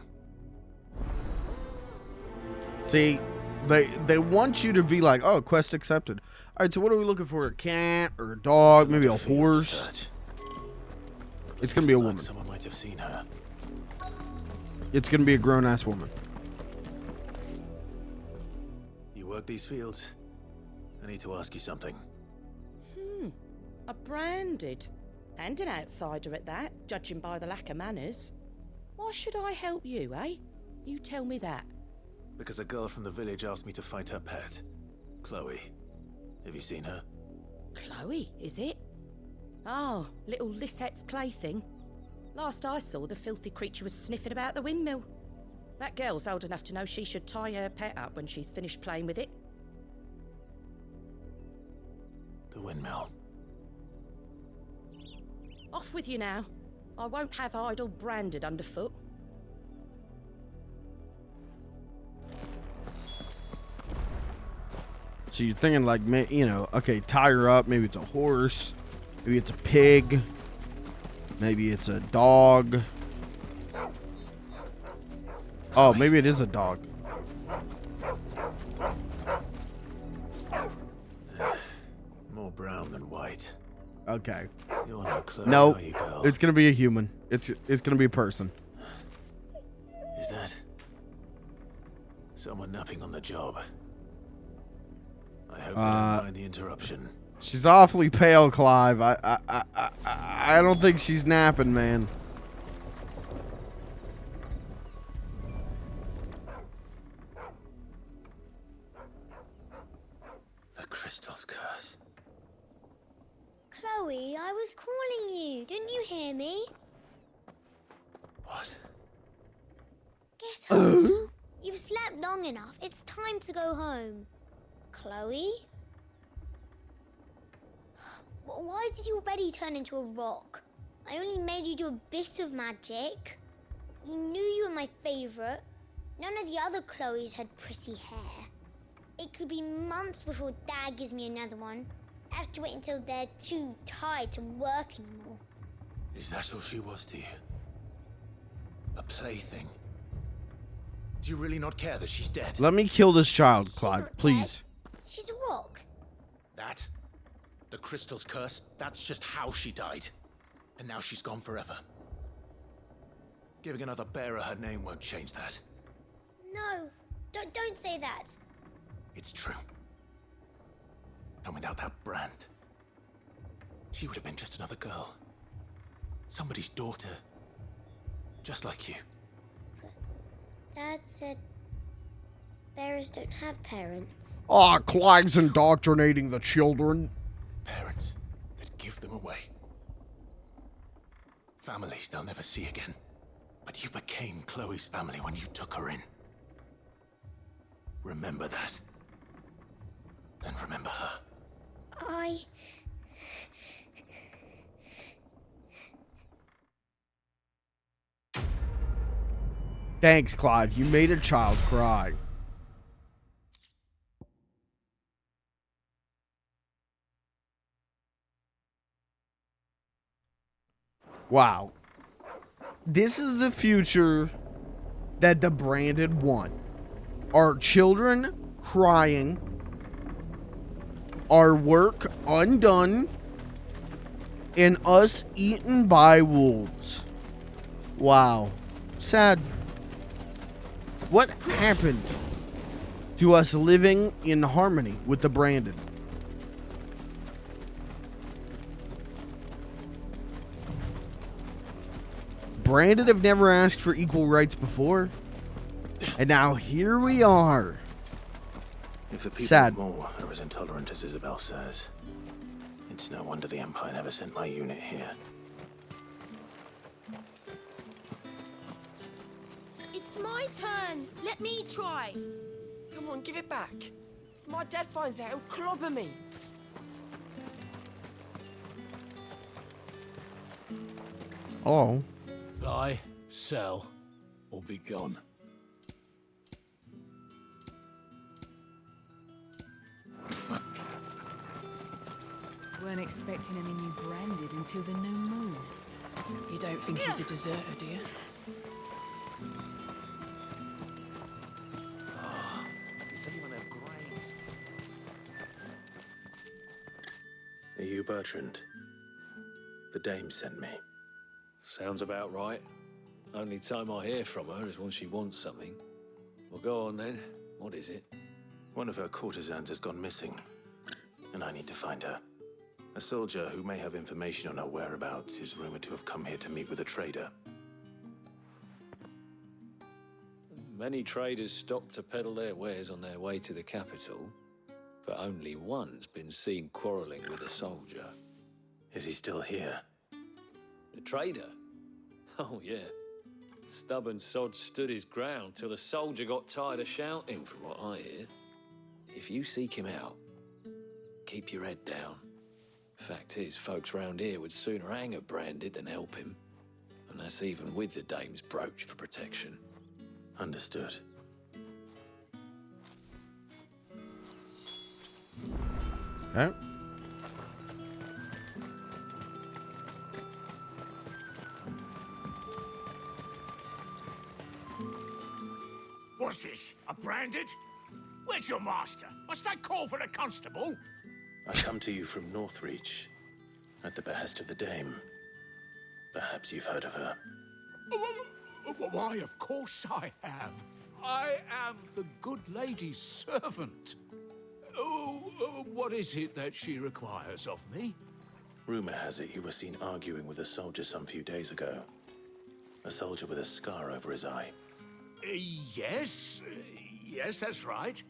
See, they want you to be like, oh, quest accepted. All right, so what are we looking for? A cat or a dog? Maybe a horse? It's going to be a woman. Someone might have seen her. It's going to be a grown-ass woman. You work these fields? I need to ask you something. A branded. And an outsider at that, judging by the lack of manners. Why should I help you, eh? You tell me that. Because a girl from the village asked me to find her pet, Chloe. Have you seen her? Chloe, is it? Oh, little Lisette's plaything. Last I saw, the filthy creature was sniffing about the windmill. That girl's old enough to know she should tie her pet up when she's finished playing with it. The windmill. Off with you now. I won't have idle branded underfoot. So you're thinking like, you know, okay, tie her up. Maybe it's a horse. Maybe it's a pig. Maybe it's a dog. Oh, maybe it is a dog. More brown than white. Okay. You're no Chloe, No, are you, girl? it's gonna be a human. It's gonna be a person. Is that someone napping on the job? I hope you don't mind the interruption. She's awfully pale, Clive. I don't think she's napping, man. The crystal's curse. Chloe, I was calling you. Didn't you hear me? What? Get up. You've slept long enough. It's time to go home. Chloe? Why did you already turn into a rock? I only made you do a bit of magic. You knew you were my favorite. None of the other Chloes had pretty hair. It could be months before Dad gives me another one. I have to wait until they're too tired to work anymore. Is that all she was to you? A plaything? Do you really not care that she's dead? Let me kill this child, Clive, please. She's a rock. That? The crystal's curse? That's just how she died. And now she's gone forever. Giving another bearer her name won't change that. No, don't say that. It's true. And without that brand, she would have been just another girl. Somebody's daughter. Just like you. Dad said bearers don't have parents. Ah, Clive's indoctrinating the children. Parents that give them away. Families they'll never see again. But you became Chloe's family when you took her in. Remember that. And remember her. Thanks, Clive. You made a child cry. Wow. This is the future that the Branded want. Our children crying. Our work undone. And us eaten by wolves. Wow. Sad. What happened to us living in harmony with the Branded? Branded have never asked for equal rights before. And now here we are. If the people Sad. of Moore are as intolerant as Isabel says, it's no wonder the Empire never sent my unit here. It's my turn. Let me try. Come on, give it back. If my dad finds out, he'll clobber me. Oh. Buy, sell, or be gone. Weren't expecting any new Branded until the new moon. You don't think he's a deserter, do you? Are you Bertrand? The dame sent me. Sounds about right. Only time I hear from her is when she wants something. Well, go on then. What is it? One of her courtesans has gone missing, and I need to find her. A soldier who may have information on her whereabouts is rumored to have come here to meet with a trader. Many traders stop to peddle their wares on their way to the capital, but only one's been seen quarreling with a soldier. Is he still here? The trader? Oh, yeah. Stubborn sod stood his ground till the soldier got tired of shouting, from what I hear. If you seek him out, keep your head down. Fact is, folks round here would sooner hang a Branded than help him. And that's even with the dame's brooch for protection. Understood. Okay. What's this? A Branded? Where's your master? Must I call for a constable? I come to you from Northreach, at the behest of the dame. Perhaps you've heard of her. Why, of course I have. I am the good lady's servant. What is it that she requires of me? Rumor has it you were seen arguing with a soldier some few days ago. A soldier with a scar over his eye. Yes, that's right.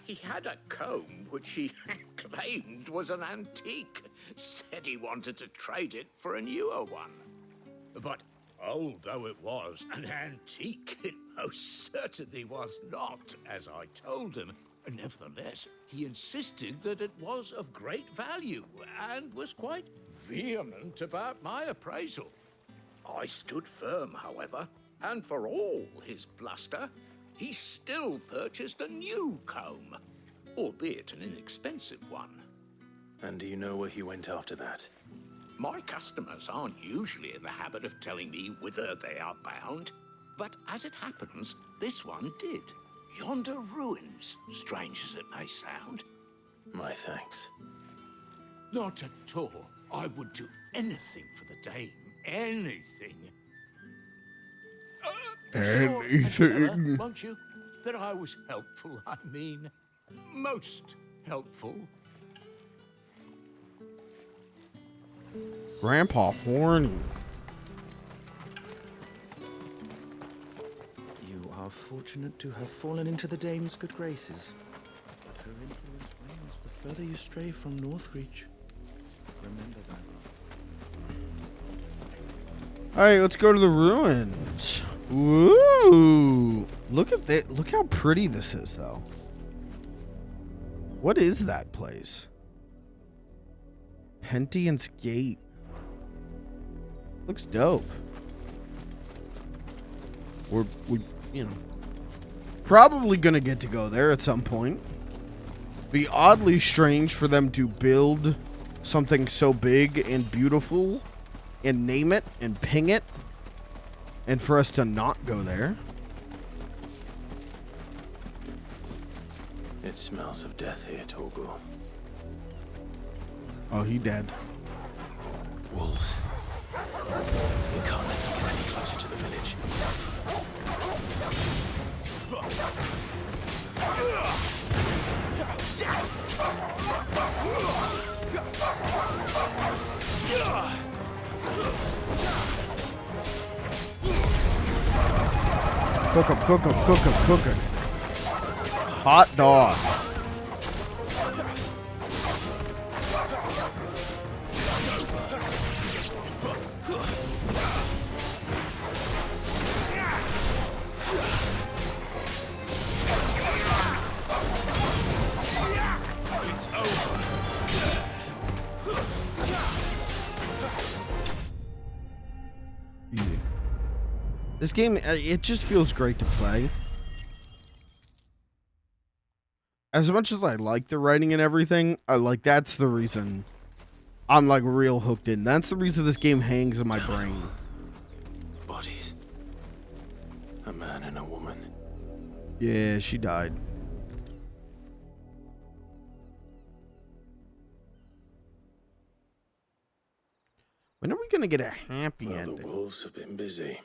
He had a comb which he claimed was an antique. Said he wanted to trade it for a newer one. But old though it was, an antique it most certainly was not, as I told him. Nevertheless, he insisted that it was of great value and was quite vehement about my appraisal. I stood firm, however, and for all his bluster, he still purchased a new comb, albeit an inexpensive one. And do you know where he went after that? My customers aren't usually in the habit of telling me whither they are bound, but as it happens, this one did. Yonder ruins, strange as it may sound. My thanks. Not at all. I would do anything for the dame. Anything. Anything. Won't you? That I was helpful, I mean. Most helpful. Grandpa horny. You are fortunate to have fallen into the dame's good graces. But her influence wanes the further you stray from Northreach. Remember that. Alright, let's go to the ruins. Woo! Look at that. Look how pretty this is, though. What is that place? Pentient's Gate. Looks dope. We probably gonna get to go there at some point. Be oddly strange for them to build something so big and beautiful and name it and ping it, and for us to not go there. It smells of death here, Torgal. Oh, he dead. Wolves. We can't let them get any closer to the village. Cook 'em, cook 'em, cook 'em, cook 'em. Hot dog. This game, it just feels great to play. As much as I like the writing and everything, that's the reason I'm like real hooked in. That's the reason this game hangs in my brain. Bodies. A man and a woman. Yeah, she died. When are we gonna get a happy ending? The wolves have been busy,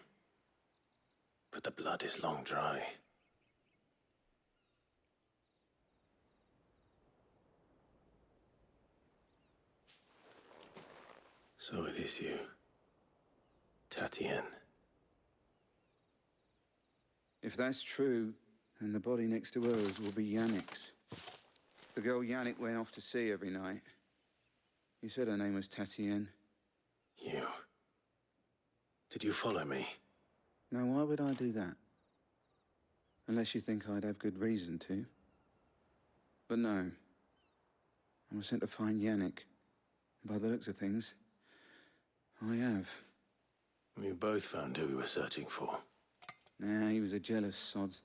but the blood is long dry. So it is you, Tatien. If that's true, then the body next to hers will be Yannick's. The girl Yannick went off to sea every night. You said her name was Tatien. You. Did you follow me? Now, why would I do that? Unless you think I'd have good reason to. But no. I was sent to find Yannick. By the looks of things, I have. We both found who we were searching for. Nah, he was a jealous sod.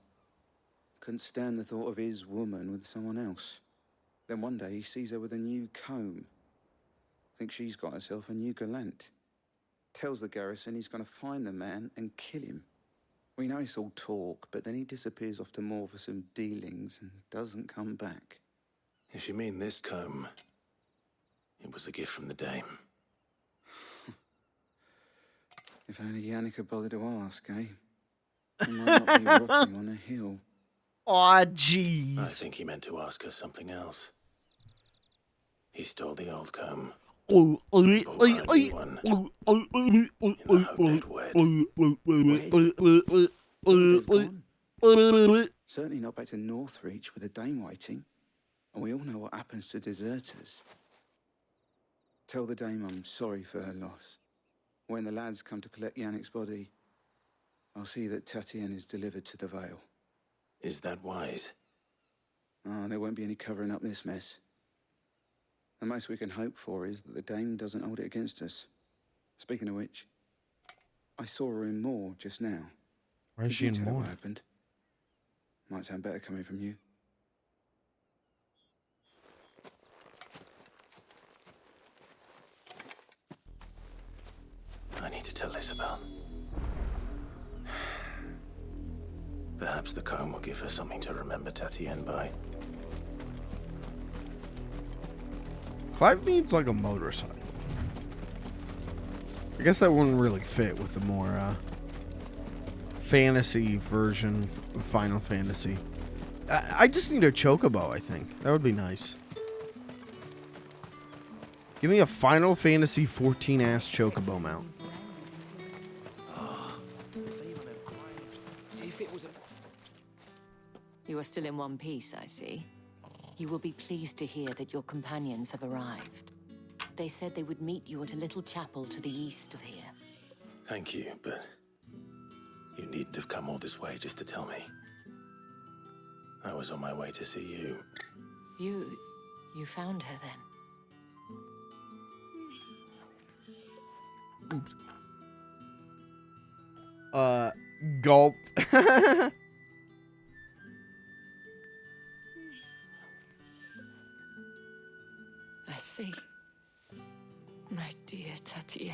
Couldn't stand the thought of his woman with someone else. Then one day he sees her with a new comb. Thinks she's got herself a new gallant. Tells the garrison he's going to find the man and kill him. We know it's all talk, but then he disappears off to Moor for some dealings and doesn't come back. If you mean this comb, it was a gift from the dame. If only Yannick had bothered to ask, eh? He might not be rotting on a hill. Aw, jeez. I think he meant to ask us something else. He stole the old comb. Certainly not back to Northreach with a dame waiting. And we all know what happens to deserters. Tell the dame I'm sorry for her loss. When the lads come to collect Yannick's body, I'll see that Tatien is delivered to the Vale. Is that wise? Oh, there won't be any covering up this mess. The most we can hope for is that the dame doesn't hold it against us. Speaking of which, I saw her in Moor just now. Why is she in Moor? What happened? Might sound better coming from you. I need to tell Isabel. Perhaps the comb will give her something to remember Tatien by. Clive needs like a motorcycle. I guess that wouldn't really fit with the more fantasy version of Final Fantasy. I just need a chocobo, I think. That would be nice. Give me a Final Fantasy 14 ass chocobo mount. You are still in one piece, I see. You will be pleased to hear that your companions have arrived. They said they would meet you at a little chapel to the east of here. Thank you, but you needn't have come all this way just to tell me. I was on my way to see you. You found her then? Oops. Gulp. I see. My dear Tatienne.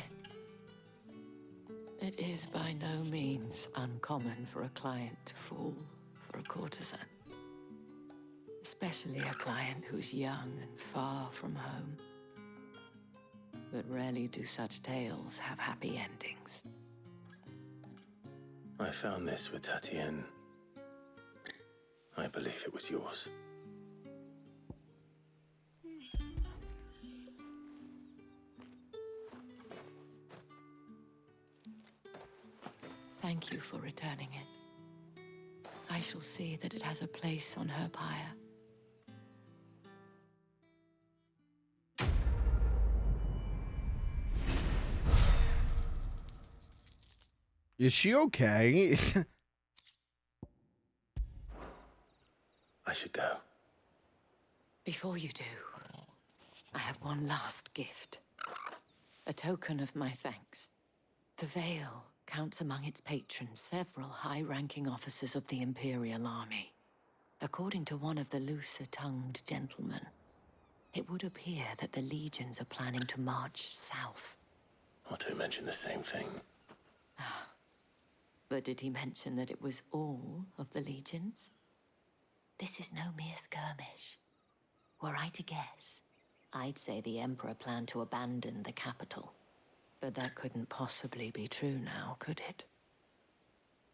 It is by no means uncommon for a client to fall for a courtesan. Especially a client who's young and far from home. But rarely do such tales have happy endings. I found this with Tatienne. I believe it was yours. Thank you for returning it. I shall see that it has a place on her pyre. Is she okay? I should go. Before you do, I have one last gift. A token of my thanks. The Veil counts among its patrons several high-ranking officers of the Imperial Army. According to one of the looser-tongued gentlemen, it would appear that the legions are planning to march south. Otto mentioned the same thing. But did he mention that it was all of the legions? This is no mere skirmish. Were I to guess, I'd say the Emperor planned to abandon the capital. But that couldn't possibly be true now, could it?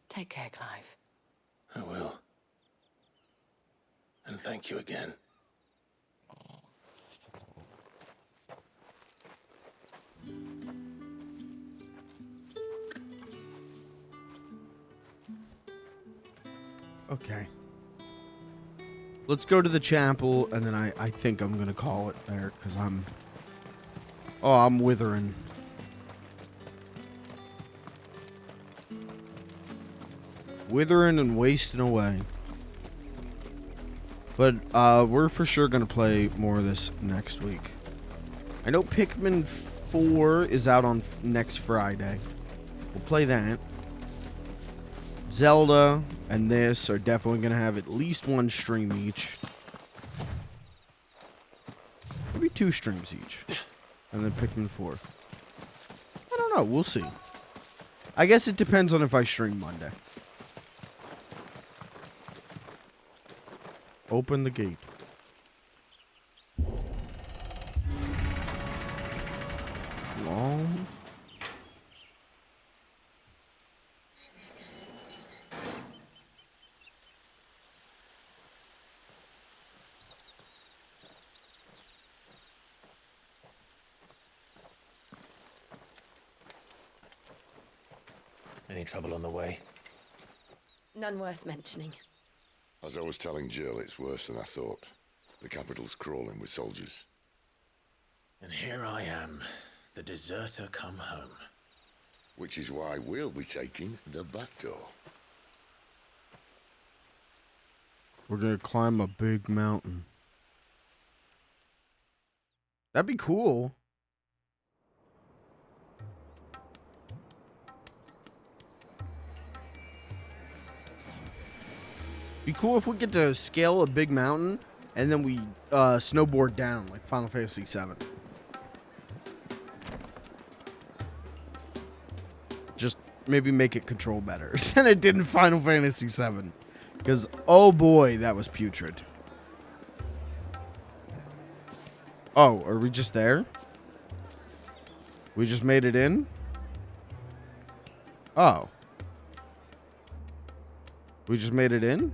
Take care, Clive. I will. And thank you again. Okay. Let's go to the chapel, and then I think I'm gonna call it there, because I'm withering. Withering and wasting away. But we're for sure gonna play more of this next week. I know Pikmin 4 is out on next Friday. We'll play that. Zelda and this are definitely gonna have at least one stream each. Maybe 2 streams each. And then Pikmin 4. I don't know, we'll see. I guess it depends on if I stream Monday. Open the gate. Long. Any trouble on the way? None worth mentioning. As I was telling Jill, it's worse than I thought. The capital's crawling with soldiers. And here I am, the deserter come home. Which is why we'll be taking the back door. We're gonna climb a big mountain. That'd be cool. Be cool if we get to scale a big mountain and then we snowboard down like Final Fantasy VII. Just maybe make it control better than it did in Final Fantasy VII. Because, oh boy, that was putrid. Oh, are we just there? We just made it in? Oh. We just made it in?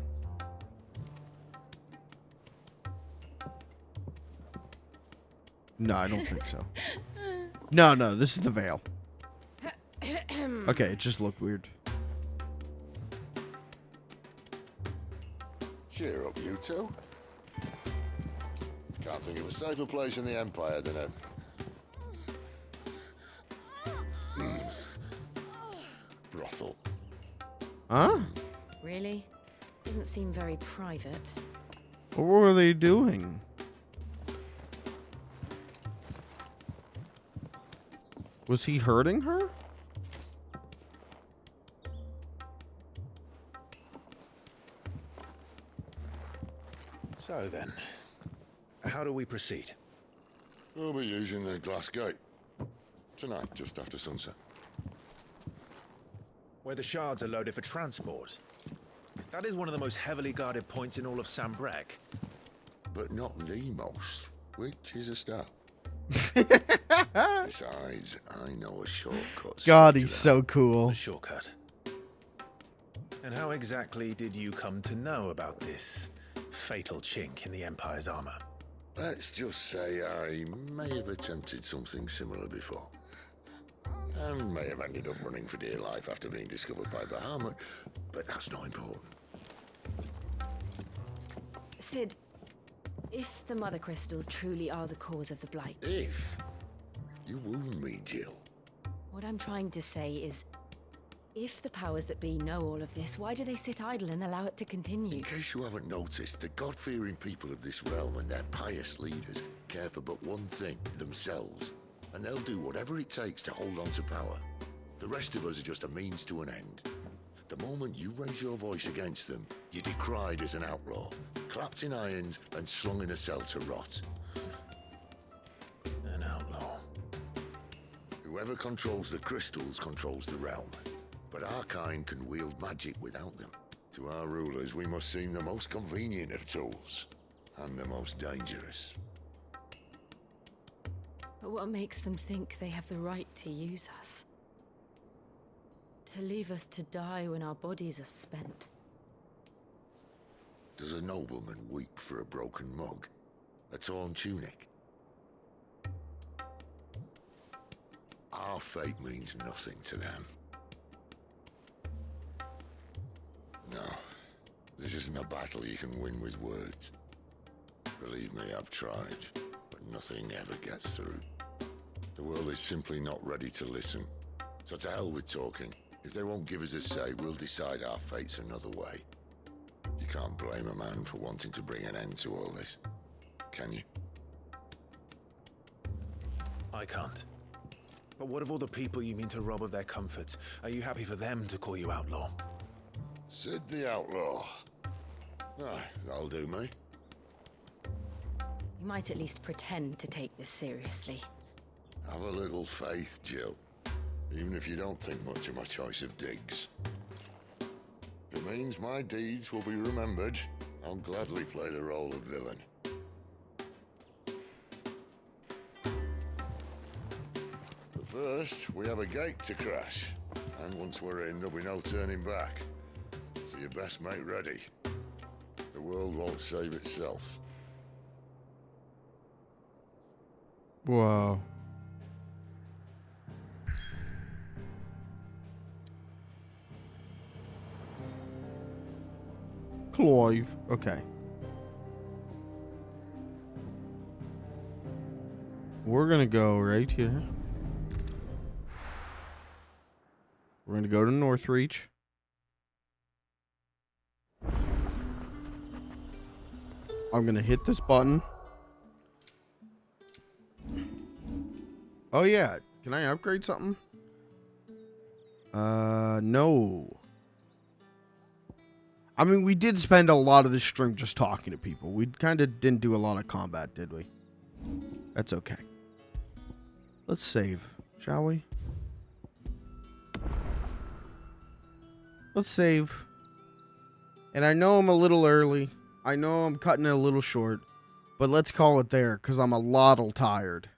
No, I don't think so. No, this is the Veil. Okay, it just looked weird. Cheer up, you two. Can't think of a safer place in the Empire than a... brothel. Huh? Really? doesn't seem very private. What were they doing? Was he hurting her? So then, how do we proceed? We'll be using the glass gate. Tonight, just after sunset. Where the shards are loaded for transport. That is one of the most heavily guarded points in all of Sambrek. But not the most, which is a start. Besides, I know a shortcut. God, he's so cool. A shortcut. And how exactly did you come to know about this fatal chink in the Empire's armor? Let's just say I may have attempted something similar before. And may have ended up running for dear life after being discovered by Bahamut, but that's not important. Sid, if the Mother Crystals truly are the cause of the Blight... If? You wound me, Jill. What I'm trying to say is, if the powers that be know all of this, why do they sit idle and allow it to continue? In case you haven't noticed, the God-fearing people of this realm and their pious leaders care for but one thing, themselves. And they'll do whatever it takes to hold on to power. The rest of us are just a means to an end. The moment you raise your voice against them, you're decried as an outlaw, clapped in irons and slung in a cell to rot. An outlaw. Whoever controls the crystals controls the realm. But our kind can wield magic without them. To our rulers, we must seem the most convenient of tools, and the most dangerous. But what makes them think they have the right to use us? To leave us to die when our bodies are spent? Does a nobleman weep for a broken mug? A torn tunic? Our fate means nothing to them. No, this isn't a battle you can win with words. Believe me, I've tried, but nothing ever gets through. The world is simply not ready to listen. So to hell with talking. If they won't give us a say, we'll decide our fates another way. You can't blame a man for wanting to bring an end to all this, can you? I can't. But what of all the people you mean to rob of their comforts? Are you happy for them to call you outlaw? Sid the Outlaw. Ah, that'll do me. You might at least pretend to take this seriously. Have a little faith, Jill. Even if you don't think much of my choice of digs. If it means my deeds will be remembered, I'll gladly play the role of villain. But first, we have a gate to crash. And once we're in, there'll be no turning back. So you best make ready. The world won't save itself. Wow. Clive. Okay. We're gonna go right here. We're gonna go to Northreach. I'm gonna hit this button. Oh yeah, can I upgrade something? No. I mean, we did spend a lot of this stream just talking to people. We kind of didn't do a lot of combat, did we? That's okay. Let's save, shall we? Let's save. And I know I'm a little early. I know I'm cutting it a little short. But let's call it there, because I'm a little tired.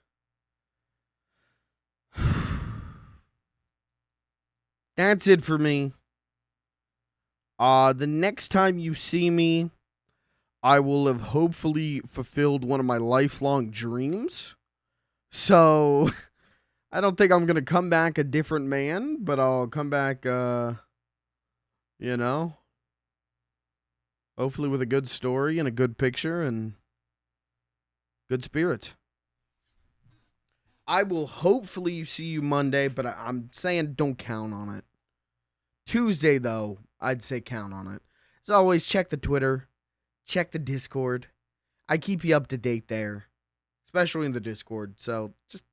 That's it for me. The next time you see me, I will have hopefully fulfilled one of my lifelong dreams. So, I don't think I'm going to come back a different man, but I'll come back, you know, hopefully with a good story and a good picture and good spirits. I will hopefully see you Monday, but I'm saying don't count on it. Tuesday, though, I'd say count on it. As always, check the Twitter, check the Discord. I keep you up to date there, especially in the Discord. So just,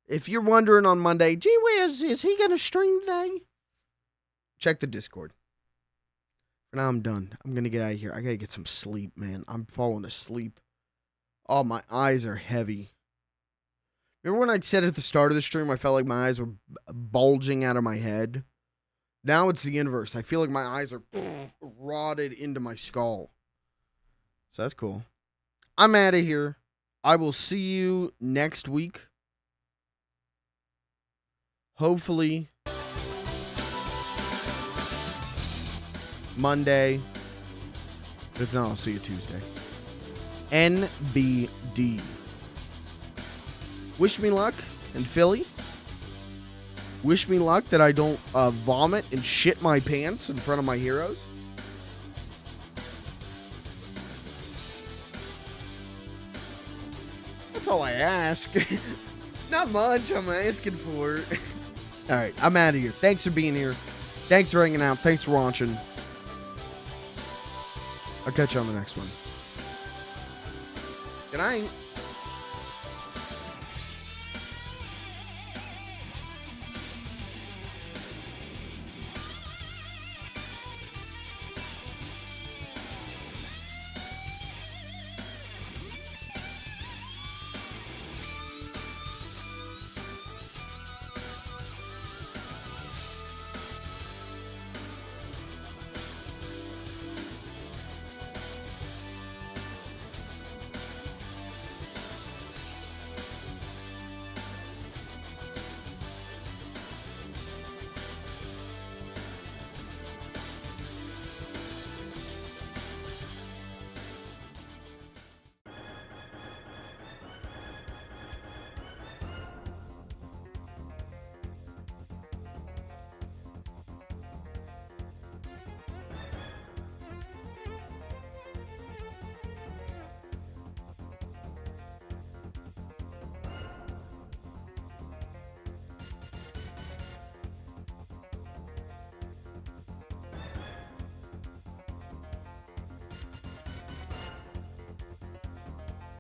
if you're wondering on Monday, gee whiz, is he going to stream today? Check the Discord. For now, I'm done. I'm going to get out of here. I got to get some sleep, man. I'm falling asleep. Oh, my eyes are heavy. Remember when I said at the start of the stream, I felt like my eyes were bulging out of my head? Now it's the inverse. I feel like my eyes are rotted into my skull. So that's cool. I'm out of here. I will see you next week. Hopefully Monday. If not, I'll see you Tuesday. NBD. Wish me luck in Philly. Wish me luck that I don't vomit and shit my pants in front of my heroes. That's all I ask. Not much I'm asking for. All right, I'm out of here. Thanks for being here. Thanks for hanging out. Thanks for watching. I'll catch you on the next one. Good night.